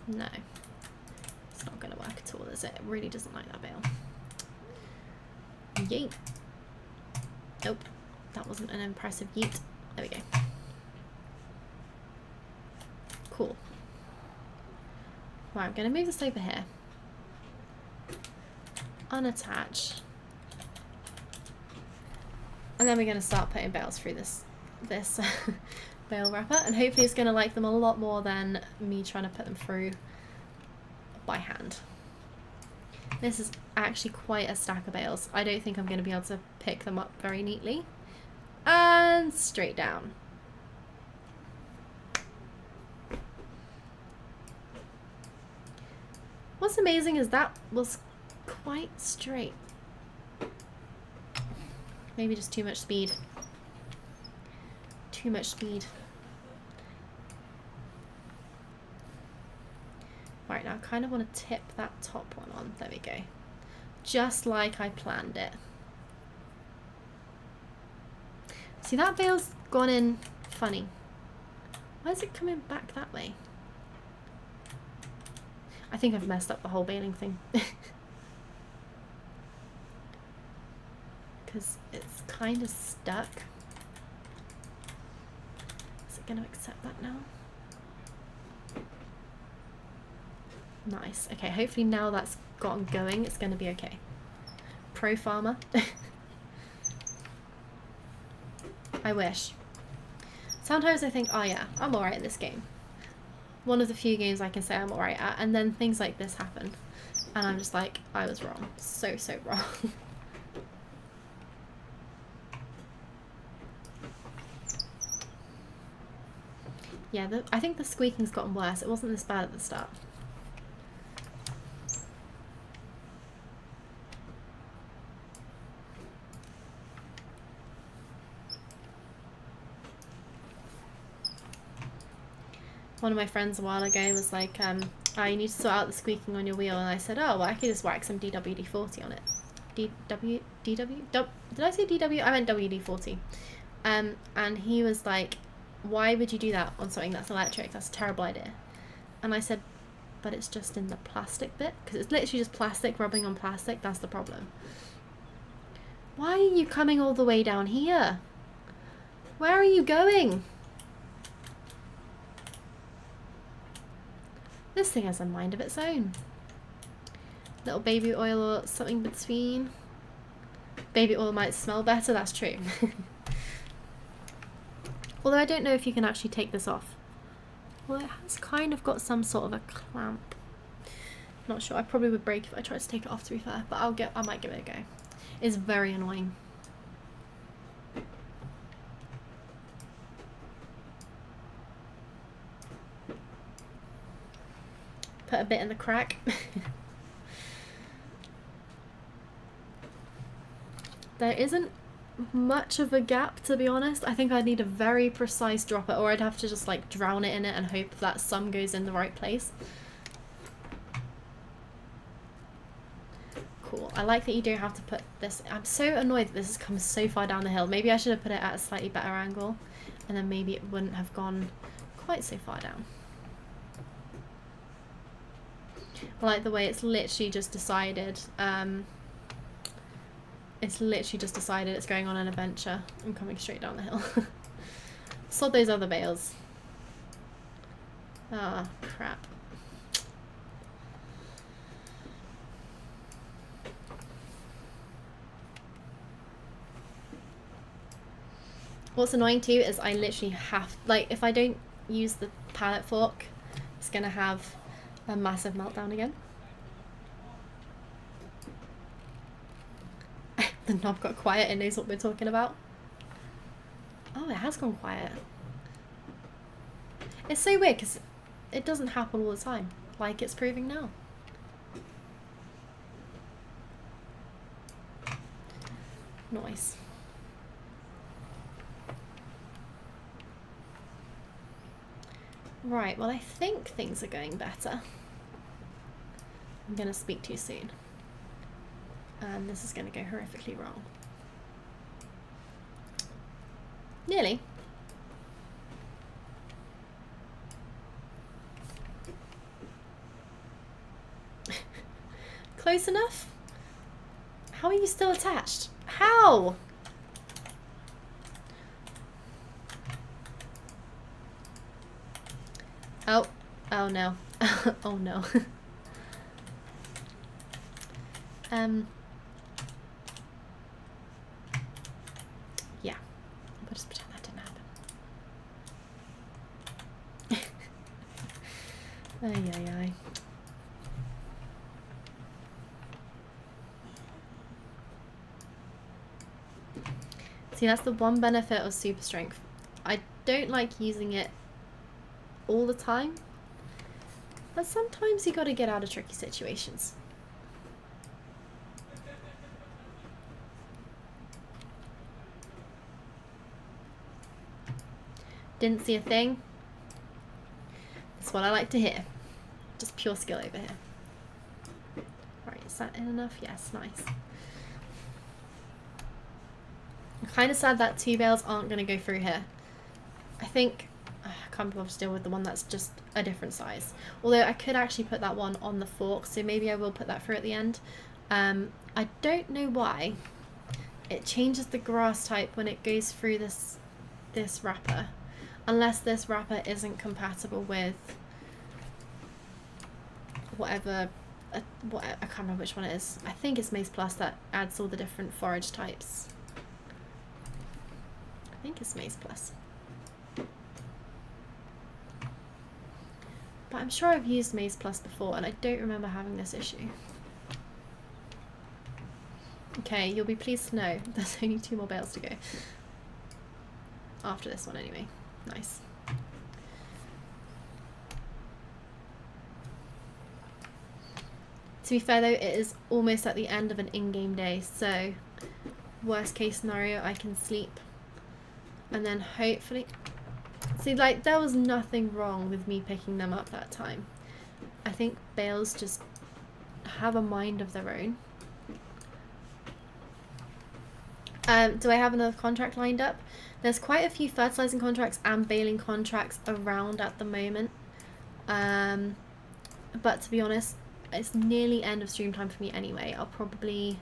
No, it's not going to work at all, is it? It really doesn't like that bale. Yeet. Nope, that wasn't an impressive yeet. There we go. Cool. Right, I'm going to move this over here. Unattach. And then we're going to start putting bales through this bale wrapper, and hopefully it's going to like them a lot more than me trying to put them through by hand. This is actually quite a stack of bales. I don't think I'm going to be able to pick them up very neatly. And straight down. What's amazing is that was quite straight. Maybe just too much speed. Too much speed. Right, now I kind of want to tip that top one on. There we go. Just like I planned it. See, that bale's gone in funny. Why is it coming back that way? I think I've messed up the whole baling thing. Because it's kind of stuck. Is it going to accept that now? Nice. Okay, hopefully now that's gotten going, it's going to be okay. Pro farmer. I wish. Sometimes I think, oh yeah, I'm alright at this game. One of the few games I can say I'm alright at, and then things like this happen. And I'm just like, I was wrong. So wrong. Yeah, I think the squeaking's gotten worse. It wasn't this bad at the start. One of my friends a while ago was like, oh, you need to sort out the squeaking on your wheel. And I said, oh, well, I could just whack some DWD-40 on it. DW? Did I say DW? I meant WD-40. And he was like, why would you do that on something that's electric? That's a terrible idea. And I said, but it's just in the plastic bit. Because it's literally just plastic rubbing on plastic. That's the problem. Why are you coming all the way down here? Where are you going? This thing has a mind of its own. Little baby oil or something between. Baby oil might smell better, that's true. Although I don't know if you can actually take this off. Well, it has kind of got some sort of a clamp. Not sure, I probably would break if I tried to take it off, to be fair, but I might give it a go. It's very annoying. Put a bit in the crack. There isn't much of a gap, to be honest. I think I'd need a very precise dropper, or I'd have to just like drown it in it and hope that some goes in the right place. Cool. I like that you don't have to put this. I'm so annoyed that this has come so far down the hill. Maybe I should have put it at a slightly better angle, and then maybe it wouldn't have gone quite so far down. I like the way it's literally just decided. It's literally just decided it's going on an adventure and coming straight down the hill. Sod those other bales. Ah, crap. What's annoying too is I literally have, like, if I don't use the pallet fork, it's gonna have a massive meltdown again. The knob got quiet, it knows what we're talking about. Oh, it has gone quiet. It's so weird because it doesn't happen all the time, like it's proving now. Nice. Right, well I think things are going better. I'm gonna speak too soon. And this is going to go horrifically wrong. Nearly. Close enough? How are you still attached? How? Oh. Oh no. Oh no. Yeah, we'll just pretend that didn't happen. Ay, ay, ay. See, that's the one benefit of super strength. I don't like using it all the time, but sometimes you gotta get out of tricky situations. Didn't see a thing. That's what I like to hear. Just pure skill over here. Right, is that in enough? Yes, nice. I'm kind of sad that 2 bales aren't going to go through here. I think I can't be bothered to deal with the one that's just a different size. Although I could actually put that one on the fork, so maybe I will put that through at the end. I don't know why it changes the grass type when it goes through this wrapper. Unless this wrapper isn't compatible with whatever, I can't remember which one it is. I think it's Maze Plus that adds all the different forage types. I think it's Maze Plus. But I'm sure I've used Maze Plus before and I don't remember having this issue. Okay, you'll be pleased to know there's only 2 more bales to go. After this one anyway. Nice. To be fair though, it is almost at the end of an in-game day, so worst case scenario, I can sleep. And then hopefully... See, like, there was nothing wrong with me picking them up that time. I think bales just have a mind of their own. Do I have another contract lined up? There's quite a few fertilizing contracts and baling contracts around at the moment. But to be honest, it's nearly end of stream time for me anyway. I'll probably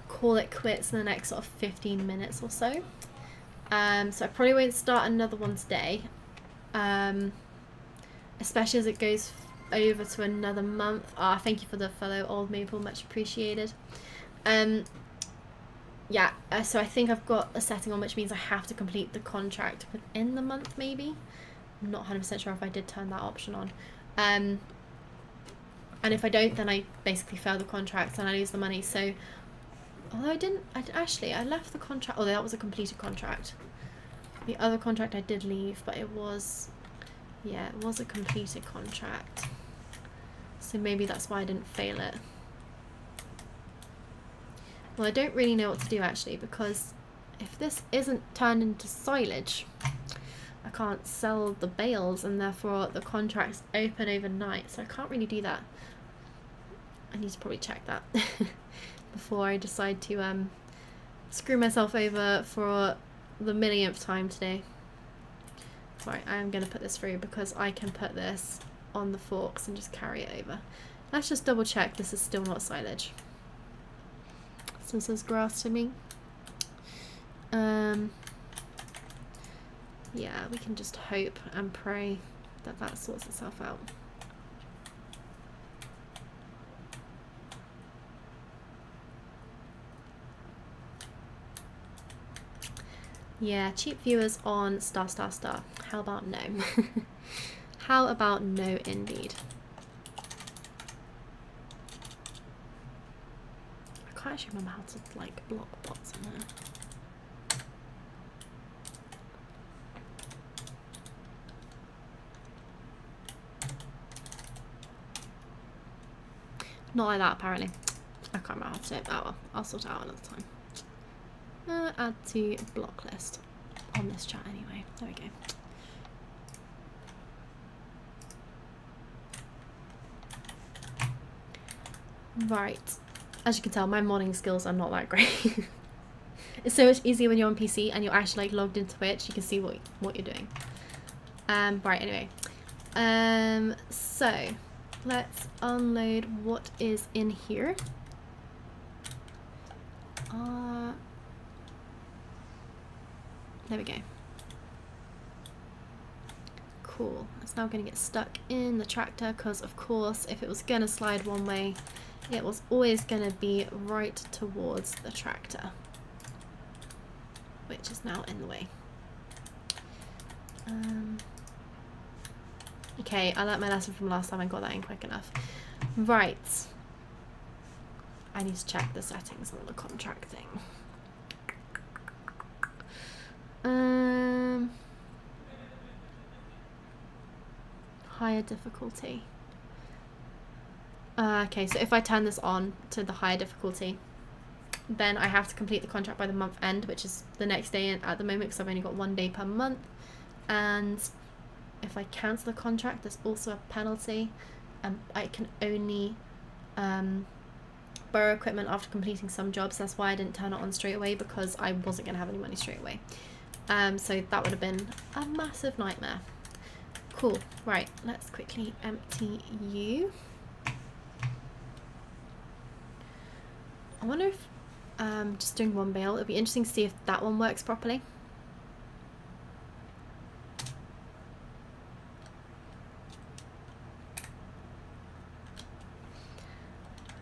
call it quits in the next sort of 15 minutes or so. So I probably won't start another one today. Especially as it goes over to another month. Thank you for the follow, Old Maple, much appreciated. Yeah, so I think I've got a setting on which means I have to complete the contract within the month maybe. I'm not 100% sure if I did turn that option on. And if I don't, then I basically fail the contract and I lose the money. So, although I left the contract, that was a completed contract. The other contract I did leave, but it was a completed contract. So maybe that's why I didn't fail it. Well, I don't really know what to do actually, because if this isn't turned into silage, I can't sell the bales and therefore the contract's open overnight, so I can't really do that. I need to probably check that before I decide to screw myself over for the millionth time today. Right, I am going to put this through because I can put this on the forks and just carry it over. Let's just double check this is still not silage. This says grass to me. Yeah, we can just hope and pray that that sorts itself out. Yeah, cheap viewers on star. How about no? How about no indeed? I can't actually remember how to like block bots on there. Not like that apparently. I can't remember how to do it. Oh well, I'll sort it out another time. Add to block list on this chat anyway. There we go. Right. As you can tell, my modding skills are not that great. It's so much easier when you're on PC and you're actually like logged into Twitch. You can see what you're doing. Right. Anyway. So let's unload what is in here. There we go. Cool. It's now going to get stuck in the tractor because, of course, if it was going to slide one way, it was always going to be right towards the tractor, which is now in the way. Okay, I learnt my lesson from last time. I got that in quick enough. Right. I need to check the settings on the contract thing. Higher difficulty. Okay, so if I turn this on to the higher difficulty, then I have to complete the contract by the month end, which is the next day at the moment because I've only got 1 day per month. And if I cancel the contract, there's also a penalty. I can only borrow equipment after completing some jobs. That's why I didn't turn it on straight away, because I wasn't going to have any money straight away. So that would have been a massive nightmare. Cool. Right, let's quickly empty you. I wonder if just doing one bale, it'd be interesting to see if that one works properly.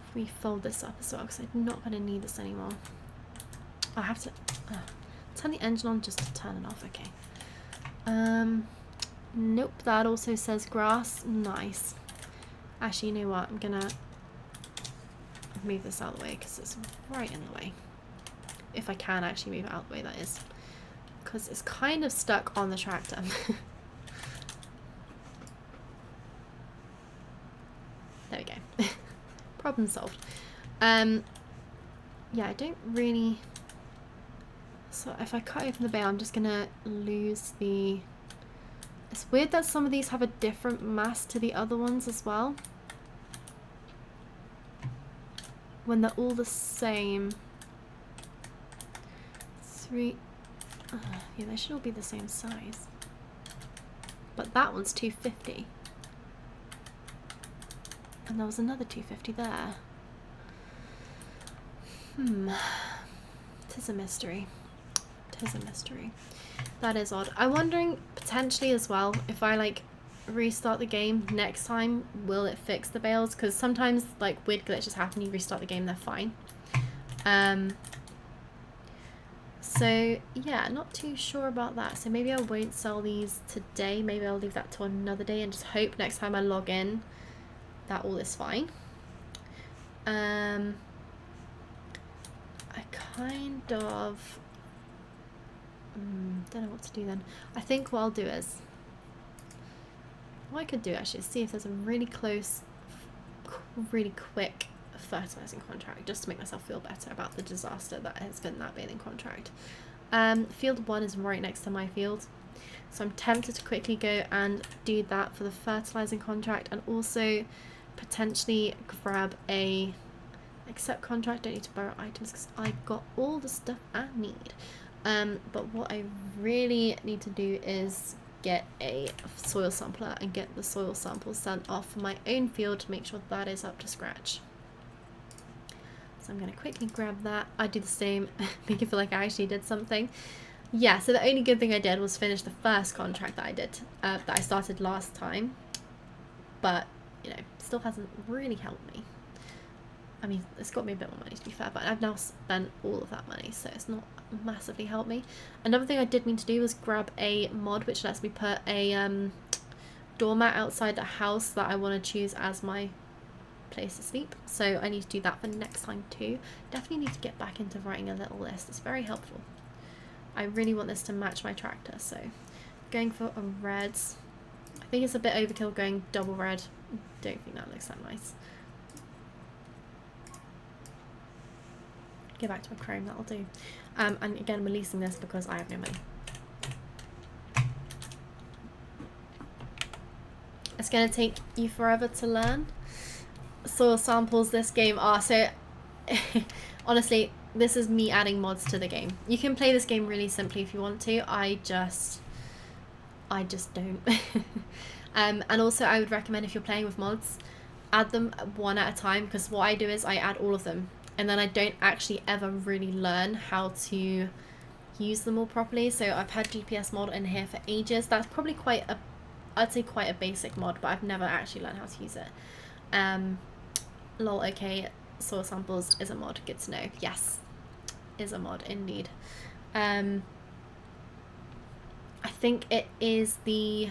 If we fold this up as well, because I'm not going to need this anymore. I have to turn the engine on just to turn it off. Okay. Nope, that also says grass. Nice. Actually, you know what? I'm gonna move this out of the way because it's right in the way. If I can actually move it out of the way, that is. Because it's kind of stuck on the tractor. There we go. Problem solved. Yeah, I don't really... So if I cut open the bale, I'm just gonna lose the... It's weird that some of these have a different mass to the other ones as well, when they're all the same. Yeah, they should all be the same size. But that one's 250. And there was another 250 there. Tis a mystery. Tis a mystery. That is odd. I'm wondering potentially as well, if I like restart the game next time, will it fix the bales? Because sometimes like weird glitches happen, you restart the game, they're fine. So yeah, not too sure about that. So maybe I won't sell these today. Maybe I'll leave that to another day and just hope next time I log in that all is fine. I kind of don't know what to do then. I think what I'll do is, what I could do actually is see if there's a really close, really quick fertilizing contract, just to make myself feel better about the disaster that has been that bathing contract. Field 1 is right next to my field, so I'm tempted to quickly go and do that for the fertilizing contract, and also potentially grab a accept contract. Don't need to borrow items because I got all the stuff I need. But what I really need to do is get a soil sampler and get the soil samples sent off for my own field to make sure that is up to scratch. So I'm going to quickly grab that. I do the same, make it feel like I actually did something. Yeah, so the only good thing I did was finish the first contract that I did, that I started last time. But, you know, still hasn't really helped me. I mean, it's got me a bit more money to be fair, but I've now spent all of that money, so it's not massively helped me. Another thing I did mean to do was grab a mod which lets me put a doormat outside the house that I want to choose as my place to sleep. So I need to do that for next time too. Definitely need to get back into writing a little list. It's very helpful. I really want this to match my tractor, so going for a red. I think it's a bit overkill going double red. Don't think that looks that nice. Go back to a chrome, that'll do. And again, I'm releasing this because I have no money. It's going to take you forever to learn. Soil samples this game are so... honestly, this is me adding mods to the game. You can play this game really simply if you want to. I just don't. And also I would recommend, if you're playing with mods, add them one at a time, because what I do is I add all of them, and then I don't actually ever really learn how to use them all properly. So I've had GPS mod in here for ages. That's probably quite a, I'd say quite a basic mod, but I've never actually learned how to use it. Lol, okay, soil samples is a mod, good to know. Yes, is a mod indeed. I think it is the,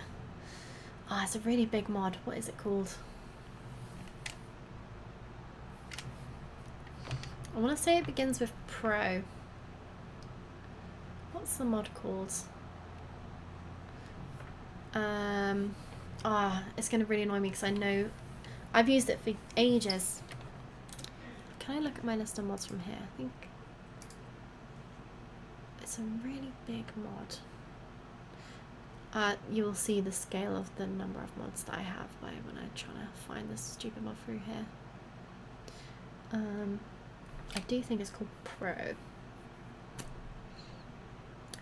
oh, it's a really big mod. What is it called? I want to say it begins with Pro. What's the mod called? It's going to really annoy me because I know I've used it for ages. Can I look at my list of mods from here? I think it's a really big mod. You'll see the scale of the number of mods that I have by when I'm trying to find this stupid mod through here. I do think it's called Pro.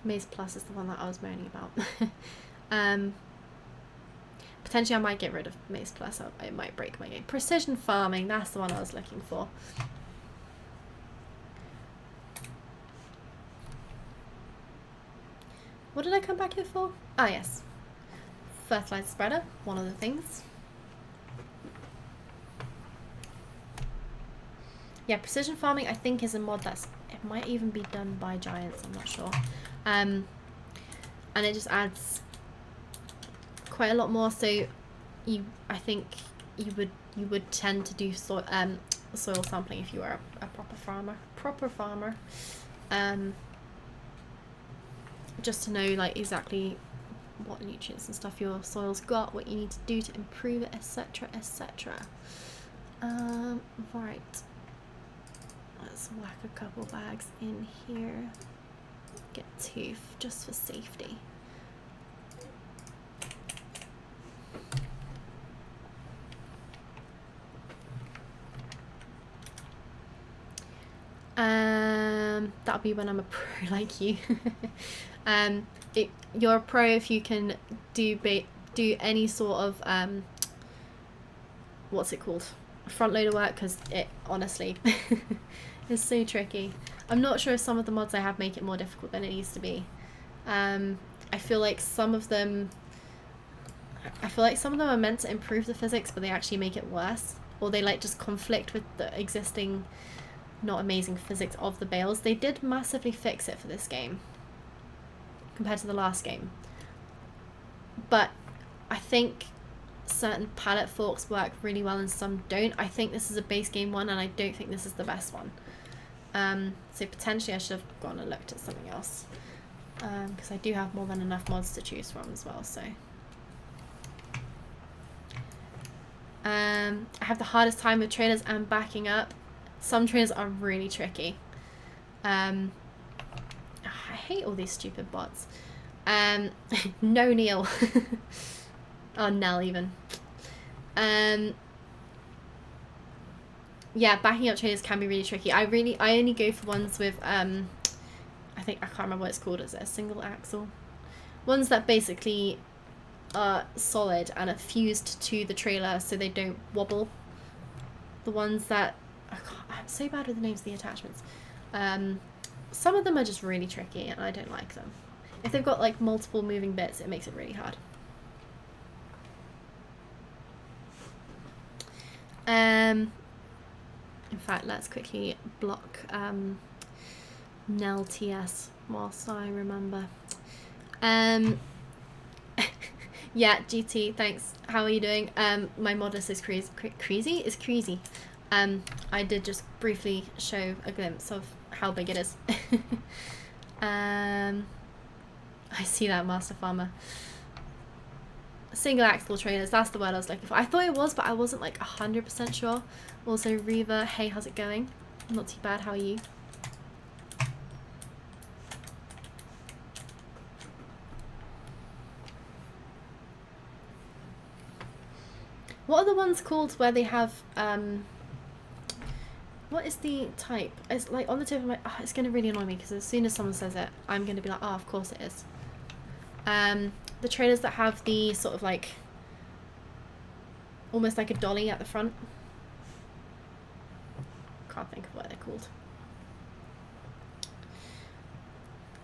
Maze Plus is the one that I was moaning about. Potentially I might get rid of Maze Plus, it might break my game. Precision Farming, that's the one I was looking for. What did I come back here for? Ah, yes. Fertilizer spreader, one of the things. Yeah, precision farming I think is a mod that's, it might even be done by giants, I'm not sure. And it just adds quite a lot more, so I think you would tend to do soil sampling if you were a proper farmer. Just to know like exactly what nutrients and stuff your soil's got, what you need to do to improve it, etc, etc. Right. Let's whack a couple bags in here. Get two just for safety. That'll be when I'm a pro like you. You're a pro if you can do any sort of what's it called, front loader work, because it honestly is so tricky. I'm not sure if some of the mods I have make it more difficult than it needs to be. I feel like some of them are meant to improve the physics, but they actually make it worse, or they like just conflict with the existing not amazing physics of the bales. They did massively fix it for this game compared to the last game, but I think certain pallet forks work really well and some don't. I think this is a base game one, and I don't think this is the best one. So potentially I should have gone and looked at something else, because I do have more than enough mods to choose from as well. So I have the hardest time with trailers and backing up. Some trailers are really tricky. I hate all these stupid bots. No Neil. Oh, Nell even. Yeah, backing up trailers can be really tricky. I only go for ones with I can't remember what it's called. Is it a single axle? Ones that basically are solid and are fused to the trailer so they don't wobble. The ones that I'm so bad with the names of the attachments. Some of them are just really tricky and I don't like them. If they've got like multiple moving bits, it makes it really hard. In fact, let's quickly block Nell TS whilst I remember. Yeah, GT, thanks. How are you doing? My modest is crazy. Is crazy. I did just briefly show a glimpse of how big it is. I see that, Master Farmer. Single axle trailers, that's the word I was looking for. I thought it was, but I wasn't like 100% sure. Also, Reva, hey, how's it going? Not too bad, how are you? What are the ones called where they have, what is the type? It's like on the tip of my, oh, it's going to really annoy me because as soon as someone says it, I'm going to be like, oh, of course it is. The trailers that have the sort of like, almost like a dolly at the front. Can't think of what they're called.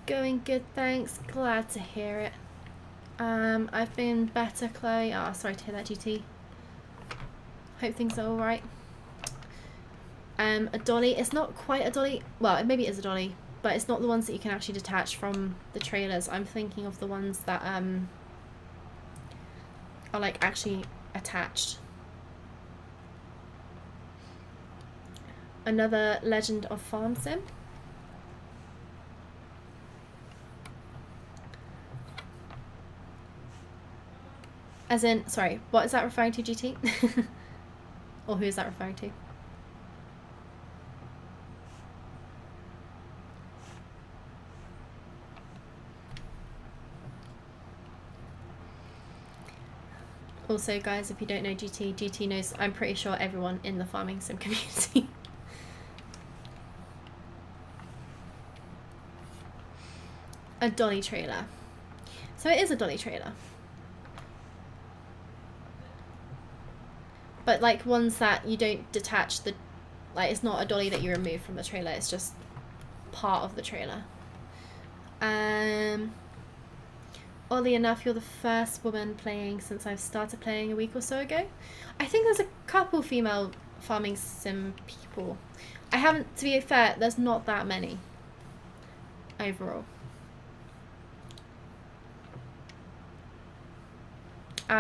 Going good, thanks. Glad to hear it. I've been better, Chloe. Oh, sorry to hear that, GT. Hope things are alright. A dolly, it's not quite a dolly. Well, maybe it is a dolly, but it's not the ones that you can actually detach from the trailers. I'm thinking of the ones that are like actually attached. Another Legend of Farm Sim. As in, sorry, what is that referring to, GT? Or who is that referring to? Also, guys, if you don't know GT knows, I'm pretty sure everyone in the farming sim community. A dolly trailer. So it is a dolly trailer. But like ones that you don't detach the, like it's not a dolly that you remove from the trailer, it's just part of the trailer. Oddly enough, you're the first woman playing since I've started playing a week or so ago. I think there's a couple female farming sim people. I haven't, to be fair, there's not that many overall.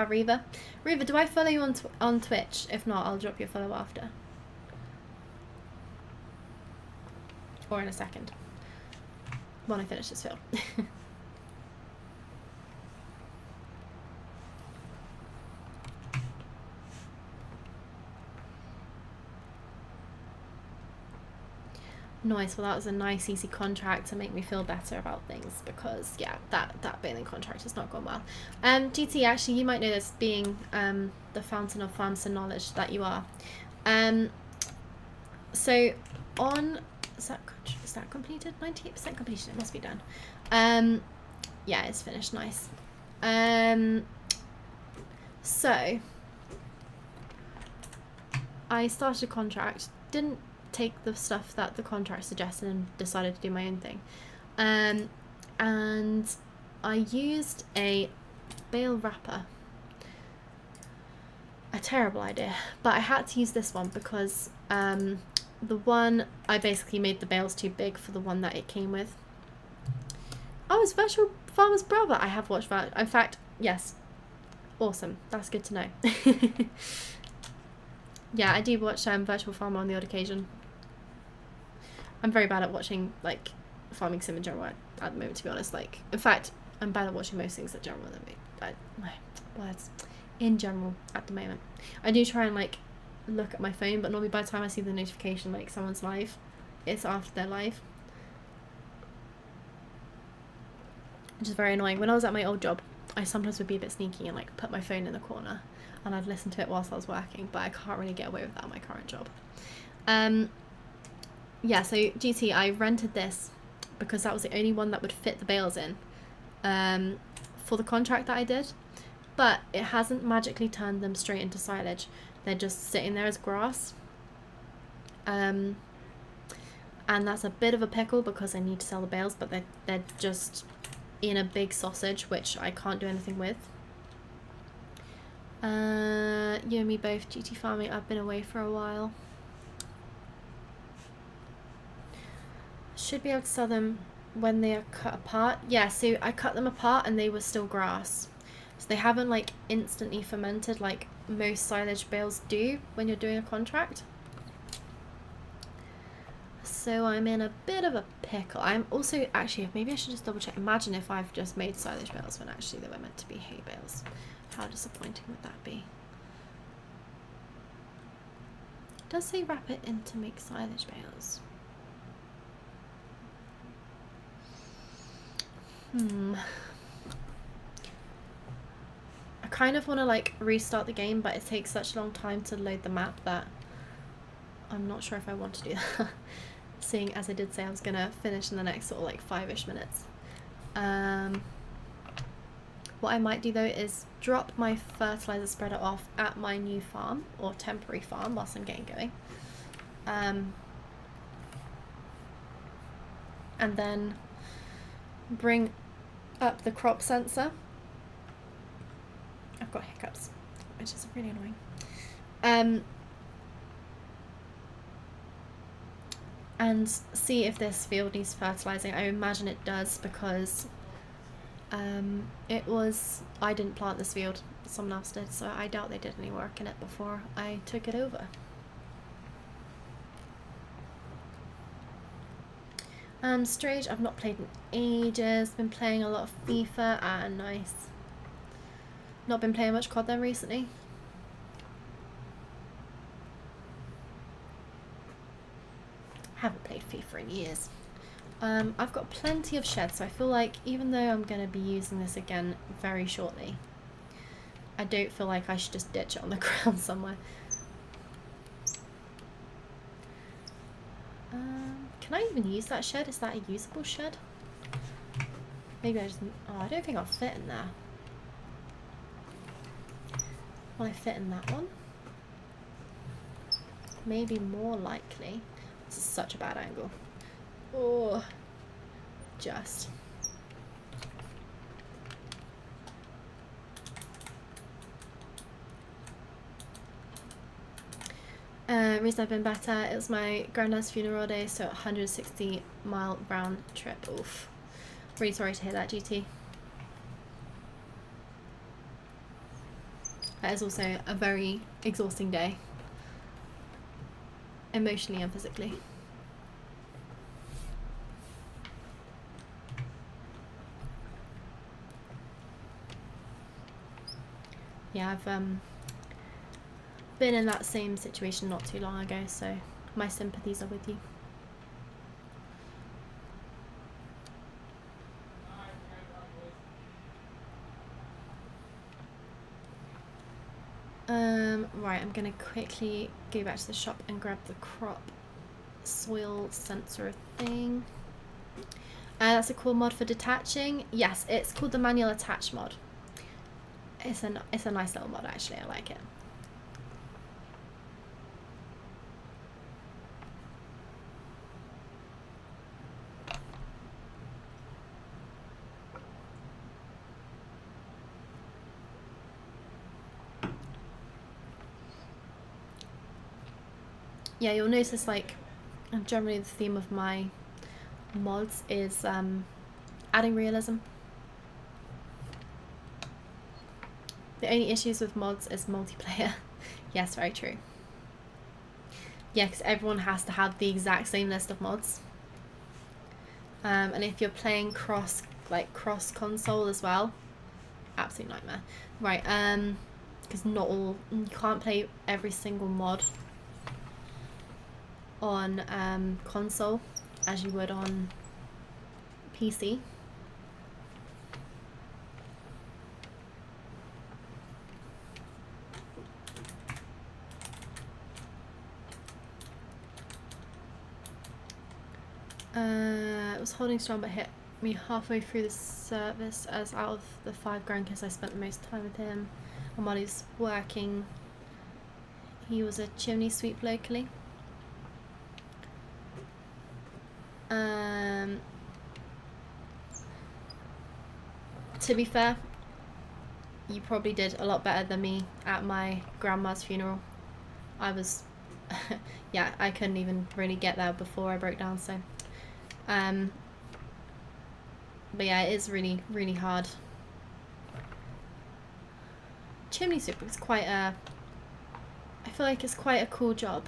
Reva. Reva, do I follow you on Twitch? If not, I'll drop you a follow after. Or in a second. When I finish this film. Nice. Well, that was a nice, easy contract to make me feel better about things because, yeah, that baling contract has not gone well. GT, actually, you might know this being the fountain of farmers knowledge that you are. So on, is that completed? 98% completion. It must be done. Yeah, it's finished. Nice. So I started a contract. Didn't take the stuff that the contract suggested and decided to do my own thing. And I used a bale wrapper. A terrible idea, but I had to use this one because the one I basically made the bales too big for the one that it came with. Oh, it's Virtual Farmer's brother. I have watched that. In fact, yes. Awesome. That's good to know. Yeah, I do watch Virtual Farmer on the odd occasion. I'm very bad at watching like farming sim in general at the moment, to be honest. Like, in fact, I'm bad at watching most things in general. My words in general at the moment. I do try and like look at my phone, but normally by the time I see the notification like someone's live, it's after they're live, which is very annoying. When I was at my old job, I sometimes would be a bit sneaky and like put my phone in the corner and I'd listen to it whilst I was working, but I can't really get away with that in my current job. Yeah, so GT, I rented this because that was the only one that would fit the bales in for the contract that I did, but it hasn't magically turned them straight into silage. They're just sitting there as grass, and that's a bit of a pickle because I need to sell the bales, but they're just in a big sausage, which I can't do anything with. You and me both, GT farming. I've been away for a while. Should be able to sell them when they are cut apart. Yeah, so I cut them apart and they were still grass. So they haven't like instantly fermented like most silage bales do when you're doing a contract. So I'm in a bit of a pickle. I'm also, actually, maybe I should just double check. Imagine if I've just made silage bales when actually they were meant to be hay bales. How disappointing would that be? It does say wrap it in to make silage bales. I kind of want to like restart the game, but it takes such a long time to load the map that I'm not sure if I want to do that. Seeing as I did say I was gonna finish in the next sort of like 5-ish minutes. What I might do though is drop my fertilizer spreader off at my new farm or temporary farm whilst I'm getting going. And then bring up the crop sensor. I've got hiccups, which is really annoying. And see if this field needs fertilizing. I imagine it does because I didn't plant this field, someone else did, so I doubt they did any work in it before I took it over. Strange, I've not played in ages, been playing a lot of FIFA. Nice. Not been playing much COD then recently. Haven't played FIFA in years. I've got plenty of sheds, so I feel like even though I'm going to be using this again very shortly, I don't feel like I should just ditch it on the ground somewhere. Can I even use that shed? Is that a usable shed? Maybe I just... Oh, I don't think I'll fit in there. Will I fit in that one? Maybe more likely. This is such a bad angle. Oh, just. Reason I've been better, it was my granddad's funeral day, so 160-mile round trip. Oof. Really sorry to hear that, GT. That is also a very exhausting day, emotionally and physically. Yeah, I've been in that same situation not too long ago, so my sympathies are with you. Right, I'm gonna quickly go back to the shop and grab the crop soil sensor thing. That's a cool mod for detaching. Yes, it's called the manual attach mod. It's a nice little mod actually. I like it. Yeah, you'll notice like generally the theme of my mods is adding realism. The only issues with mods is multiplayer. Yes, very true. Yeah, because everyone has to have the exact same list of mods. And if you're playing cross console as well, absolute nightmare. Right, because you can't play every single mod on console as you would on PC. It was holding strong but hit me halfway through the service as out of the 5 grand because I spent the most time with him. And while he was working, he was a chimney sweep locally. To be fair, you probably did a lot better than me at my grandma's funeral. I was, yeah, I couldn't even really get there before I broke down, so. But yeah, it is really, really hard. Chimney sweep is quite a, I feel like it's quite a cool job.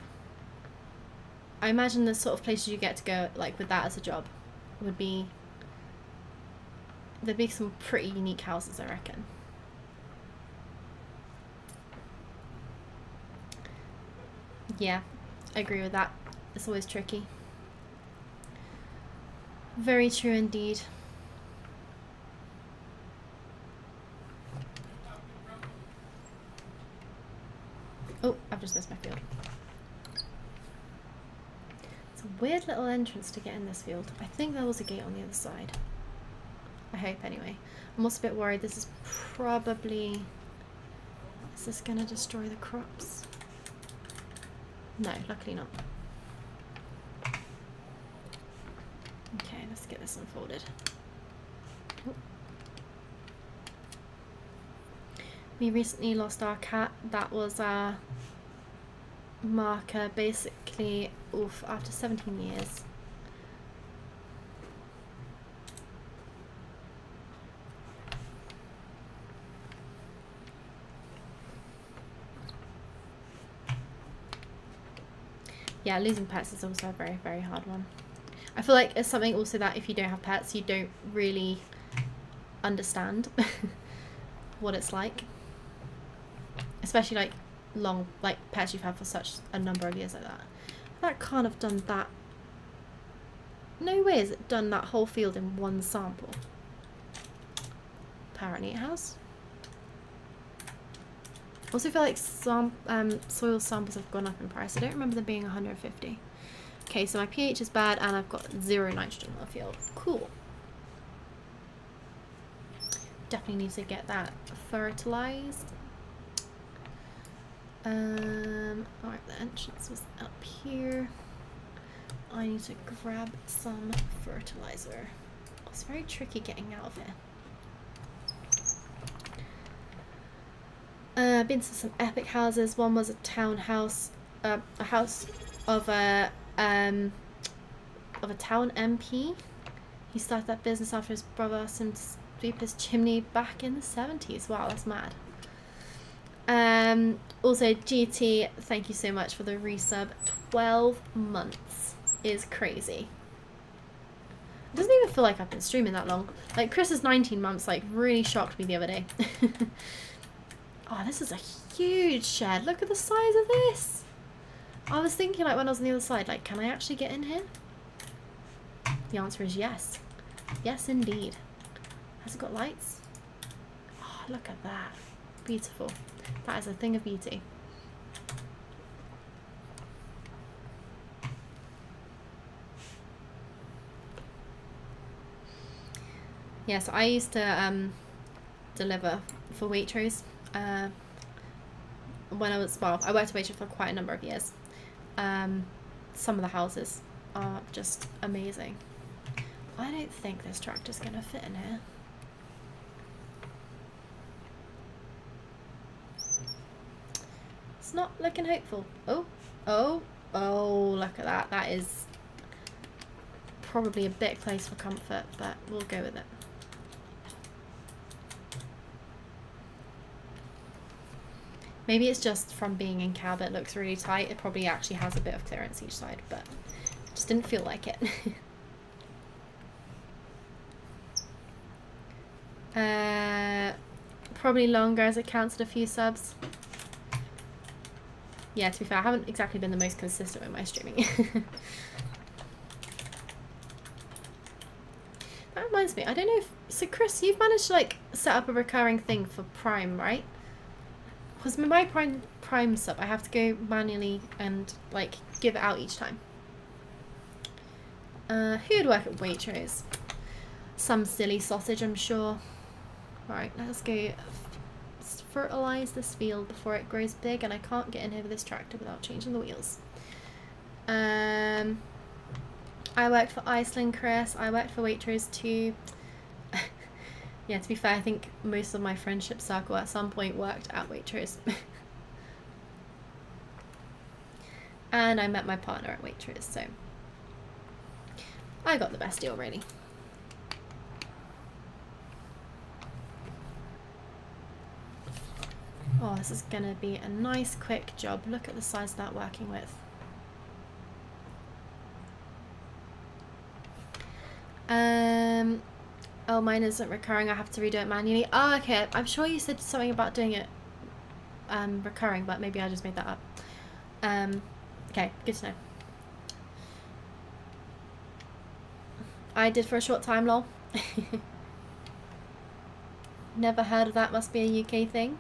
I imagine the sort of places you get to go, like with that as a job, would be, there'd be some pretty unique houses, I reckon. Yeah, I agree with that. It's always tricky. Very true indeed. Oh, I've just missed my field. It's a weird little entrance to get in this field. I think there was a gate on the other side. I hope anyway. I'm also a bit worried this is probably... Is this going to destroy the crops? No, luckily not. Okay, let's get this unfolded. Oh. We recently lost our cat. That was our marker, basically, oof, after 17 years. Yeah, losing pets is also a very, very hard one. I feel like it's something also that if you don't have pets, you don't really understand what it's like. Especially like pets you've had for such a number of years like that. That can't have done that. No way has it done that whole field in one sample. Apparently it has. I also feel like some soil samples have gone up in price. I don't remember them being 150. Okay, so my pH is bad and I've got 0 nitrogen on the field. Cool. Definitely need to get that fertilized. Alright, the entrance was up here. I need to grab some fertilizer. It's very tricky getting out of here. Been to some epic houses. One was a townhouse, a house of a town MP. He started that business after his brother asked him to sweep his chimney back in the 70s. Wow, that's mad. Also, GT, thank you so much for the resub. 12 months is crazy. It doesn't even feel like I've been streaming that long. Like, Chris's 19 months, like, really shocked me the other day. Oh, this is a huge shed. Look at the size of this. I was thinking, like, when I was on the other side, like, can I actually get in here? The answer is yes. Yes, indeed. Has it got lights? Oh, look at that. Beautiful. That is a thing of beauty. Yeah, so I used to deliver for Waitrose when I was, well, I worked at Waitrose for quite a number of years. Some of the houses are just amazing. I don't think this tractor's gonna fit in here. It's not looking hopeful. Oh, oh, oh, look at that. That is probably a bit close for comfort, but we'll go with it. Maybe it's just from being in cab, it looks really tight. It probably actually has a bit of clearance each side, but it just didn't feel like it. Probably longer as it counts at a few subs. Yeah, to be fair, I haven't exactly been the most consistent with my streaming. That reminds me, I don't know if... So Chris, you've managed to like set up a recurring thing for Prime, right? Because with my Prime sub, I have to go manually and like give it out each time. Who would work at Waitrose? Some silly sausage, I'm sure. Right, let's go fertilize this field before it grows big, and I can't get in here with this tractor without changing the wheels. I worked for Iceland, Chris. I worked for Waitrose too. Yeah, to be fair, I think most of my friendship circle at some point worked at Waitrose. And I met my partner at Waitrose, so I got the best deal, really. Oh, this is gonna be a nice quick job. Look at the size of that working width. Oh, mine isn't recurring. I have to redo it manually. Oh, okay. I'm sure you said something about doing it recurring, but maybe I just made that up. Okay, good to know. I did for a short time, lol. Never heard of that. Must be a UK thing.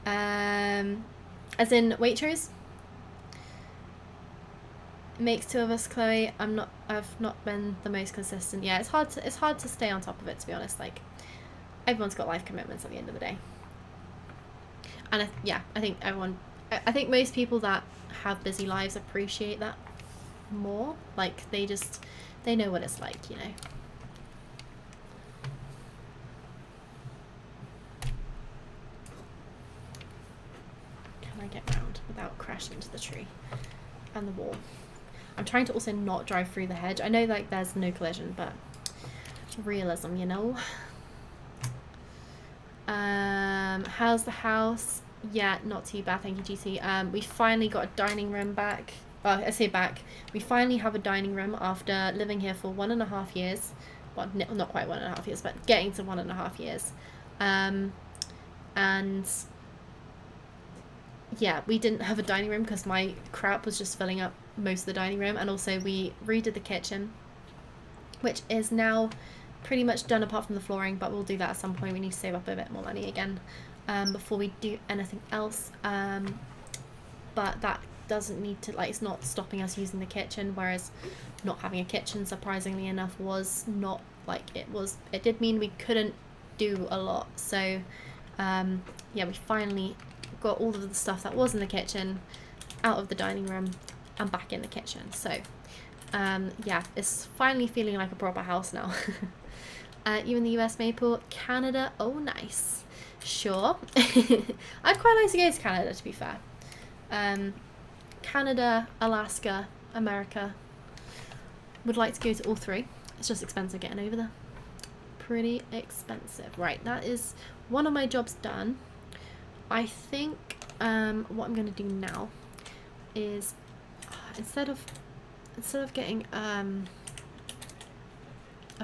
As in Waitrose. It makes two of us, Chloe. I've not been the most consistent. Yeah, it's hard to stay on top of it, to be honest. Like, everyone's got life commitments at the end of the day. And I think most people that have busy lives appreciate that more. Like, they know what it's like, you know. Can I get round without crashing into the tree and the wall? I'm trying to also not drive through the hedge. I know like there's no collision, but realism, you know. How's the house? Yeah, not too bad, thank you, GT. We finally got a dining room back. Well, I say back. We finally have a dining room after living here for 1.5 years. Well, not quite 1.5 years, but getting to 1.5 years. And yeah, we didn't have a dining room because my crap was just filling up most of the dining room, and also we redid the kitchen, which is now pretty much done apart from the flooring, but we'll do that at some point. We need to save up a bit more money again before we do anything else, but that doesn't need to, like, it's not stopping us using the kitchen, whereas not having a kitchen, surprisingly enough, was not like it did mean we couldn't do a lot. So yeah, we finally got all of the stuff that was in the kitchen out of the dining room and back in the kitchen. So yeah, it's finally feeling like a proper house now. You in the US, Maple? Canada? Oh, nice. Sure. I'd quite like to go to Canada, to be fair. Canada, Alaska, America. Would like to go to all three. It's just expensive getting over there. Pretty expensive. Right, that is one of my jobs done. I think what I'm going to do now is instead of getting a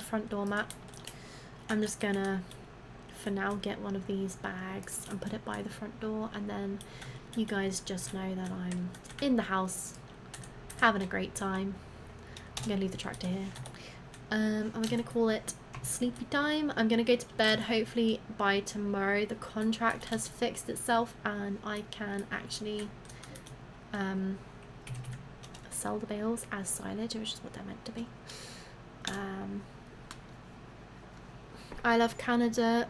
front door mat, I'm just gonna for now get one of these bags and put it by the front door, and then you guys just know that I'm in the house having a great time. I'm gonna leave the tractor here. And we're gonna call it sleepy time. I'm gonna go to bed. Hopefully by tomorrow the contract has fixed itself and I can actually sell the bales as silage, which is what they're meant to be. I love Canada.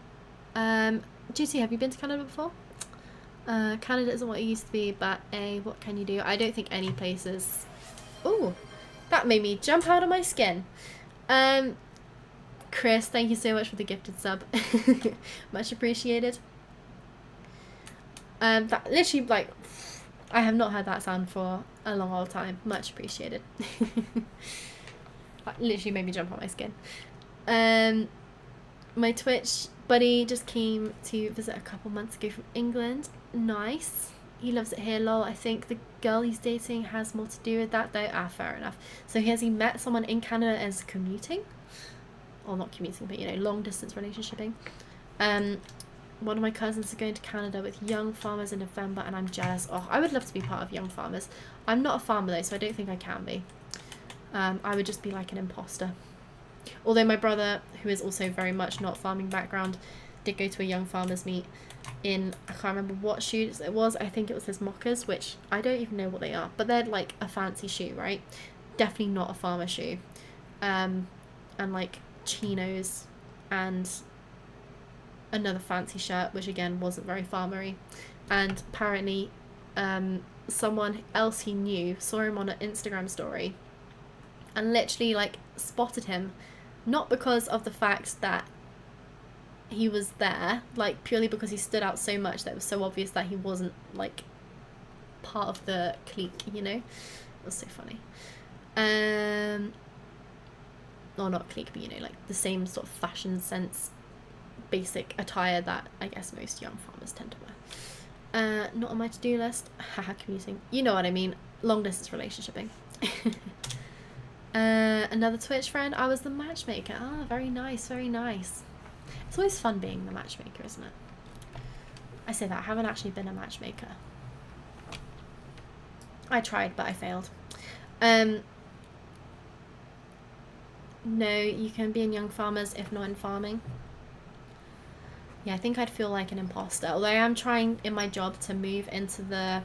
GT, have you been to Canada before? Canada isn't what it used to be, but what can you do? I don't think any places. Ooh, that made me jump out of my skin. Chris, thank you so much for the gifted sub. Much appreciated. That literally, like, I have not heard that sound for a long old time. Much appreciated. That literally made me jump out my skin. My Twitch buddy just came to visit a couple months ago from England. Nice. He loves it here, lol. I think the girl he's dating has more to do with that though. Fair enough. So has he met someone in Canada as commuting? Or not commuting, but you know, long distance relationshiping. One of my cousins is going to Canada with young farmers in November and I'm jealous. Oh, I would love to be part of young farmers. I'm not a farmer though, so I don't think I can be. I would just be like an imposter. Although my brother, who is also very much not farming background, did go to a young farmers meet in, I can't remember what shoes it was. I think it was his moccas, which I don't even know what they are, but they're like a fancy shoe, right? Definitely not a farmer shoe. And like chinos and another fancy shirt, which again wasn't very farmery. And apparently someone else he knew saw him on an Instagram story and literally like spotted him, not because of the fact that he was there, like purely because he stood out so much that it was so obvious that he wasn't like part of the clique, you know. It was so funny. Or not clique, but you know, like the same sort of fashion sense, basic attire that I guess most young farmers tend to wear. Not on my to-do list. Haha, commuting. You know what I mean. Long distance relationshiping. Another Twitch friend. I was the matchmaker. Ah, very nice, very nice. It's always fun being the matchmaker, isn't it? I say that, I haven't actually been a matchmaker. I tried, but I failed. No, you can be in young farmers if not in farming. Yeah, I think I'd feel like an imposter. Although I am trying in my job to move into the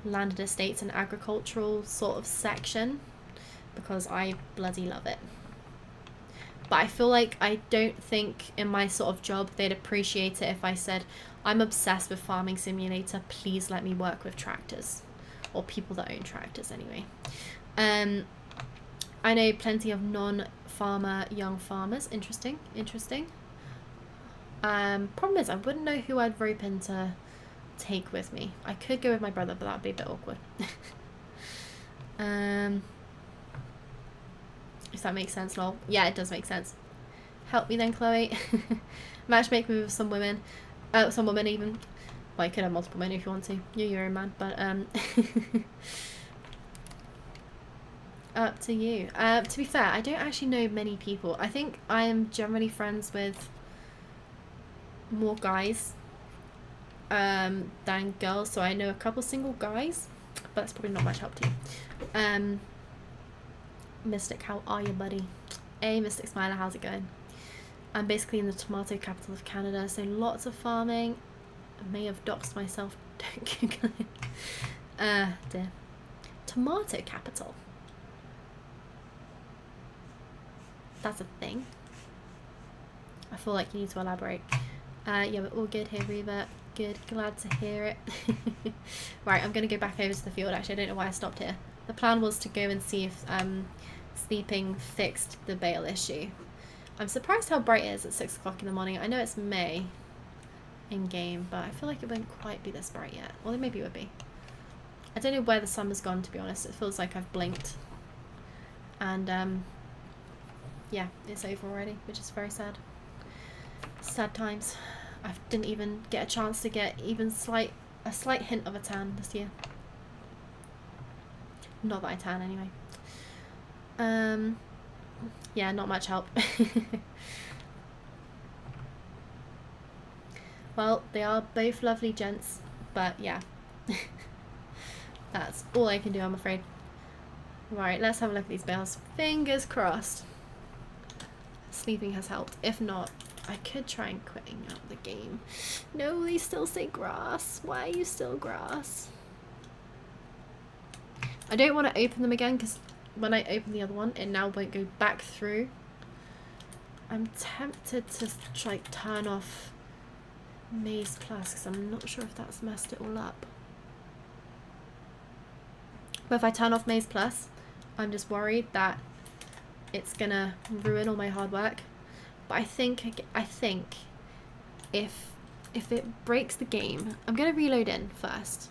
landed estates and agricultural sort of section, because I bloody love it. But I feel like I don't think in my sort of job they'd appreciate it if I said, I'm obsessed with Farming Simulator, please let me work with tractors. Or people that own tractors anyway. I know plenty of non-farmer young farmers. Interesting, interesting. Problem is I wouldn't know who I'd rope in to take with me. I could go with my brother, but that would be a bit awkward. If that makes sense, lol. Yeah, it does make sense. Help me then, Chloe. Matchmake me with some women. Some women even. Well, you could have multiple men if you want to. You're your own man, but up to you. To be fair, I don't actually know many people. I think I am generally friends with more guys than girls, so I know a couple single guys, but that's probably not much help to you. Mystic, how are you, buddy? Hey, Mystic Smiler, how's it going? I'm basically in the tomato capital of Canada, so lots of farming. I may have doxed myself. Don't Google it. Dear. Tomato capital. That's a thing. I feel like you need to elaborate. Yeah, we're all good here, Reva. Good, glad to hear it. Right, I'm going to go back over to the field. Actually, I don't know why I stopped here. The plan was to go and see if sleeping fixed the bale issue. I'm surprised how bright it is at 6 o'clock in the morning. I know it's May in game, but I feel like it won't quite be this bright yet. Well, maybe it would be. I don't know where the summer's gone, to be honest. It feels like I've blinked. And, yeah, it's over already, which is very sad. Sad times. I didn't even get a chance to get even a slight hint of a tan this year. Not that I tan anyway. Yeah, not much help. Well, they are both lovely gents, but yeah. That's all I can do, I'm afraid. Right, let's have a look at these bales. Fingers crossed. sleeping has helped. If not, I could try and quitting out the game. No, they still say grass. Why are you still grass? I don't want to open them again because when I open the other one, it now won't go back through. I'm tempted to try turn off Maze Plus because I'm not sure if that's messed it all up. But if I turn off Maze Plus, I'm just worried that it's gonna ruin all my hard work. But I think if it breaks the game, I'm gonna reload in first.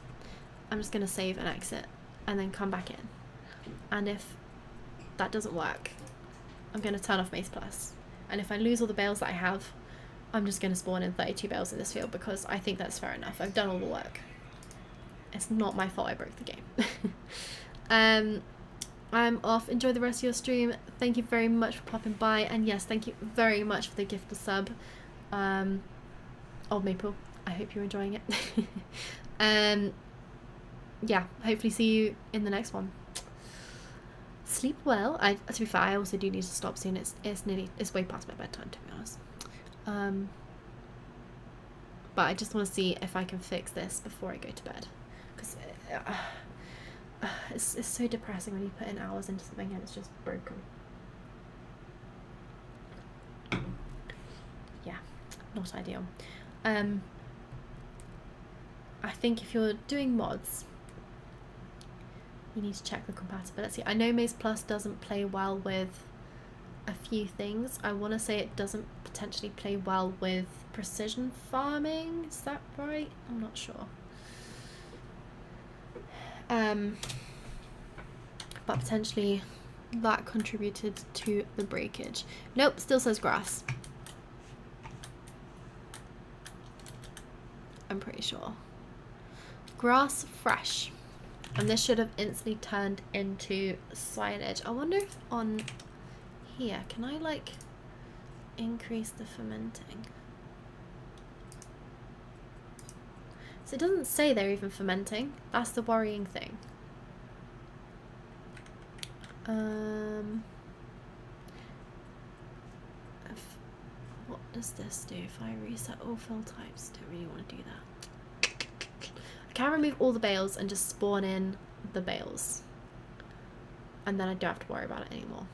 I'm just gonna save and exit and then come back in. And if that doesn't work, I'm gonna turn off Maze Plus. And if I lose all the bales that I have, I'm just gonna spawn in 32 bales in this field because I think that's fair enough. I've done all the work. It's not my fault I broke the game. I'm off. Enjoy the rest of your stream. Thank you very much for popping by. And yes, thank you very much for the gift of sub. Old Maple, I hope you're enjoying it. Yeah, hopefully see you in the next one. Sleep well. To be fair, I also do need to stop soon. It's way past my bedtime, to be honest. But I just want to see if I can fix this before I go to bed. Because it's so depressing when you put in hours into something and it's just broken. Yeah, not ideal. I think if you're doing mods, you need to check the compatibility. I know Maze Plus doesn't play well with a few things. I want to say it doesn't potentially play well with precision farming. Is that right? I'm not sure. But potentially that contributed to the breakage. Nope, still says grass. I'm pretty sure. Grass fresh. And this should have instantly turned into cyanide. I wonder if on here, can I like increase the fermenting? So it doesn't say they're even fermenting. That's the worrying thing. What does this do if I reset all fill types? Don't really want to do that. I can remove all the bales and just spawn in the bales. And then I don't have to worry about it anymore.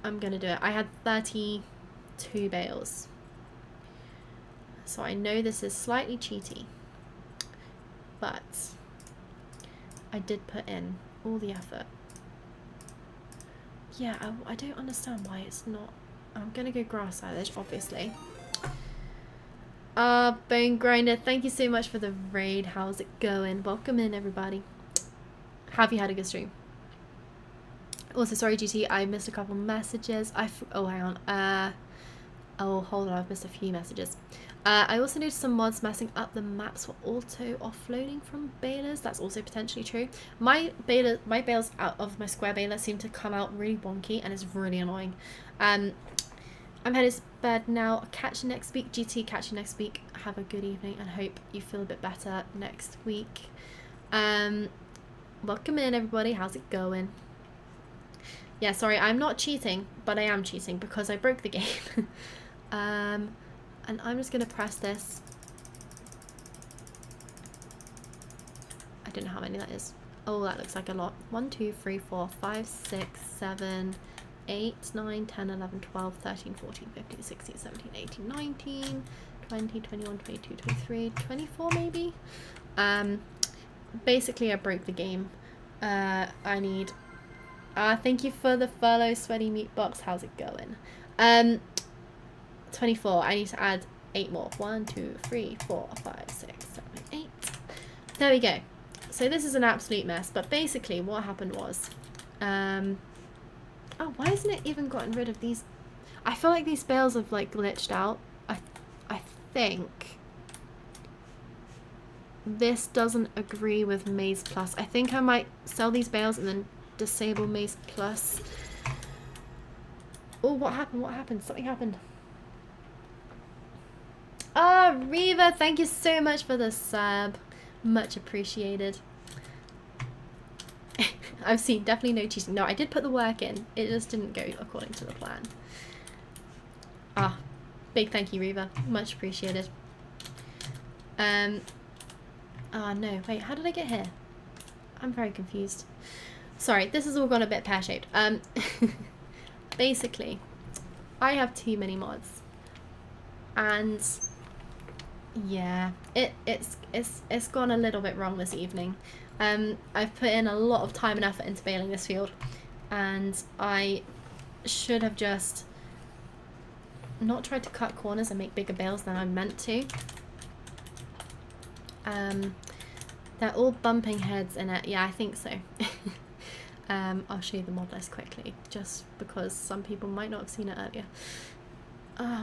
I'm gonna do it. I had 32 bales. So I know this is slightly cheaty. But I did put in all the effort. Yeah, I don't understand why it's not. I'm gonna go grass silage, obviously. Bone Grinder, thank you so much for the raid. How's it going? Welcome in, everybody. Have you had a good stream? Also, sorry, GT, I missed a couple messages. Oh, hang on. Oh, hold on, I've missed a few messages. I also noticed some mods messing up the maps for auto offloading from balers. That's also potentially true. My bales out of my square baler seem to come out really wonky and it's really annoying. I'm headed to bed now. I'll catch you next week. GT, catch you next week. Have a good evening and hope you feel a bit better next week. Welcome in, everybody. How's it going? Yeah, sorry, I'm not cheating, but I am cheating because I broke the game. And I'm just gonna press this. I don't know how many that is. Oh, that looks like a lot. 1, 2, 3, 4, 5, 6, 7, 8, 9, 10, 11, 12, 13, 14, 15, 16, 17, 18, 19, 20, 21, 22, 23, 24 maybe. Basically I broke the game. I need thank you for the follow, Sweaty Meat Box. How's it going? 24. I need to add 8 more. 1, 2, 3, 4, 5, 6, 7, 8. There we go. So this is an absolute mess. But basically what happened was, oh, why hasn't it even gotten rid of these? I feel like these bales have like glitched out. I think this doesn't agree with Maze Plus. I think I might sell these bales and then disable Maze Plus. Oh, what happened? What happened? Something happened. Oh, Reva, thank you so much for the sub. Much appreciated. I've seen, definitely no cheating. No, I did put the work in. It just didn't go according to the plan. Ah, big thank you, Reva. Much appreciated. Oh no, wait, how did I get here? I'm very confused. Sorry, this has all gone a bit pear-shaped. Basically, I have too many mods. And yeah, it's gone a little bit wrong this evening. I've put in a lot of time and effort into baling this field, and I should have just not tried to cut corners and make bigger bales than I meant to. They're all bumping heads in it. Yeah, I think so. I'll show you the mod list quickly, just because some people might not have seen it earlier.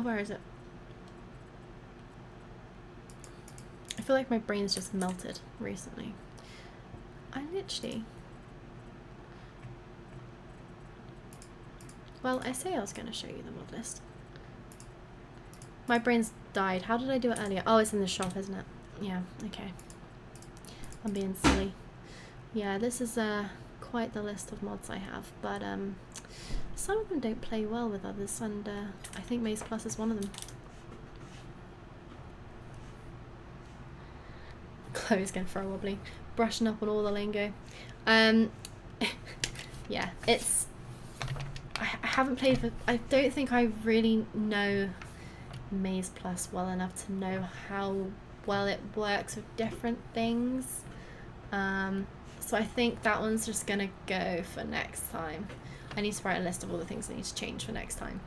Where is it? I feel like my brain's just melted recently. Well, I say I was going to show you the mod list. My brain's died. How did I do it earlier? Oh, it's in the shop, isn't it? Yeah, okay. I'm being silly. Yeah, this is quite the list of mods I have, but some of them don't play well with others, and I think Maze Plus is one of them. Chloe's getting throw wobbly. Brushing up on all the lingo. Yeah, it's... I haven't played for... I don't think I really know Maze Plus well enough to know how well it works with different things. So I think that one's just gonna go for next time. I need to write a list of all the things I need to change for next time.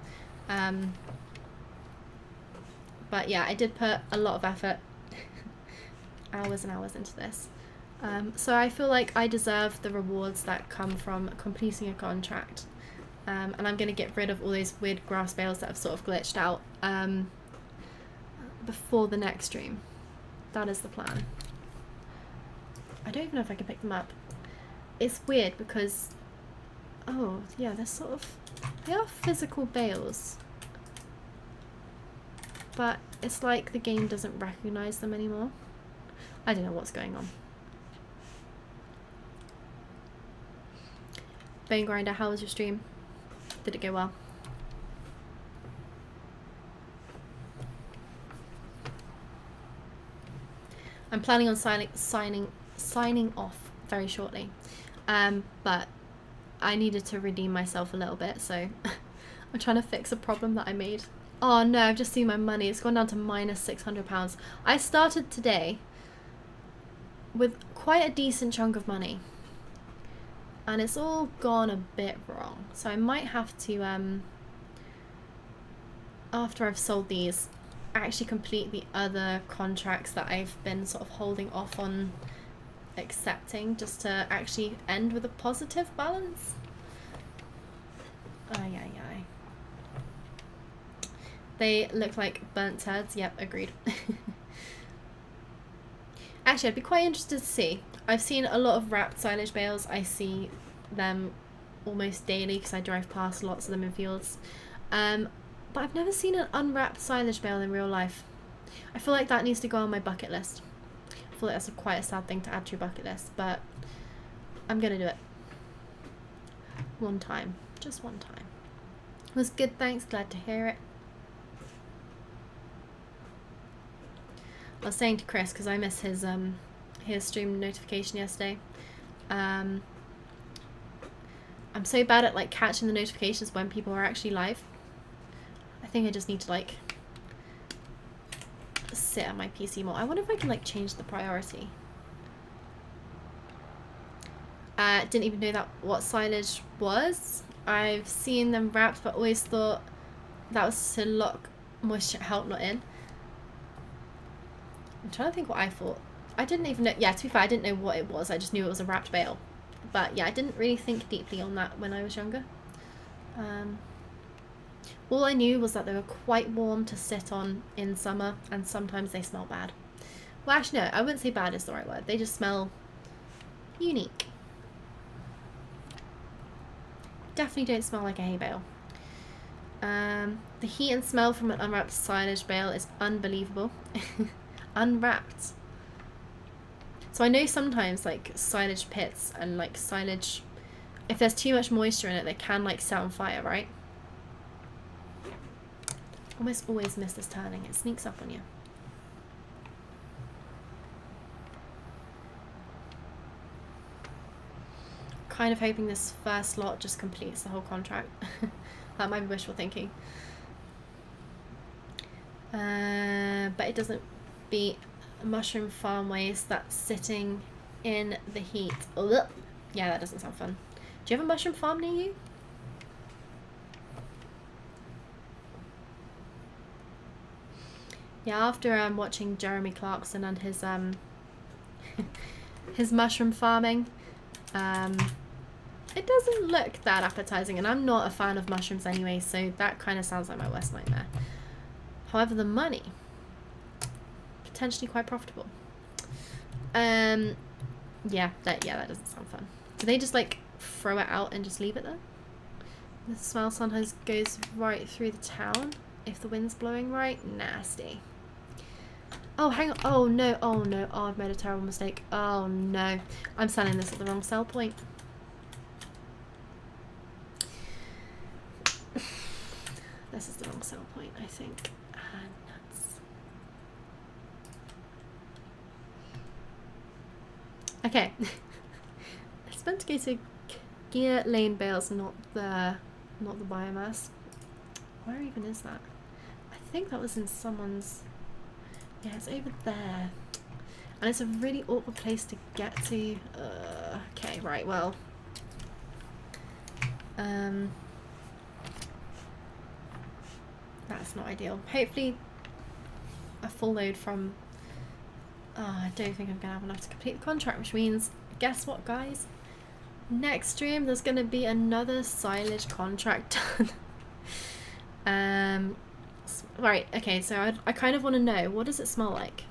But yeah, I did put a lot of effort, hours and hours into this. So I feel like I deserve the rewards that come from completing a contract. And I'm going to get rid of all those weird grass bales that have sort of glitched out before the next stream. That is the plan. I don't even know if I can pick them up. It's weird because, oh yeah, they're sort of, they are physical bales. But it's like the game doesn't recognize them anymore. I don't know what's going on. Bone Grinder, how was your stream? Did it go well? I'm planning on signing off very shortly, but I needed to redeem myself a little bit, so I'm trying to fix a problem that I made. Oh no, I've just seen my money. It's gone down to minus £600. I started today with quite a decent chunk of money, and it's all gone a bit wrong. So I might have to, after I've sold these, actually complete the other contracts that I've been sort of holding off on accepting, just to actually end with a positive balance. Ay, ay, ay. They look like burnt turds. Yep, agreed. Actually, I'd be quite interested to see. I've seen a lot of wrapped silage bales. I see them almost daily because I drive past lots of them in fields. But I've never seen an unwrapped silage bale in real life. I feel like that needs to go on my bucket list. I feel like that's quite a sad thing to add to your bucket list, but I'm gonna do it. One time. Just one time. It was good, thanks. Glad to hear it. I was saying to Chris, because I missed his stream notification yesterday. I'm so bad at like catching the notifications when people are actually live. I think I just need to like sit at my PC more. I wonder if I can like change the priority. Didn't even know that what silage was. I've seen them wrapped, but always thought that was to lock moisture out, not in. I'm trying to think what I thought. I didn't even know. Yeah, to be fair, I didn't know what it was. I just knew it was a wrapped bale. But yeah, I didn't really think deeply on that when I was younger. All I knew was that they were quite warm to sit on in summer, and sometimes they smell bad. Well, actually, no, I wouldn't say bad is the right word. They just smell unique. Definitely don't smell like a hay bale. The heat and smell from an unwrapped silage bale is unbelievable. Unwrapped. So I know sometimes like silage pits and like silage if there's too much moisture in it, they can like set on fire, right? Almost always miss this turning. It sneaks up on you. Kind of hoping this first lot just completes the whole contract. That might be wishful thinking. But it doesn't beat mushroom farm waste that's sitting in the heat. Ugh. Yeah, that doesn't sound fun. Do you have a mushroom farm near you? Yeah, after watching Jeremy Clarkson and his his mushroom farming, it doesn't look that appetizing, and I'm not a fan of mushrooms anyway, so that kind of sounds like my worst nightmare. However, the money, potentially quite profitable. Yeah, that doesn't sound fun. Do they just like throw it out and just leave it there? The smell sometimes goes right through the town if the wind's blowing right. Nasty. Oh, hang on. Oh, no. Oh, no. Oh, I've made a terrible mistake. Oh, no. I'm selling this at the wrong sell point. This is the wrong sell point, I think. Nuts. Okay. It's meant to go to gear lane bales, not the biomass. Where even is that? I think that was in someone's... Yeah, it's over there. And it's a really awkward place to get to. Okay, right, well. That's not ideal. Hopefully a full load from... I don't think I'm going to have enough to complete the contract, which means, guess what, guys? Next stream, there's going to be another silage contract done. Right, okay, so I kind of want to know, what does it smell like?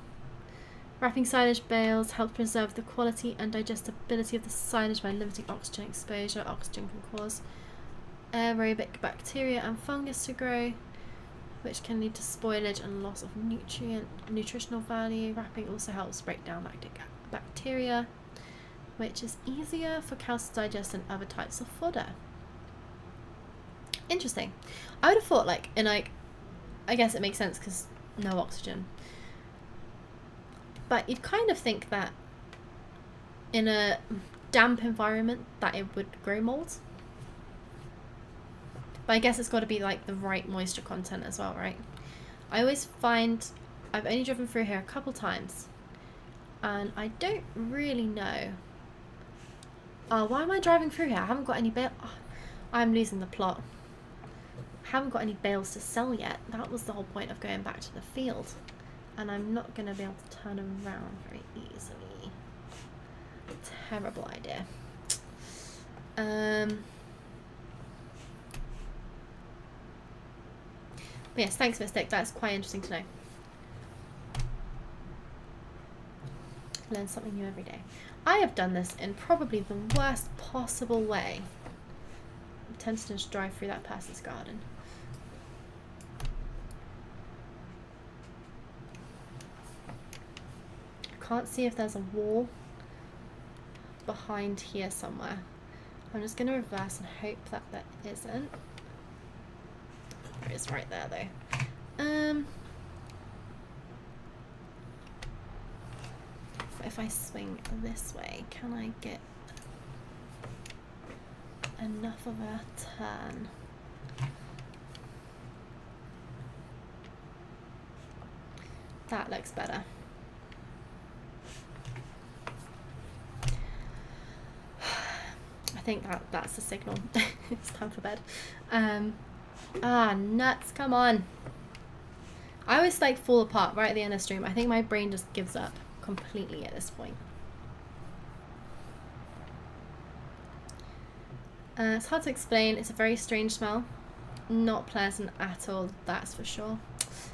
Wrapping silage bales help preserve the quality and digestibility of the silage by limiting oxygen exposure. Oxygen can cause aerobic bacteria and fungus to grow, which can lead to spoilage and loss of nutritional value. Wrapping also helps break down lactic bacteria, which is easier for cows to digest than other types of fodder. Interesting. I would have thought, like, in like, I guess it makes sense because no oxygen. But you'd kind of think that in a damp environment that it would grow mold. But I guess it's got to be like the right moisture content as well, right? I always find, I've only driven through here a couple times, and I don't really know. Why am I driving through here? I haven't got any bale. Oh, I'm losing the plot. Haven't got any bales to sell yet. That was the whole point of going back to the field, and I'm not going to be able to turn around very easily. Terrible idea. Yes, thanks, Mystic. That's quite interesting to know. Learn something new every day. I have done this in probably the worst possible way. I'm tempted to just drive through that person's garden. Can't see if there's a wall behind here somewhere. I'm just going to reverse and hope that there isn't. There is right there though. If I swing this way, can I get enough of a turn? That looks better. I think that's the signal. It's time for bed. Nuts, come on. I always like fall apart right at the end of the stream. I think my brain just gives up completely at this point. It's hard to explain. It's a very strange smell. Not pleasant at all, that's for sure.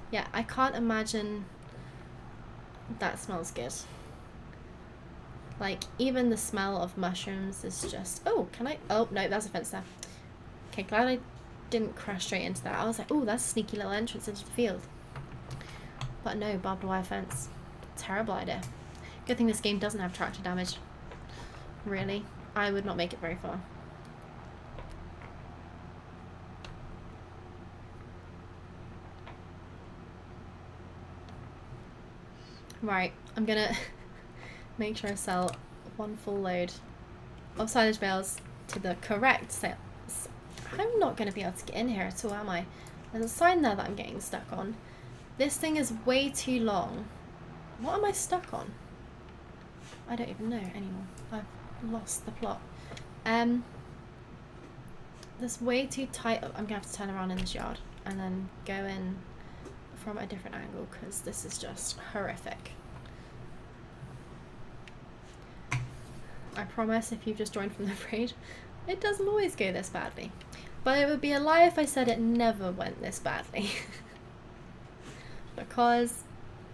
Yeah, I can't imagine that smells good. Like, even the smell of mushrooms is just... Oh, can I... Oh, no, that's a fence there. Okay, glad I didn't crash straight into that. I was like, oh, that's a sneaky little entrance into the field. But no, barbed wire fence. Terrible idea. Good thing this game doesn't have tractor damage. Really. I would not make it very far. Right, I'm gonna make sure I sell one full load of silage bales to the correct sales. I'm not gonna be able to get in here at all, am I? There's a sign there that I'm getting stuck on. This thing is way too long. What am I stuck on? I don't even know anymore. I've lost the plot. There's way too tight. I'm gonna have to turn around in this yard and then go in from a different angle because this is just horrific. I promise if you've just joined from the raid, it doesn't always go this badly. But it would be a lie if I said it never went this badly. Because,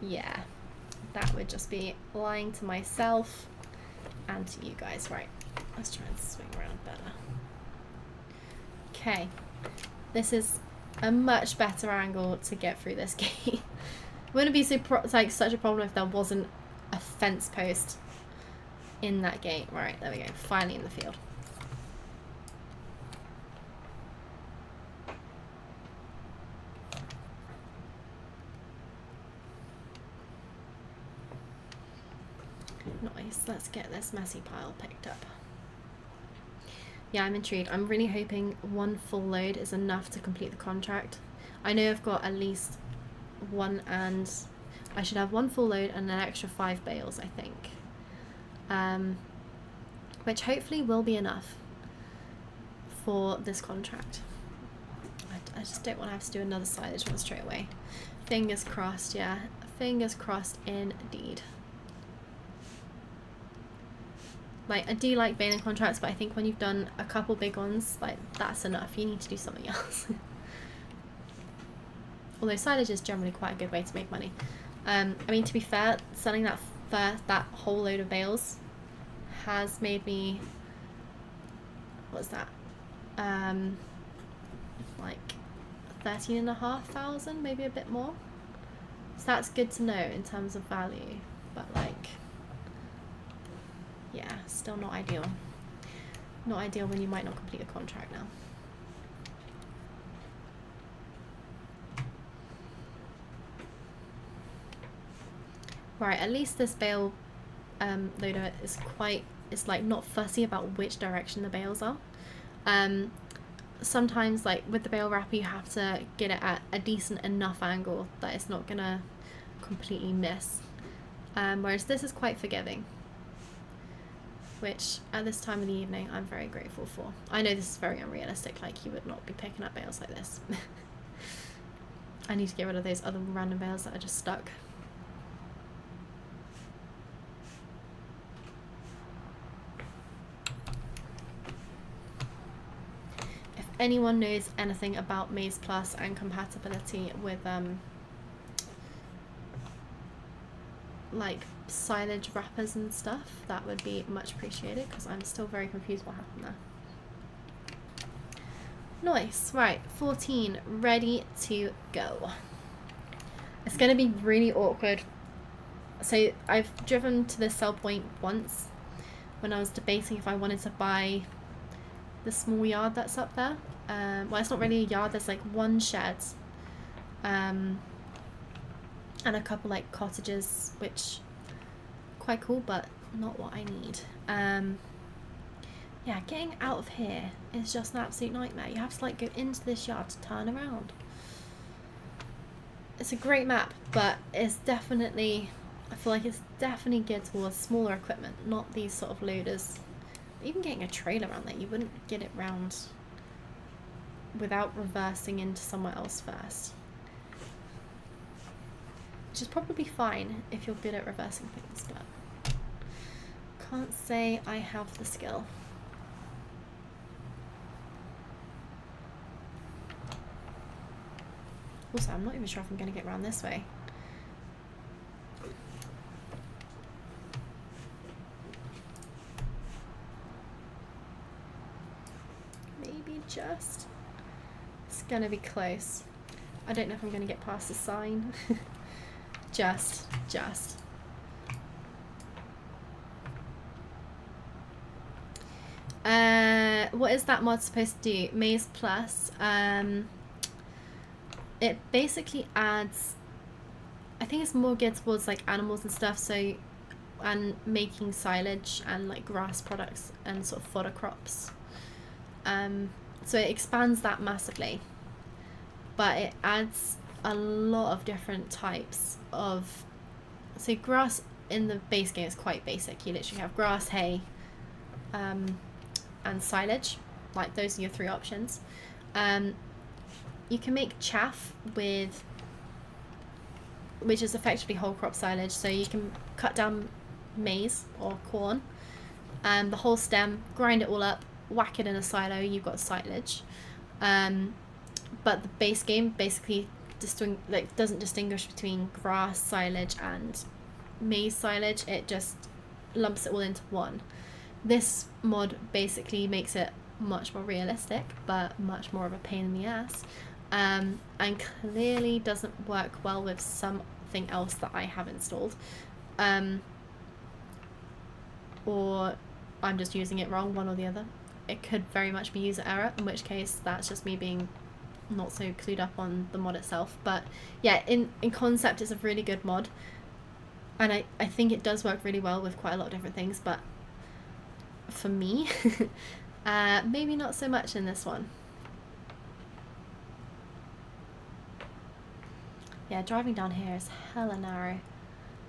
yeah, that would just be lying to myself and to you guys. Right, let's try and swing around better. Okay, this is a much better angle to get through this gate. Wouldn't it be like such a problem if there wasn't a fence post in that gate. Right, there we go, finally in the field. Nice, let's get this messy pile picked up. Yeah, I'm intrigued. I'm really hoping one full load is enough to complete the contract. I know I've got at least one, and I should have one full load and an extra 5 bales, I think. Which hopefully will be enough for this contract. I just don't want to have to do another silage one straight away. Fingers crossed, yeah. Fingers crossed indeed. Like, I do like baling contracts, but I think when you've done a couple big ones, like, that's enough. You need to do something else. Although silage is generally quite a good way to make money. I mean, to be fair, selling that whole load of bales has made me, what's that? Like 13,500, maybe a bit more. So that's good to know in terms of value, but like, yeah, still not ideal. Not ideal when you might not complete a contract now. Right, at least this bale loader is like not fussy about which direction the bales are. Sometimes, like with the bale wrapper, you have to get it at a decent enough angle that it's not gonna completely miss. Whereas this is quite forgiving, which at this time of the evening I'm very grateful for. I know this is very unrealistic, like you would not be picking up bales like this. I need to get rid of those other random bales that are just stuck. If anyone knows anything about Maize Plus and compatibility with like silage wrappers and stuff, that would be much appreciated, because I'm still very confused what happened there. Nice. Right, 14 ready to go. It's going to be really awkward. So I've driven to this sell point once when I was debating if I wanted to buy the small yard that's up there. Well, it's not really a yard, there's like one shed and a couple like cottages, which quite cool, but not what I need. Yeah, getting out of here is just an absolute nightmare. You have to like go into this yard to turn around. It's a great map, but it's definitely, I feel like it's definitely geared towards smaller equipment, not these sort of loaders. Even getting a trailer around there, you wouldn't get it round without reversing into somewhere else first. Which is probably fine if you're good at reversing things, but can't say I have the skill. Also, I'm not even sure if I'm going to get around this way. Maybe just. It's going to be close. I don't know if I'm going to get past the sign. Just. What is that mod supposed to do? Maize Plus. It basically adds I think it's more geared towards like animals and stuff, so, and making silage and like grass products and sort of fodder crops. So it expands that massively, but it adds a lot of different types of, so grass in the base game is quite basic. You literally have grass, hay, and silage. Like, those are your three options. You can make chaff with, which is effectively whole crop silage. So you can cut down maize or corn, the whole stem, grind it all up, whack it in a silo, you've got silage. But the base game basically doesn't distinguish between grass silage and maize silage. It just lumps it all into one. This mod basically makes it much more realistic, but much more of a pain in the ass, and clearly doesn't work well with something else that I have installed, or I'm just using it wrong, one or the other. It could very much be user error, in which case that's just me being not so clued up on the mod itself. But yeah, in concept it's a really good mod, and I think it does work really well with quite a lot of different things, but for me maybe not so much in this one. Yeah, driving down here is hella narrow.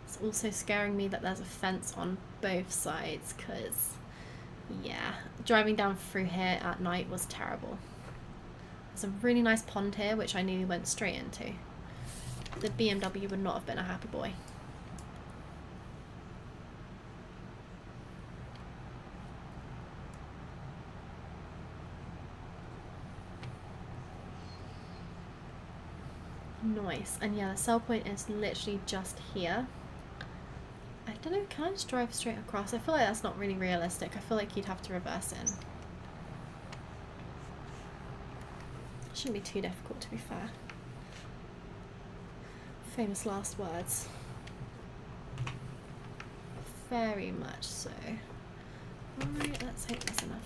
It's also scaring me that there's a fence on both sides, because yeah, driving down through here at night was terrible. There's a really nice pond here which I nearly went straight into. The BMW would not have been a happy boy. Nice. And yeah, the sell point is literally just here. I don't know, can I just drive straight across? I feel like that's not really realistic. I feel like you'd have to reverse in. Shouldn't be too difficult, to be fair. Famous last words. Very much so. Alright, let's hope that's enough.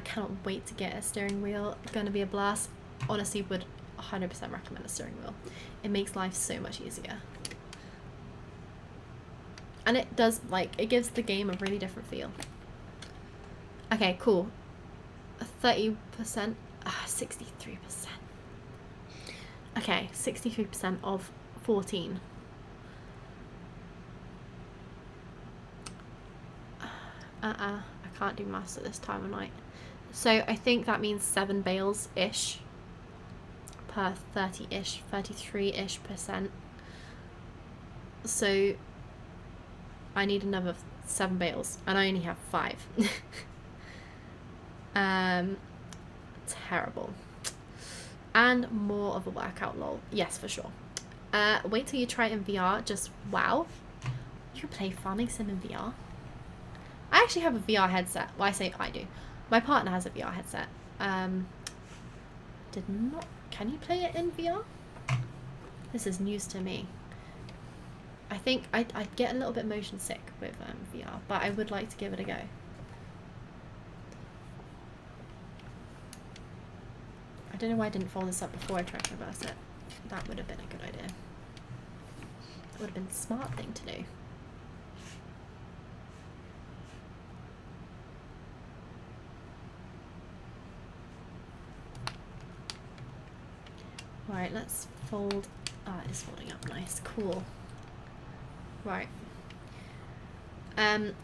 Cannot wait to get a steering wheel. Gonna be a blast. Honestly, would 100% recommend a steering wheel. It makes life so much easier. And it does, like, it gives the game a really different feel. Okay, cool. 30%, 63%. Okay, 63% of 14. I can't do maths at this time of night. So I think that means 7 bales-ish per 30-ish, 33-ish%. So I need another 7 bales, and I only have 5. Terrible. And more of a workout, lol. Yes, for sure. Wait till you try it in VR. Just wow. You can play Farming Sim in VR. I actually have a VR headset. Well, I say I do. My partner has a VR headset. Did not. Can you play it in VR? This is news to me. I think I'd get a little bit motion sick with VR, but I would like to give it a go. I don't know why I didn't fold this up before I tried to reverse it. That would have been a good idea. That would have been the smart thing to do. Right, let's fold. Ah, it is folding up nice. Cool. Right.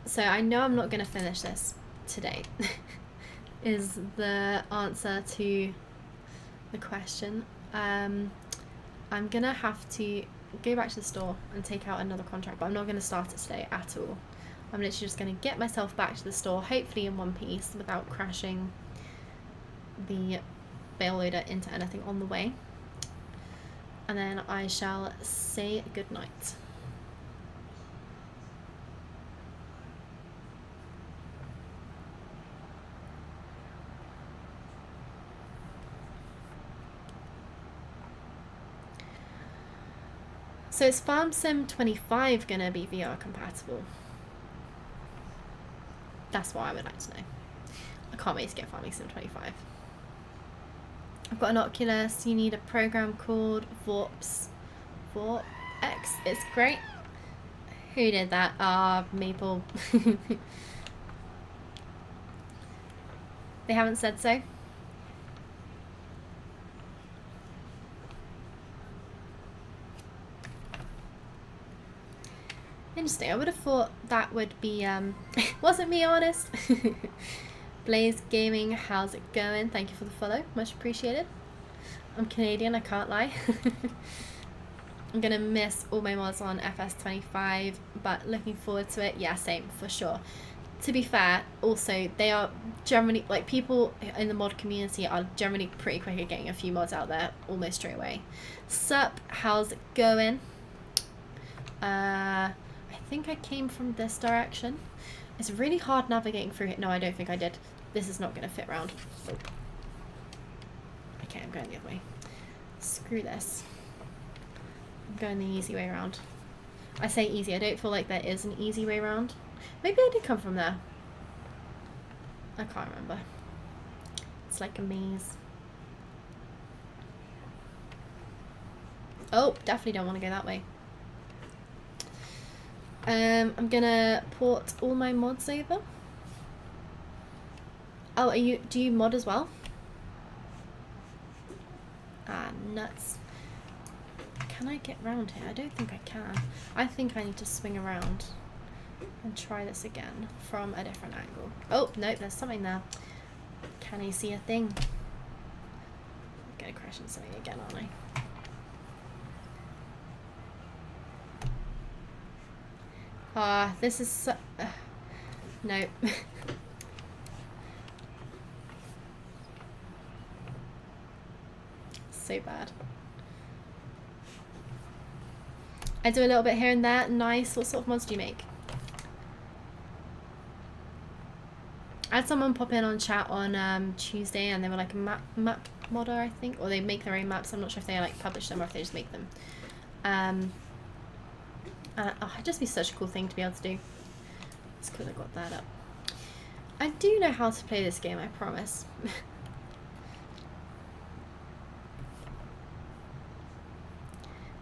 So I know I'm not going to finish this today. Is the answer to the question. I'm gonna have to go back to the store and take out another contract, but I'm not gonna start it today at all. I'm literally just gonna get myself back to the store, hopefully in one piece, without crashing the bale loader into anything on the way. And then I shall say goodnight. So is Farm Sim 25 gonna be VR compatible? That's what I would like to know. I can't wait to get Farming Sim 25. I've got an Oculus. You need a program called VORPS 4x. It's great. Who did that? Maple. They haven't said so. Interesting. I would have thought that would be, wasn't me, honest. Blaze Gaming, how's it going? Thank you for the follow. Much appreciated. I'm Canadian, I can't lie. I'm gonna miss all my mods on FS25, but looking forward to it. Yeah, same, for sure. To be fair, also, they are generally, like, people in the mod community are generally pretty quick at getting a few mods out there almost straight away. Sup, how's it going? I think I came from this direction. It's really hard navigating through it. No, I don't think I did. This is not going to fit round. Oh. Okay, I'm going the other way. Screw this. I'm going the easy way around. I say easy, I don't feel like there is an easy way around. Maybe I did come from there. I can't remember. It's like a maze. Oh, definitely don't want to go that way. I'm gonna port all my mods over. Oh, do you mod as well? Ah, nuts. Can I get round here? I don't think I can. I think I need to swing around and try this again from a different angle. Oh, no, there's something there. Can I see a thing? I'm gonna crash into something again, aren't I? Ah, this is so... no. So bad. I do a little bit here and there. Nice. What sort of mods do you make? I had someone pop in on chat on Tuesday, and they were like a map modder, I think, or they make their own maps. I'm not sure if they like publish them or if they just make them. Oh, it'd just be such a cool thing to be able to do. It's cool I got that up. I do know how to play this game, I promise.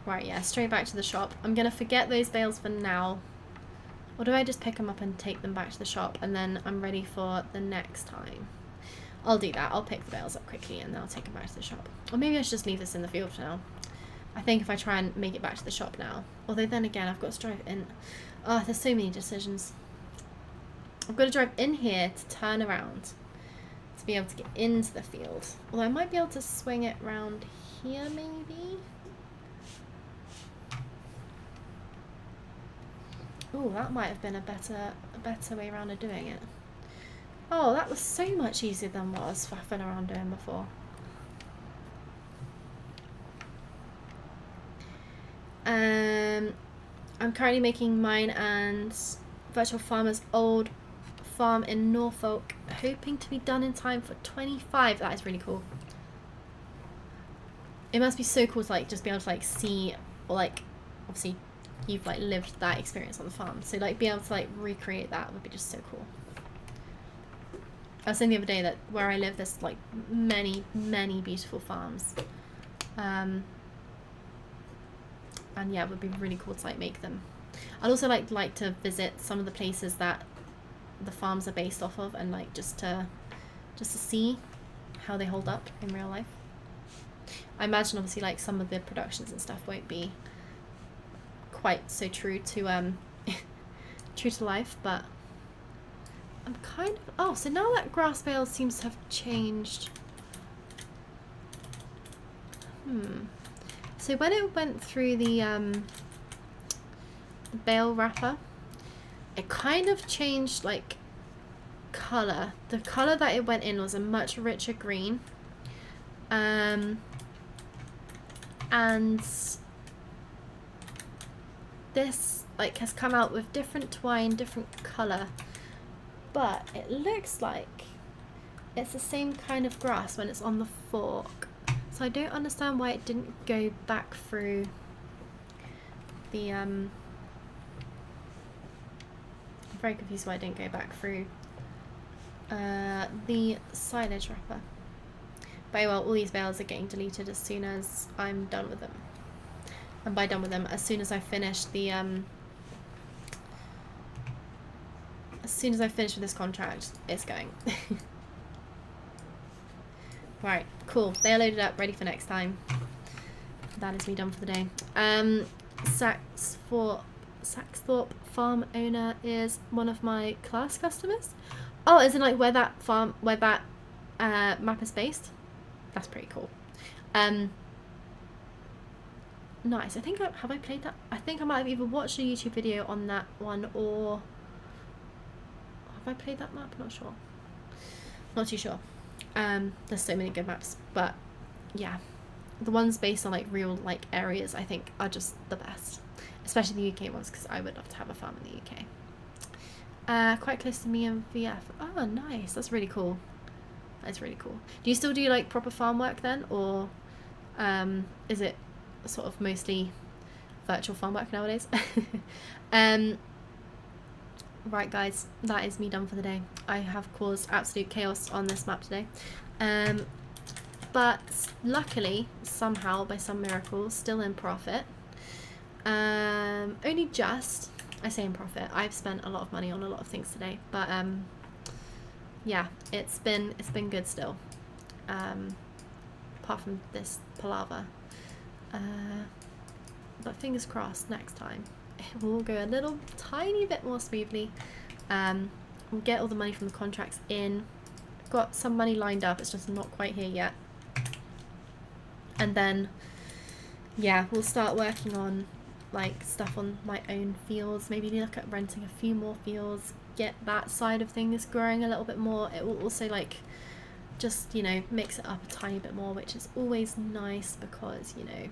Right, yeah, straight back to the shop. I'm gonna forget those bales for now. Or do I just pick them up and take them back to the shop and then I'm ready for the next time? I'll do that. I'll pick the bales up quickly and then I'll take them back to the shop. Or maybe I should just leave this in the field for now. I think if I try and make it back to the shop now. Although then again, I've got to drive in. Oh, there's so many decisions. I've got to drive in here to turn around to be able to get into the field. Although I might be able to swing it round here, maybe. Oh, that might have been a better way around of doing it. Oh, that was so much easier than what I was faffing around doing before. I'm currently making mine and Virtual Farmer's old farm in Norfolk, hoping to be done in time for 25. That is really cool. It must be so cool to like just be able to like see, or like obviously you've like lived that experience on the farm, so like be able to like recreate that would be just so cool. I was saying the other day that where I live there's like many beautiful farms, and yeah, it would be really cool to like make them. I'd also like to visit some of the places that the farms are based off of, and like just to see how they hold up in real life. I imagine obviously like some of the productions and stuff won't be quite so true to true to life, but I'm kind of... Oh, so now that grass bale seems to have changed. So when it went through the bale wrapper, it kind of changed like colour. The colour that it went in was a much richer green, and this like has come out with different twine, different colour, but it looks like it's the same kind of grass when it's on the fork. So I don't understand why it didn't go back through the I'm very confused why it didn't go back through the silage wrapper. But well, all these bales are getting deleted as soon as I'm done with them. And by done with them, as soon as I finish the as soon as I finish with this contract, it's going. Right, cool. They are loaded up, ready for next time. That is me done for the day. Saxthorpe farm owner is one of my class customers. Oh, isn't like where that map is based? That's pretty cool. Nice. I think have I played that? I think I might have either watched a YouTube video on that one, or have I played that map? Not sure. Not too sure. There's so many good maps, but yeah, the ones based on like real like areas I think are just the best, especially the UK ones, because I would love to have a farm in the UK. Quite close to me and VF. Oh, nice. That's really cool. That's really cool. Do you still do like proper farm work then, or is it sort of mostly virtual farm work nowadays? Right guys, that is me done for the day. I have caused absolute chaos on this map today, but luckily somehow by some miracle still in profit. Only just, I say in profit, I've spent a lot of money on a lot of things today, but yeah, it's been good still, apart from this palaver, but fingers crossed next time it will go a little tiny bit more smoothly. We'll get all the money from the contracts in. Got some money lined up, it's just not quite here yet. And then, yeah, we'll start working on like stuff on my own fields. Maybe look at renting a few more fields, get that side of things growing a little bit more. It will also like just, you know, mix it up a tiny bit more, which is always nice, because, you know,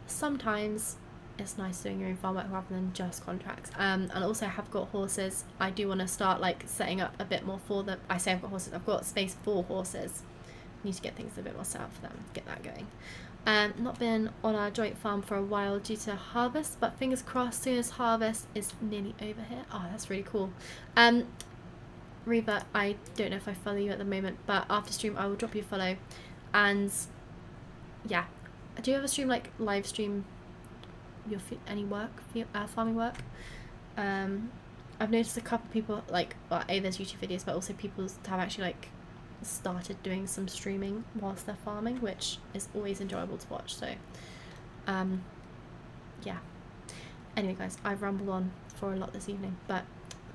sometimes it's nice doing your own farm work rather than just contracts. And also I have got horses. I do want to start like setting up a bit more for them. I say I've got horses, I've got space for horses. Need to get things a bit more set up for them, get that going. Not been on our joint farm for a while due to harvest, but fingers crossed soon as harvest is nearly over here. Oh, that's really cool. Reva, I don't know if I follow you at the moment, but after stream I will drop you a follow. And yeah, do you ever stream like live stream your any work, farming work? I've noticed a couple of people like, well, there's YouTube videos, but also people have actually like started doing some streaming whilst they're farming, which is always enjoyable to watch. So yeah, anyway guys, I've rambled on for a lot this evening, but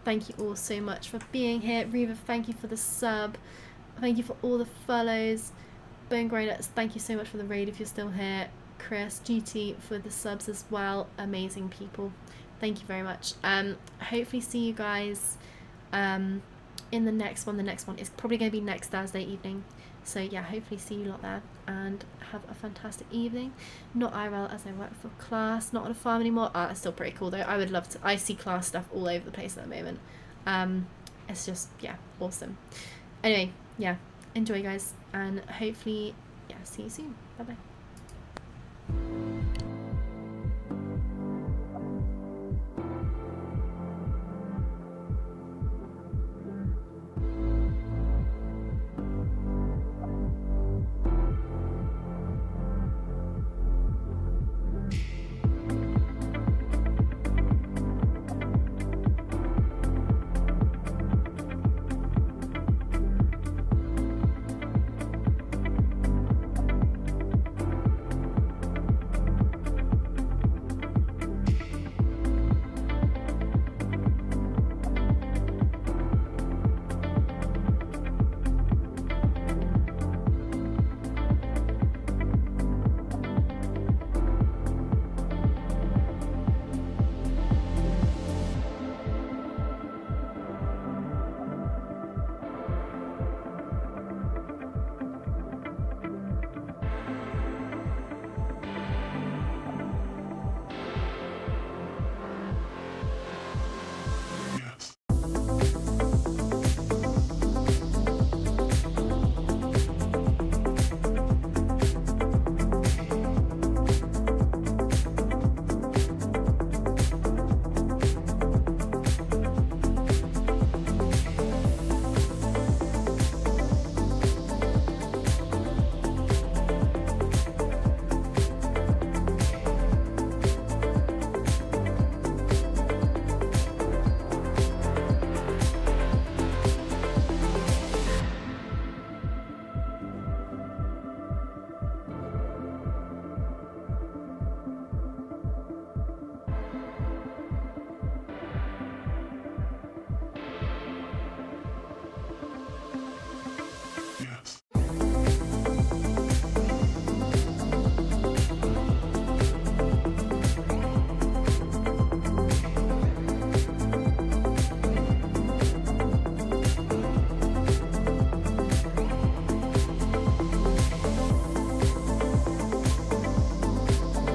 thank you all so much for being here. Reva, thank you for the sub, thank you for all the follows. Bone Grinders, thank you so much for the raid if you're still here. Chris, GT for the subs as well, amazing people, thank you very much. Hopefully see you guys in the next one. The next one is probably going to be next Thursday evening, so yeah, hopefully see you lot there, and have a fantastic evening. Not IRL as I work for class, not on a farm anymore. That's still pretty cool though. I would love to, I see class stuff all over the place at the moment. It's just, yeah, awesome. Anyway, yeah, enjoy guys, and hopefully, yeah, see you soon. Bye bye.